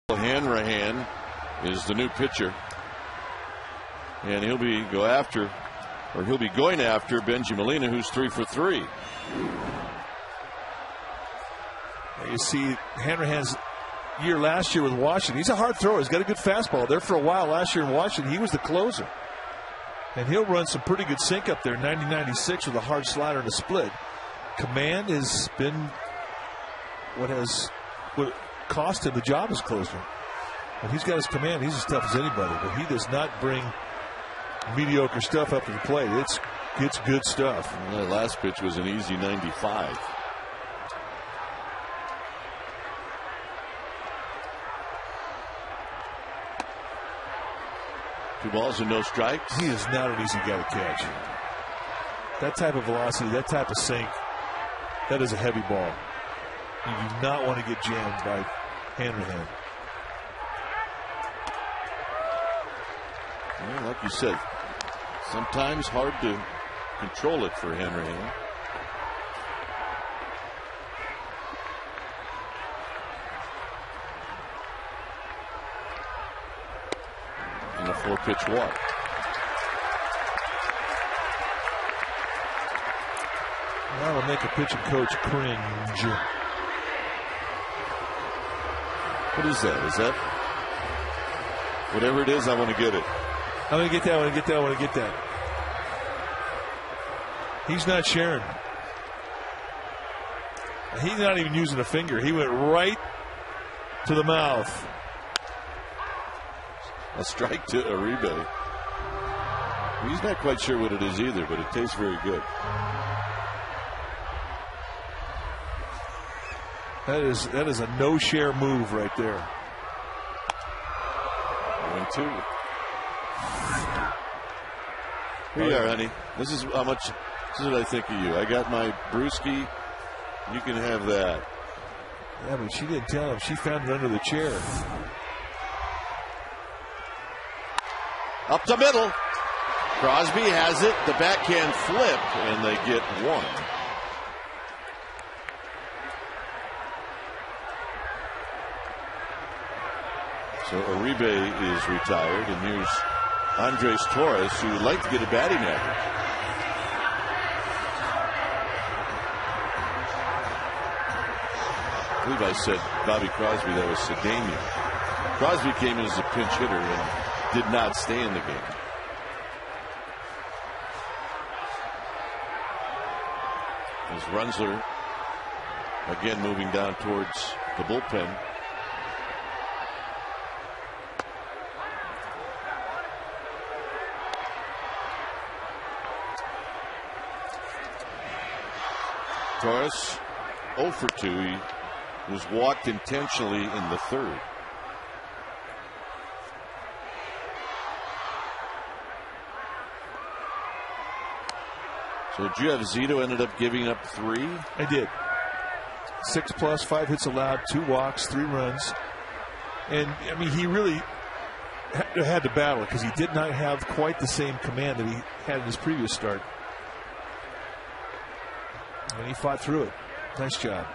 Hanrahan is the new pitcher. And he'll be going after Benji Molina, who's 3 for 3. You see Hanrahan's year last year with Washington. He's a hard thrower. He's got a good fastball. There for a while last year in Washington, he was the closer. And he'll run some pretty good sink up there, 90-96 with a hard slider and a split. Command has been what cost him the job as closer. When he's got his command, he's as tough as anybody, but he does not bring mediocre stuff up to the plate. It's good stuff. And that last pitch was an easy 95. Two balls and no strikes. He is not an easy guy to catch. That type of velocity, that type of sink, that is a heavy ball. You do not want to get jammed by Hanrahan. Well, like you said, sometimes hard to control it for Hanrahan. And a 4-pitch walk. That'll make a pitching coach cringe. What is that? Is that whatever it is? I want to get it. I want to get that. I want to get that. I want to get that. He's not sharing. He's not even using a finger. He went right to the mouth. A strike to Uribe. He's not quite sure what it is either, but it tastes very good. That is a no-share move right there. 1-2. Here you are, honey. This is how much. This is what I think of you. I got my brewski. You can have that. Yeah, but she didn't tell him. She found it under the chair. Up the middle. Crosby has it. The backhand flip, and they get one. So Uribe is retired, and here's Andres Torres, who would like to get a batting average. I believe I said Bobby Crosby, that was Sedania. Crosby came in as a pinch hitter and did not stay in the game. As Runzler again moving down towards the bullpen. Torres 0 for 2. He was walked intentionally in the third. So did you have Zito ended up giving up 3? I did. 6+, 5 hits allowed, 2 walks, 3 runs. And, I mean, he really had to battle because he did not have quite the same command that he had in his previous start. And he fought through it. Nice job.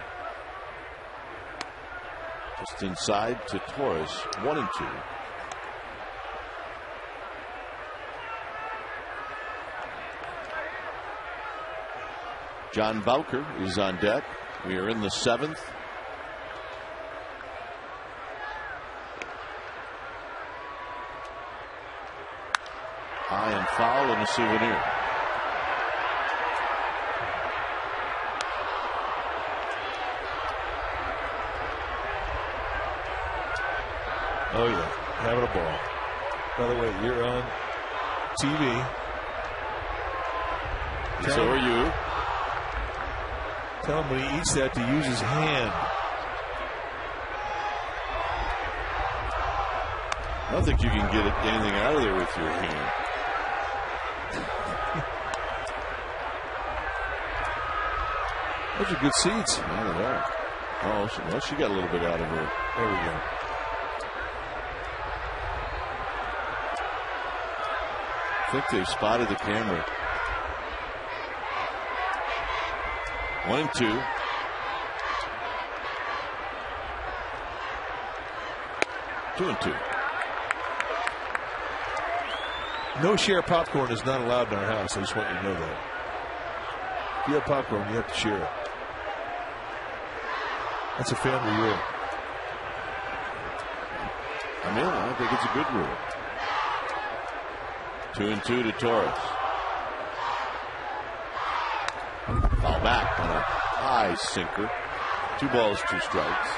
Just inside to Torres, 1-2. John Bowker is on deck. We are in the 7th. High and foul and a souvenir. Oh, yeah. Having a ball. By the way, you're on TV. So are you. Tell him when he eats that to use his hand. I don't think you can get anything out of there with your hand. Those are good seats. Yeah, they are. Oh, well, she got a little bit out of her. There we go. I think they've spotted the camera. 1-2. No share popcorn is not allowed in our house. I just want you to know that. If you have popcorn, you have to share it. That's a family rule. I mean, I think it's a good rule. 2-2 to Torres. Foul back on a high sinker. 2 balls, 2 strikes.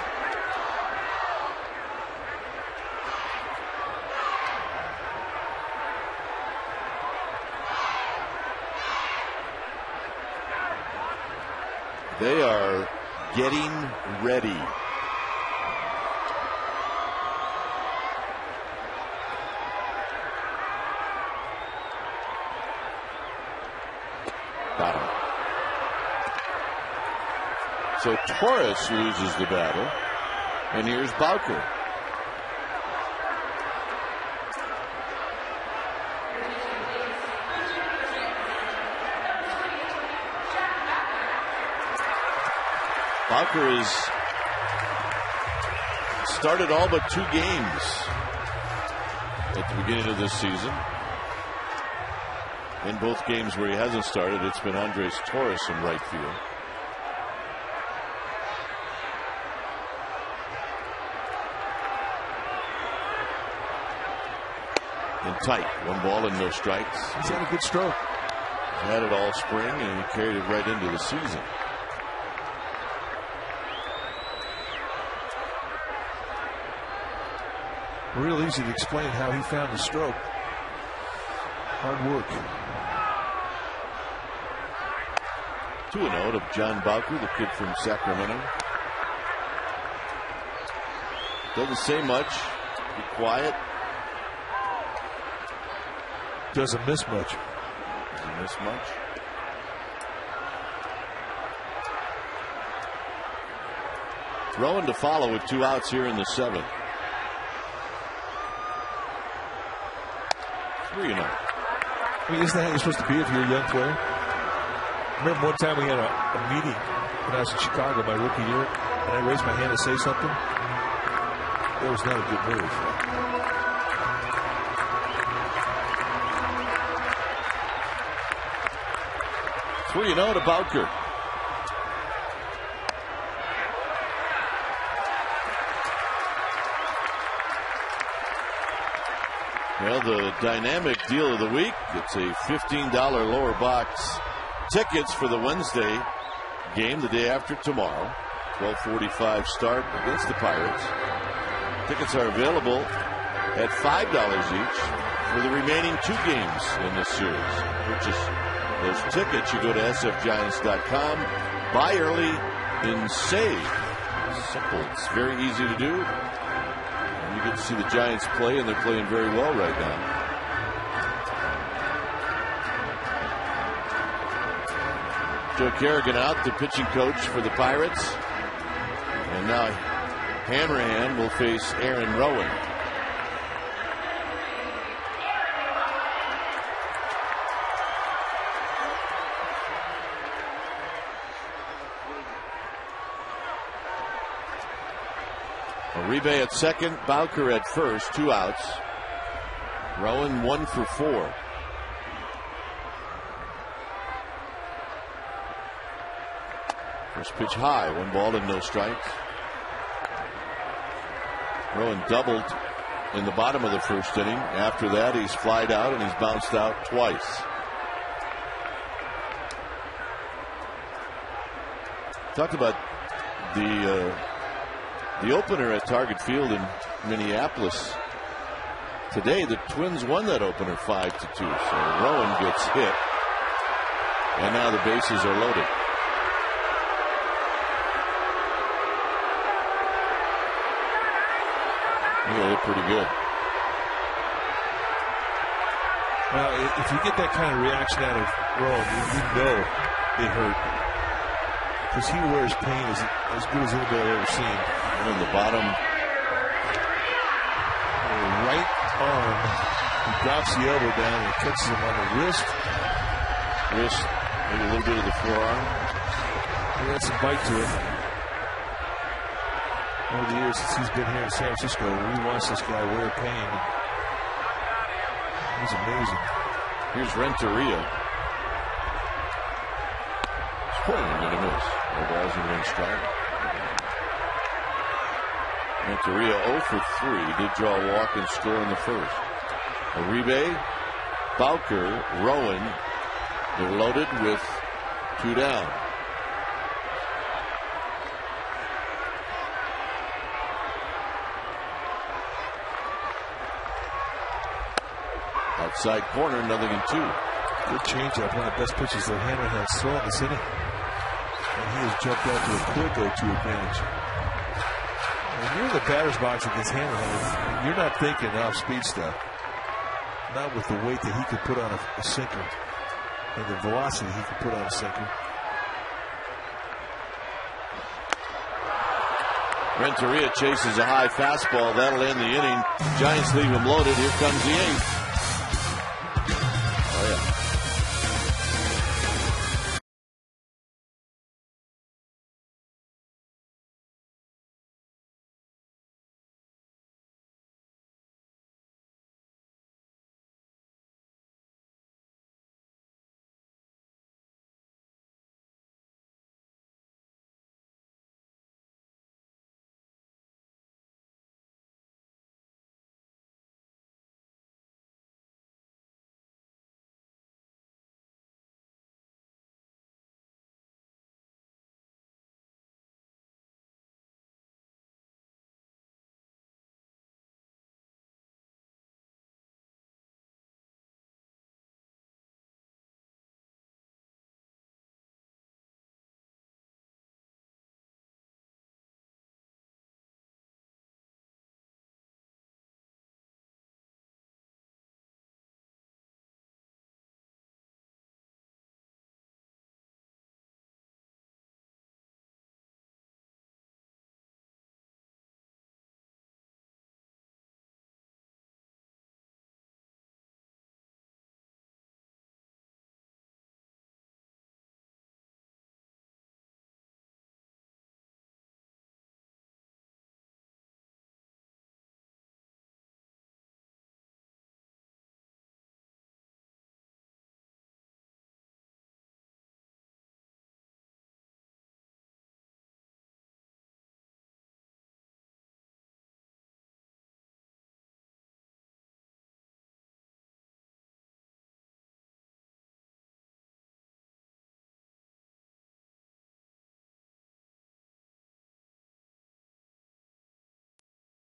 They are getting ready. Got him. So Torres loses the battle. And here's Bowker. Bowker has started all but 2 games at the beginning of this season. In both games where he hasn't started, it's been Andres Torres in right field. And tight. 1 ball and no strikes. He's had a good stroke. He's had it all spring, and he carried it right into the season. Real easy to explain how he found the stroke. Hard work. 2-0 to John Bowker, the kid from Sacramento. Doesn't say much. Be quiet. Doesn't miss much. Doesn't miss much. Rowan to follow with 2 outs here in the 7th. 3-0. I mean, isn't that how you're supposed to be if you're a young player? I remember one time we had a meeting when I was in Chicago my rookie year, and I raised my hand to say something. That was not a good move. 3-0 to Bowker. Well, the dynamic deal of the week, it's a $15 lower box tickets for the Wednesday game the day after tomorrow. 12:45 start against the Pirates. Tickets are available at $5 each for the remaining 2 games in this series. Purchase those tickets. You go to sfgiants.com, buy early and save. Simple. It's very easy to do. You get to see the Giants play, and they're playing very well right now. Joe Kerrigan out, the pitching coach for the Pirates. And now Hammerhand will face Aaron Rowan. Uribe at second, Bowker at first, 2 outs. Rowan 1 for 4. First pitch high, 1 ball and no strikes. Rowan doubled in the bottom of the first inning. After that, he's flied out and he's bounced out twice. Talked about the opener at Target Field in Minneapolis. Today, the Twins won that opener 5-2. So Rowan gets hit. And now the bases are loaded. They look pretty good. Well, if you get that kind of reaction out of Rowan, you know it hurt. Because he wears pain as good as anybody I've ever seen. And in the bottom. Right arm. He drops the elbow down and catches him on the wrist. Maybe a little bit of the forearm. He had some bite to it. Over the years since he's been here in San Francisco, we watched this guy wear pain. He's amazing. Here's Renteria. Swing and a miss. No balls and one strike. Renteria 0 for 3. Did draw a walk and score in the first. Uribe, Bowker, Rowan. They're loaded with 2 down. Outside corner, 0-2. Good changeup, one of the best pitches that Hammer has thrown this inning. And he has jumped out to a clear go-to advantage. When you're in the batter's box against Hammerhead, you're not thinking off-speed stuff. Not with the weight that he could put on a sinker and the velocity he could put on a sinker. Renteria chases a high fastball. That'll end the inning. Giants leave him loaded. Here comes the 8th. Oh, yeah.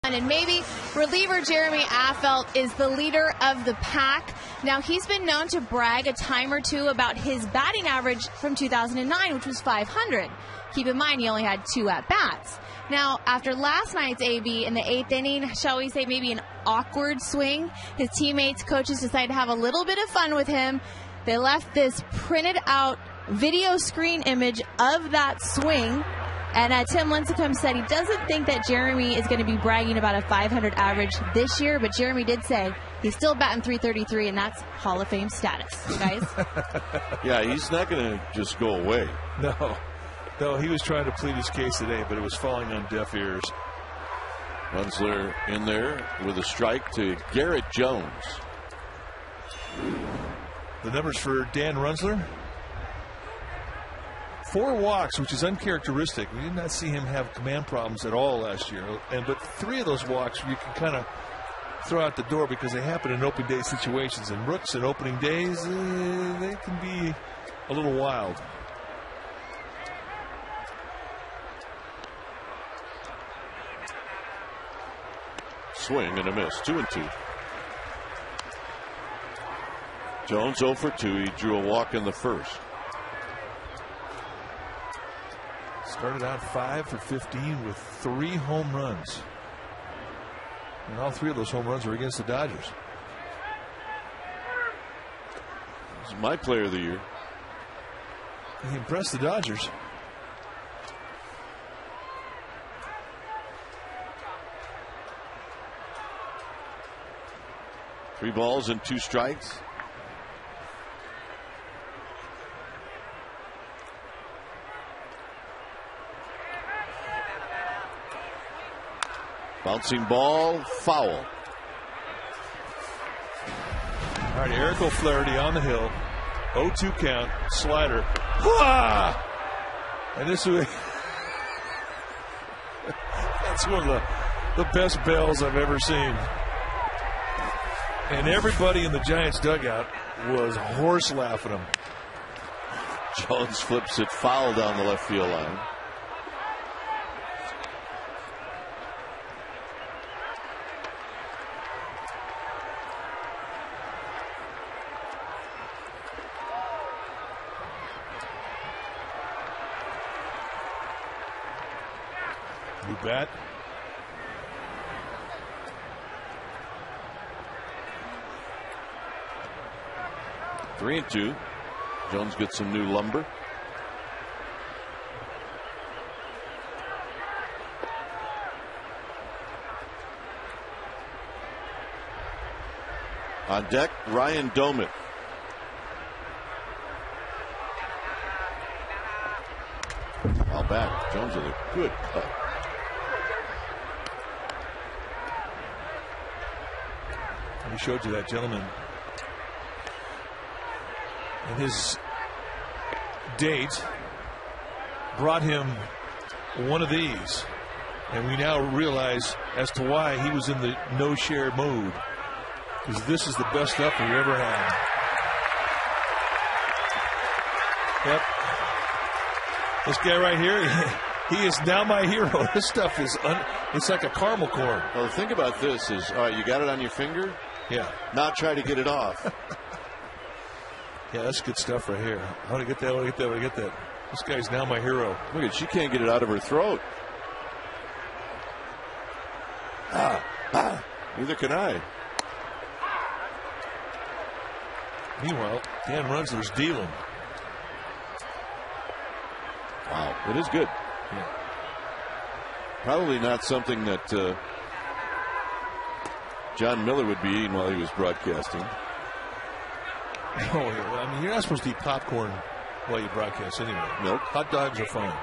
And maybe reliever Jeremy Affeldt is the leader of the pack. Now, he's been known to brag a time or two about his batting average from 2009, which was 500. Keep in mind, he only had 2 at-bats. Now, after last night's AB in the 8th inning, shall we say maybe an awkward swing, his teammates, coaches decided to have a little bit of fun with him. They left this printed out video screen image of that swing. And Tim Lincecum said he doesn't think that Jeremy is going to be bragging about a 500 average this year, but Jeremy did say he's still batting .333, and that's Hall of Fame status, guys. Yeah, he's not going to just go away. No, he was trying to plead his case today, but it was falling on deaf ears. Runzler in there with a strike to Garrett Jones. The numbers for Dan Runzler: 4 walks, which is uncharacteristic. We did not see him have command problems at all last year. But 3 of those walks you can kind of throw out the door because they happen in open day situations. And rooks in opening days, they can be a little wild. Swing and a miss. 2-2. Jones 0 for 2. He drew a walk in the first. Started out 5 for 15 with 3 home runs. And all 3 of those home runs were against the Dodgers. He's my player of the year. He impressed the Dodgers. Three balls and 2 strikes. Bouncing ball, foul. All right, Eric O'Flaherty on the hill. 0-2 count, slider. Wah! And this is that's one of the best bells I've ever seen. And everybody in the Giants dugout was horse laughing him. Jones flips it foul down the left field line. You bet. Three and two. Jones gets some new lumber. On deck, Ryan Domit. Foul back. Jones with a good cut. We showed you that gentleman and his date brought him one of these, and we now realize as to why he was in the no share mode, because this is the best stuff we've ever had. Yep, this guy right here, he is now my hero. This stuff is it's like a caramel corn. Well, the thing about this is, all right, you got it on your finger. Yeah. Now try to get it off. Yeah, that's good stuff right here. I want to get that. I want to get that. I want to get that. This guy's now my hero. Look at, she can't get it out of her throat. Neither can I. Meanwhile, Dan Runzler's dealing. Wow, it is good. Yeah. Probably not something that John Miller would be eating while he was broadcasting. Oh, yeah. Well, I mean, you're not supposed to eat popcorn while you broadcast anyway. Nope. Hot dogs are fine.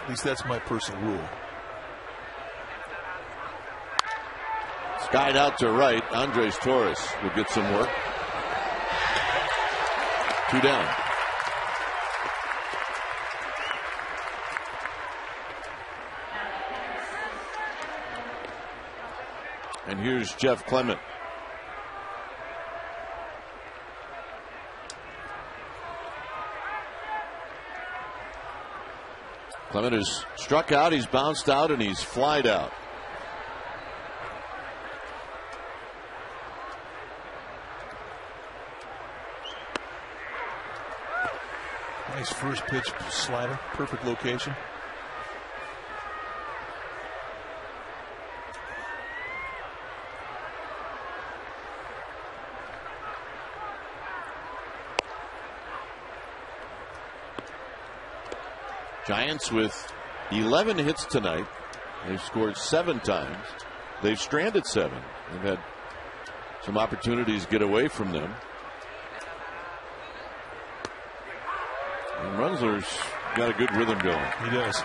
At least that's my personal rule. Skied out to right. Andres Torres will get some work. 2 down. And here's Jeff Clement. Clement is struck out, he's bounced out, and he's flied out. Nice first pitch slider, perfect location. Giants with 11 hits tonight. They've scored 7 times. They've stranded 7. They've had some opportunities get away from them. And Runzler's got a good rhythm going. He does.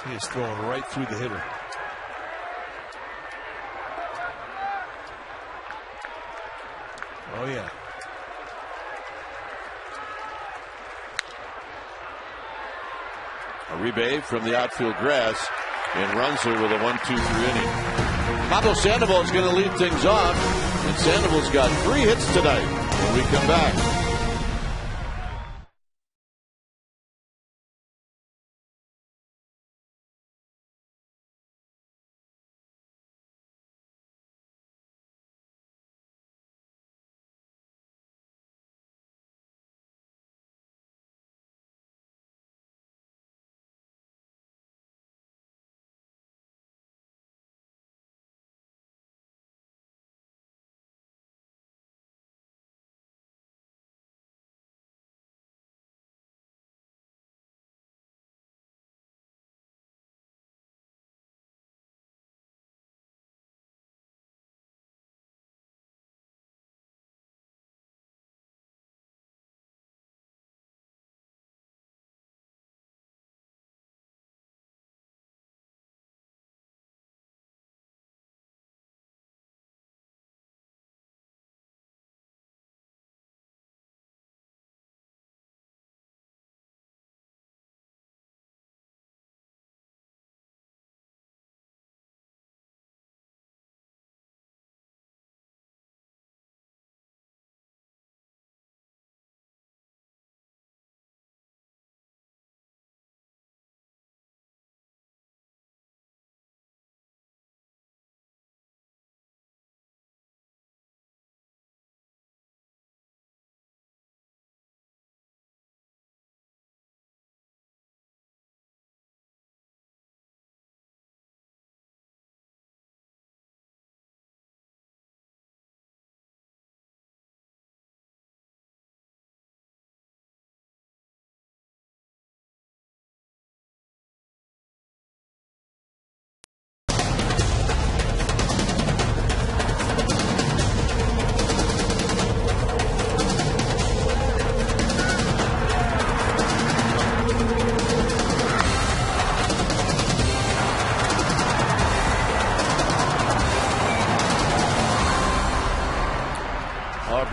He is throwing right through the hitter. Oh, yeah. Uribe from the outfield grass, and Runzler with a 1-2 through inning. Pablo Sandoval is going to lead things off, and Sandoval's got 3 hits tonight when we come back.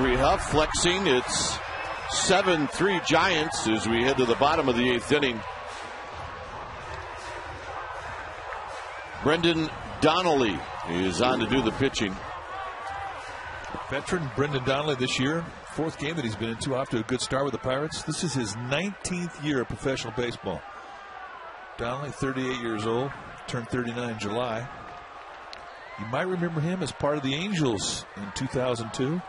Aubrey Huff flexing. It's 7-3 Giants as we head to the bottom of the 8th inning. Brendan Donnelly is on to do the pitching. Veteran Brendan Donnelly this year, 4th game that he's been into, off to a good start with the Pirates. This is his 19th year of professional baseball. Donnelly, 38 years old, turned 39 in July. You might remember him as part of the Angels in 2002.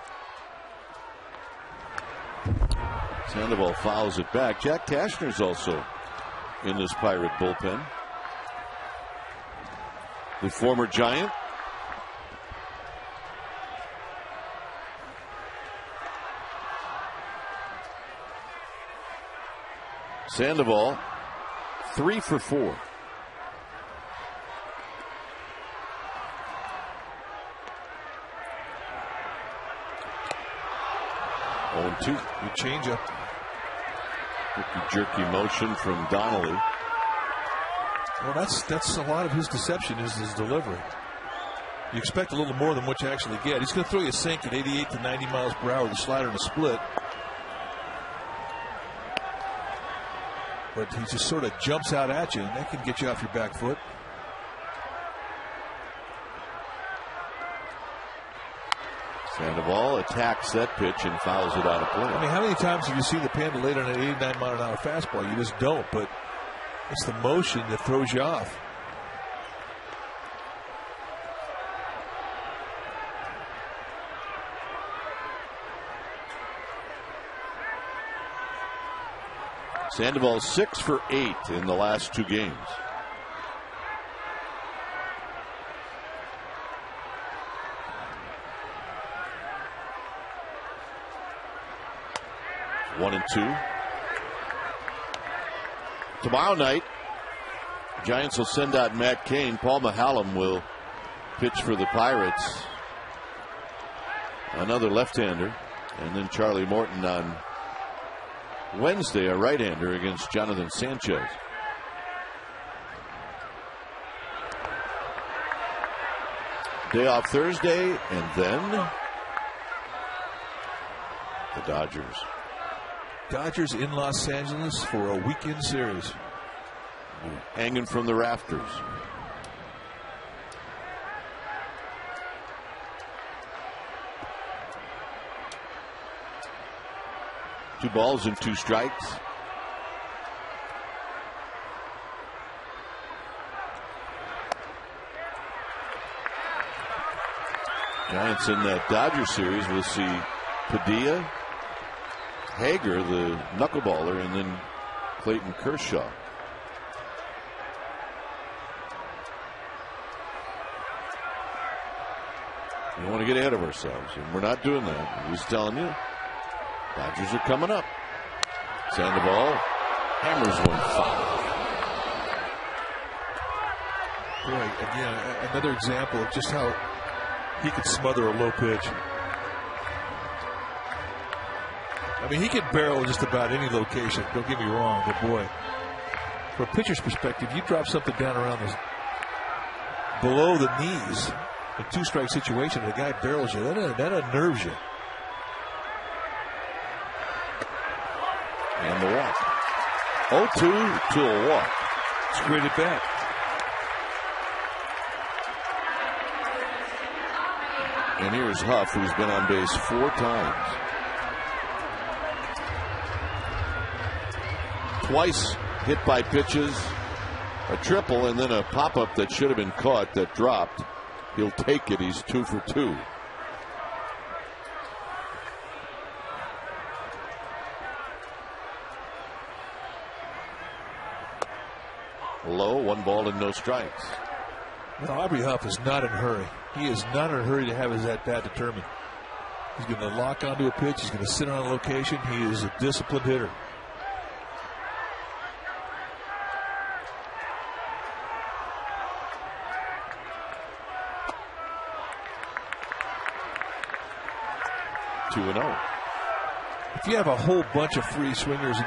Sandoval fouls it back. Jack Cashner's also in this Pirate bullpen. The former Giant. Sandoval, 3 for 4. Oh, 2. Good changeup. Jerky motion from Donnelly. Well, that's a lot of his deception is his delivery. You expect a little more than what you actually get. He's going to throw you a sink at 88 to 90 miles per hour with a slider and a split. But he just sort of jumps out at you, and that can get you off your back foot. Sandoval attacks that pitch and fouls it out of play. I mean, how many times have you seen the Panda laid on an 89 mile an hour fastball? You just don't, but it's the motion that throws you off. Sandoval 6 for 8 in the last 2 games. One and 2. Tomorrow night, Giants will send out Matt Cain. Paul Mahallam will pitch for the Pirates. Another left-hander. And then Charlie Morton on Wednesday, a right-hander against Jonathan Sanchez. Day off Thursday, and then the Dodgers. Dodgers in Los Angeles for a weekend series. Hanging from the rafters. Two balls and 2 strikes. Giants in that Dodger series will see Padilla, Hager, the knuckleballer, and then Clayton Kershaw. We don't want to get ahead of ourselves, and we're not doing that. We're just telling you, Dodgers are coming up. Sandoval hammers one foul. Boy, again, another example of just how he could smother a low pitch. I mean, he could barrel just about any location. Don't get me wrong, but boy, from a pitcher's perspective, you drop something down around this below the knees, a 2-strike situation, and the guy barrels you. That unnerves you. And the walk. 0-2 to a walk. It's great at bat. And here's Huff, who's been on base 4 times. Twice hit by pitches, a triple, and then a pop-up that should have been caught that dropped. He'll take it. He's 2 for 2. Low, 1 ball and no strikes. Now, Aubrey Huff is not in a hurry. He is not in a hurry to have his at-bat determined. He's going to lock onto a pitch. He's going to sit on a location. He is a disciplined hitter. If you have a whole bunch of free swingers in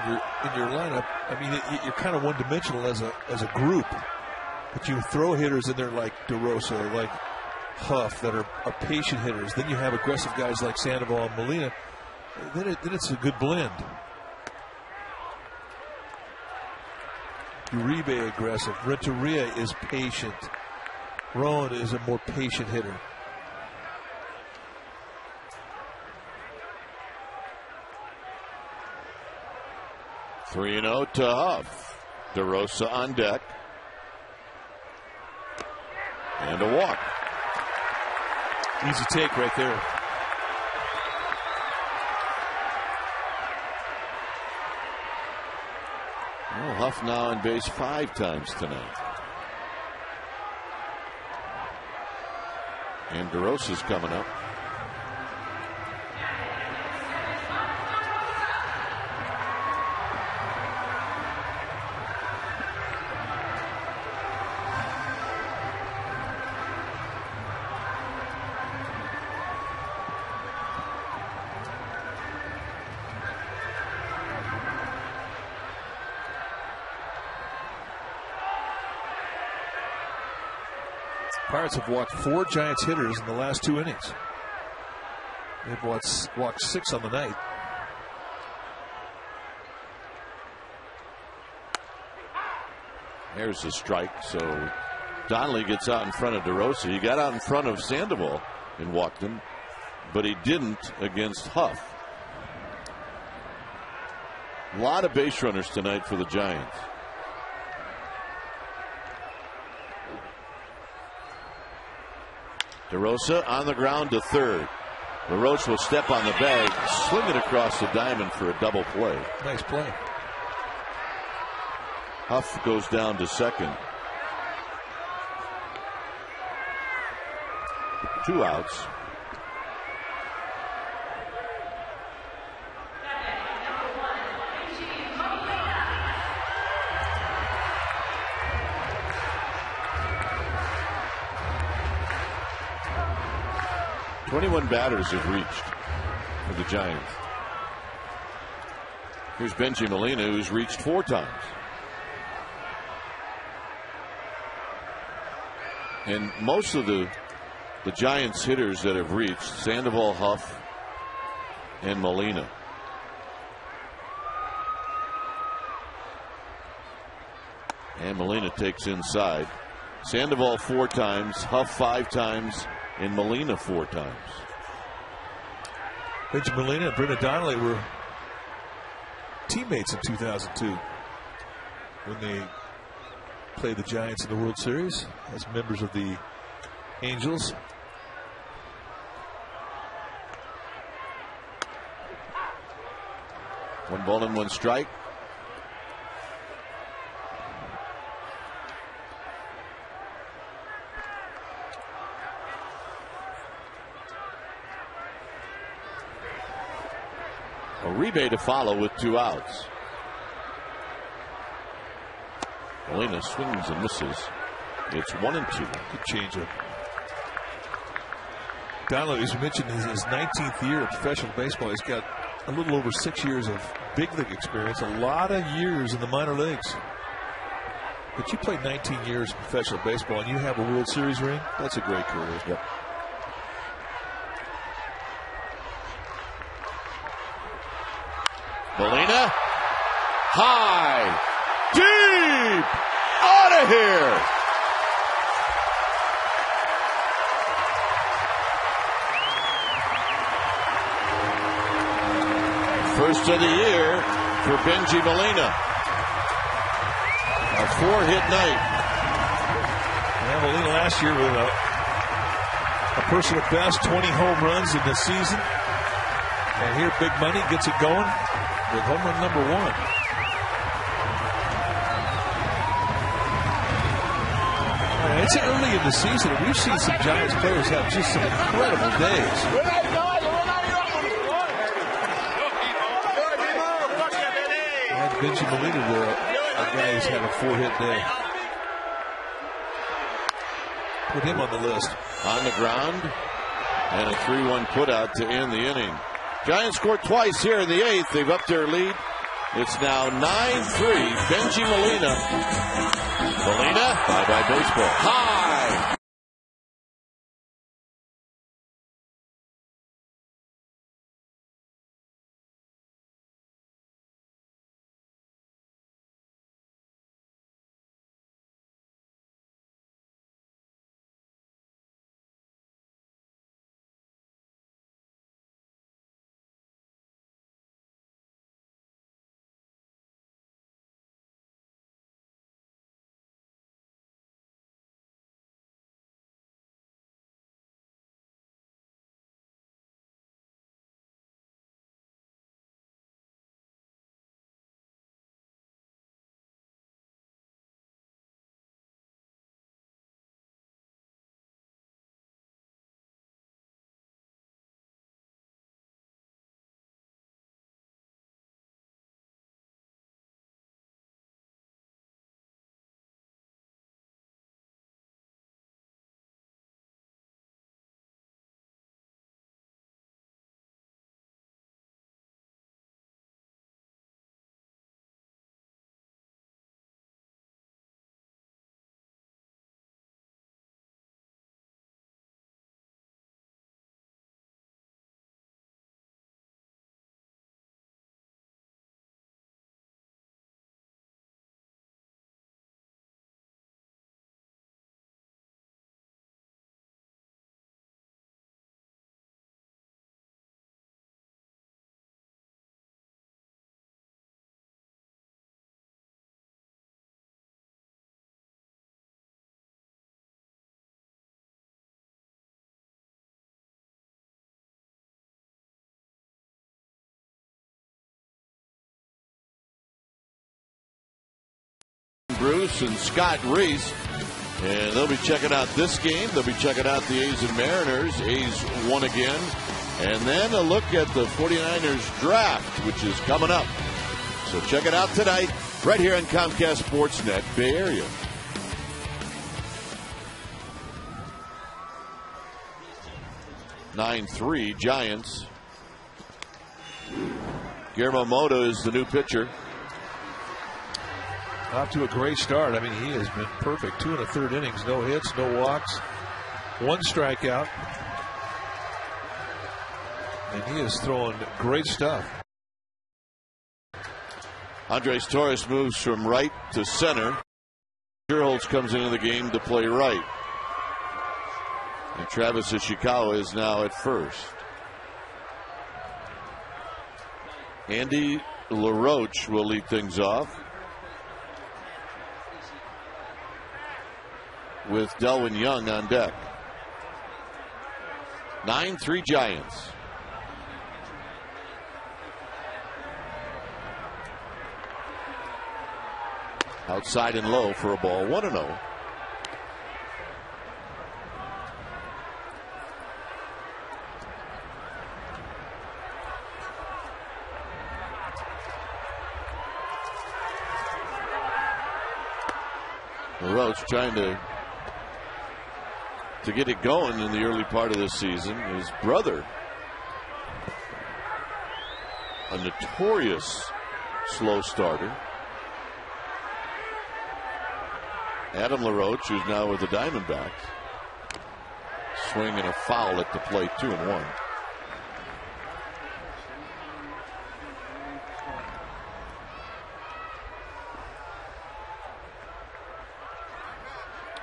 your lineup, I mean, you're kind of one-dimensional as a group. But you throw hitters in there like DeRosa, like Huff that are patient hitters. Then you have aggressive guys like Sandoval and Molina. Then it's a good blend. Uribe aggressive. Renteria is patient. Rowan is a more patient hitter. Three 3-0 to Huff. DeRosa on deck. And a walk. Easy take right there. Well, Huff now on base 5 times tonight. And DeRosa's coming up. Pirates have walked 4 Giants hitters in the last 2 innings. They've walked 6 on the night. There's a strike. So Donnelly gets out in front of DeRosa. He got out in front of Sandoval and walked him, but he didn't against Huff. A lot of base runners tonight for the Giants. DeRosa on the ground to third. LaRoche will step on the bag, swing it across the diamond for a double play. Nice play. Huff goes down to second. 2 outs. .21 batters have reached for the Giants. Here's Benji Molina, who's reached 4 times. And most of the Giants hitters that have reached, Sandoval, Huff, and Molina. And Molina takes inside. Sandoval 4 times, Huff 5 times, and Molina 4 times. Benji Molina and Brendan Donnelly were teammates in 2002 when they played the Giants in the World Series as members of the Angels. One ball and 1 strike. Uribe to follow with 2 outs. Molina swings and misses. It's 1-2. Good changeup. Donnelly, as you mentioned, is his 19th year of professional baseball. He's got a little over 6 years of big league experience, a lot of years in the minor leagues. But you played 19 years of professional baseball and you have a World Series ring? That's a great career. Yep. Molina, high, deep, out of here. First of the year for Benji Molina. A 4-hit night. Yeah, Molina last year with a personal best, 20 home runs in the season. And here, big money gets it going with home run number 1. It's early in the season, and we've seen some Giants players have just some incredible days. And Benji Molina, a guy who's had a 4-hit day. Put him on the list. On the ground, and a 3-1 putout to end the inning. Giants scored twice here in the 8th. They've upped their lead. It's now 9-3. Benji Molina. Molina, bye-bye baseball. High. Bruce and Scott Reese. And they'll be checking out this game. They'll be checking out the A's and Mariners. A's won again. And then a look at the 49ers draft, which is coming up. So check it out tonight, right here on Comcast Sportsnet Bay Area. (9-3) Giants. Guillermo Mota is the new pitcher. Off to a great start. I mean, he has been perfect. 2 1/3 innings, no hits, no walks, 1 strikeout. And he is throwing great stuff. Andres Torres moves from right to center. Sherholtz comes into the game to play right. And Travis Ishikawa is now at first. Andy LaRoche will lead things off, with Delwyn Young on deck. 9-3 Giants. Outside and low for a ball, 1-0. LaRoche trying to get it going in the early part of this season. His brother, a notorious slow starter, Adam LaRoche, who's now with the Diamondbacks. Swing and a foul at the plate, 2-1.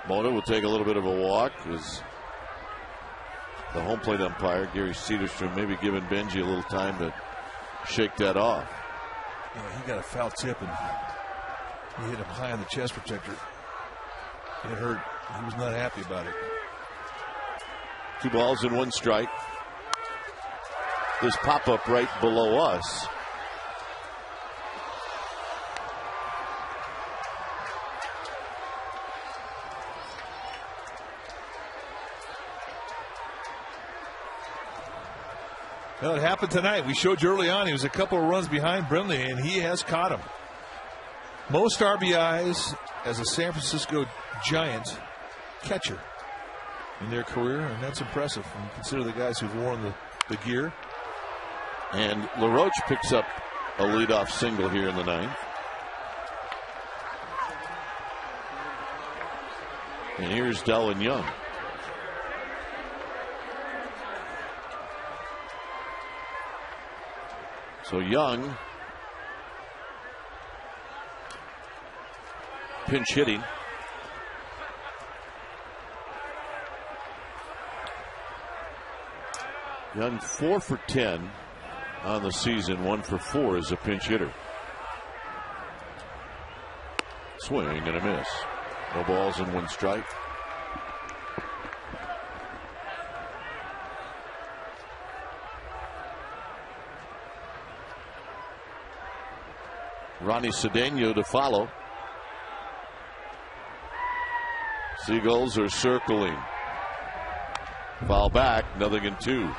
Mota will take a little bit of a walk as the home plate umpire, Gary Cederstrom, maybe giving Benji a little time to shake that off. Yeah, he got a foul tip and he hit him high on the chest protector. It hurt. He was not happy about it. 2 balls and 1 strike. This pop-up right below us. Well, it happened tonight. We showed you early on he was a couple of runs behind Brindley, and he has caught him. Most RBIs as a San Francisco Giant catcher in their career, and that's impressive when you consider the guys who've worn the gear. And LaRoche picks up a leadoff single here in the 9th. And here's Delwyn Young. So Young, pinch hitting. Young 4 for 10 on the season, 1 for 4 as a pinch hitter. Swing and a miss. No balls and 1 strike. Ronnie Cedeno to follow. Seagulls are circling. Foul back, 0-2.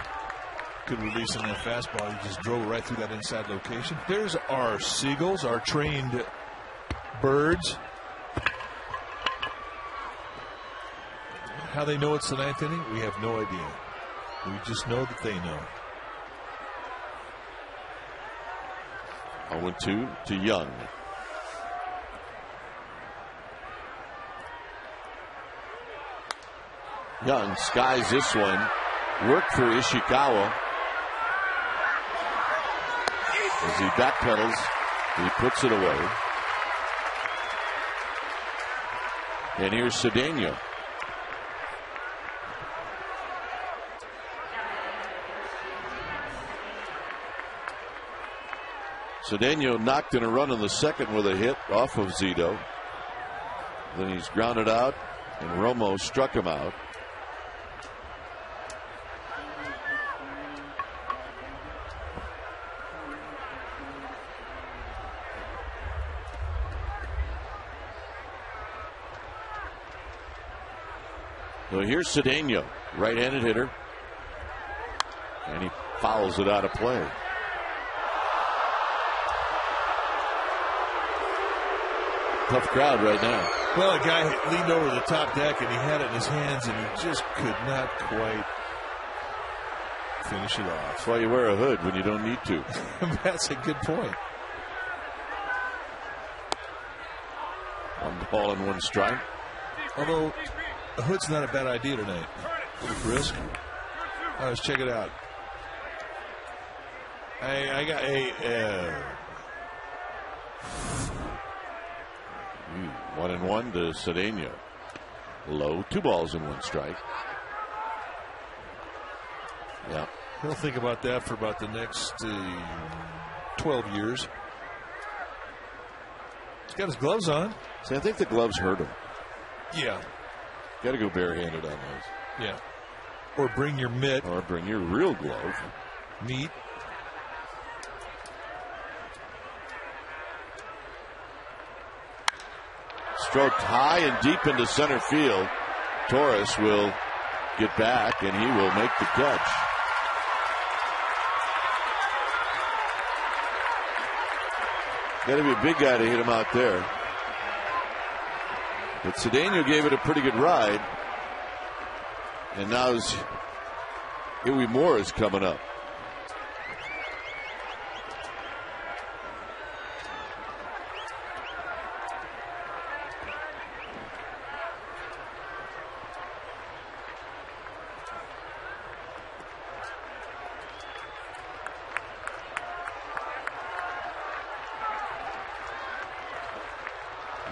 Good release on that fastball. He just drove right through that inside location. There's our Seagulls, our trained birds. How they know it's the 9th inning, we have no idea. We just know that they know. 0-2 to Young. Young skies this one. Work for Ishikawa. As he backpedals, he puts it away. And here's Cedeno. Cedeno knocked in a run in the 2nd with a hit off of Zito. Then he's grounded out, and Romo struck him out. So here's Cedeno, right-handed hitter. And he fouls it out of play. Tough crowd right now. Well, a guy leaned over the top deck and he had it in his hands and he just could not quite finish it off. That's why you wear a hood when you don't need to. That's a good point. 1 ball and 1 strike. Although a hood's not a bad idea tonight. Risk. Let's check it out. I got a 1-1 to Cedeno. Low, 2 balls and 1 strike. Yeah. He'll think about that for about the next 12 years. He's got his gloves on. See, I think the gloves hurt him. Yeah. Got to go barehanded on those. Yeah. Or bring your mitt. Or bring your real glove. Meat. Stroked high and deep into center field. Torres will get back and he will make the catch. Got to be a big guy to hit him out there. But Cedeno gave it a pretty good ride. And now Huey Moore is coming up.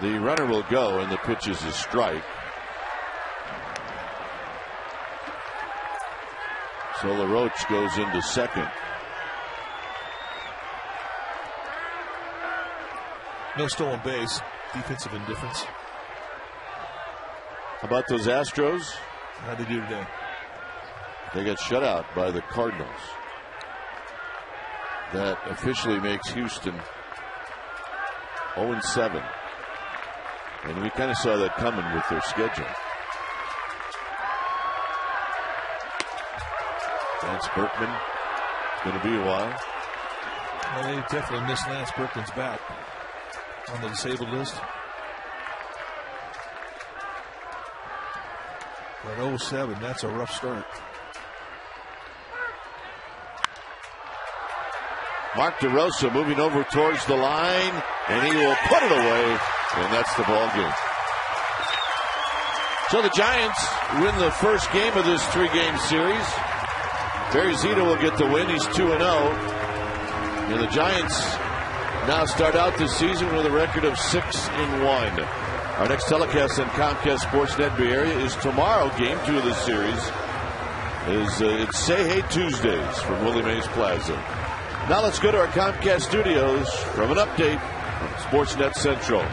The runner will go, and the pitch is a strike. So LaRoche goes into second. No stolen base. Defensive indifference. How about those Astros? How'd they do today? They got shut out by the Cardinals. That officially makes Houston 0-7. And we kind of saw that coming with their schedule. Lance Berkman. It's going to be a while. Well, they definitely missed Lance Berkman's bat on the disabled list. But 0-7, that's a rough start. Mark DeRosa moving over towards the line, and he will put it away, and that's the ball game. So the Giants win the first game of this 3-game series. Barry Zito will get the win. He's 2-0. And the Giants now start out this season with a record of 6-1. Our next telecast on Comcast Sportsnet Bay Area is tomorrow. Game 2 of the series it's Say Hey Tuesdays from Willie Mays Plaza. Now let's go to our Comcast studios from an update from Sportsnet Central.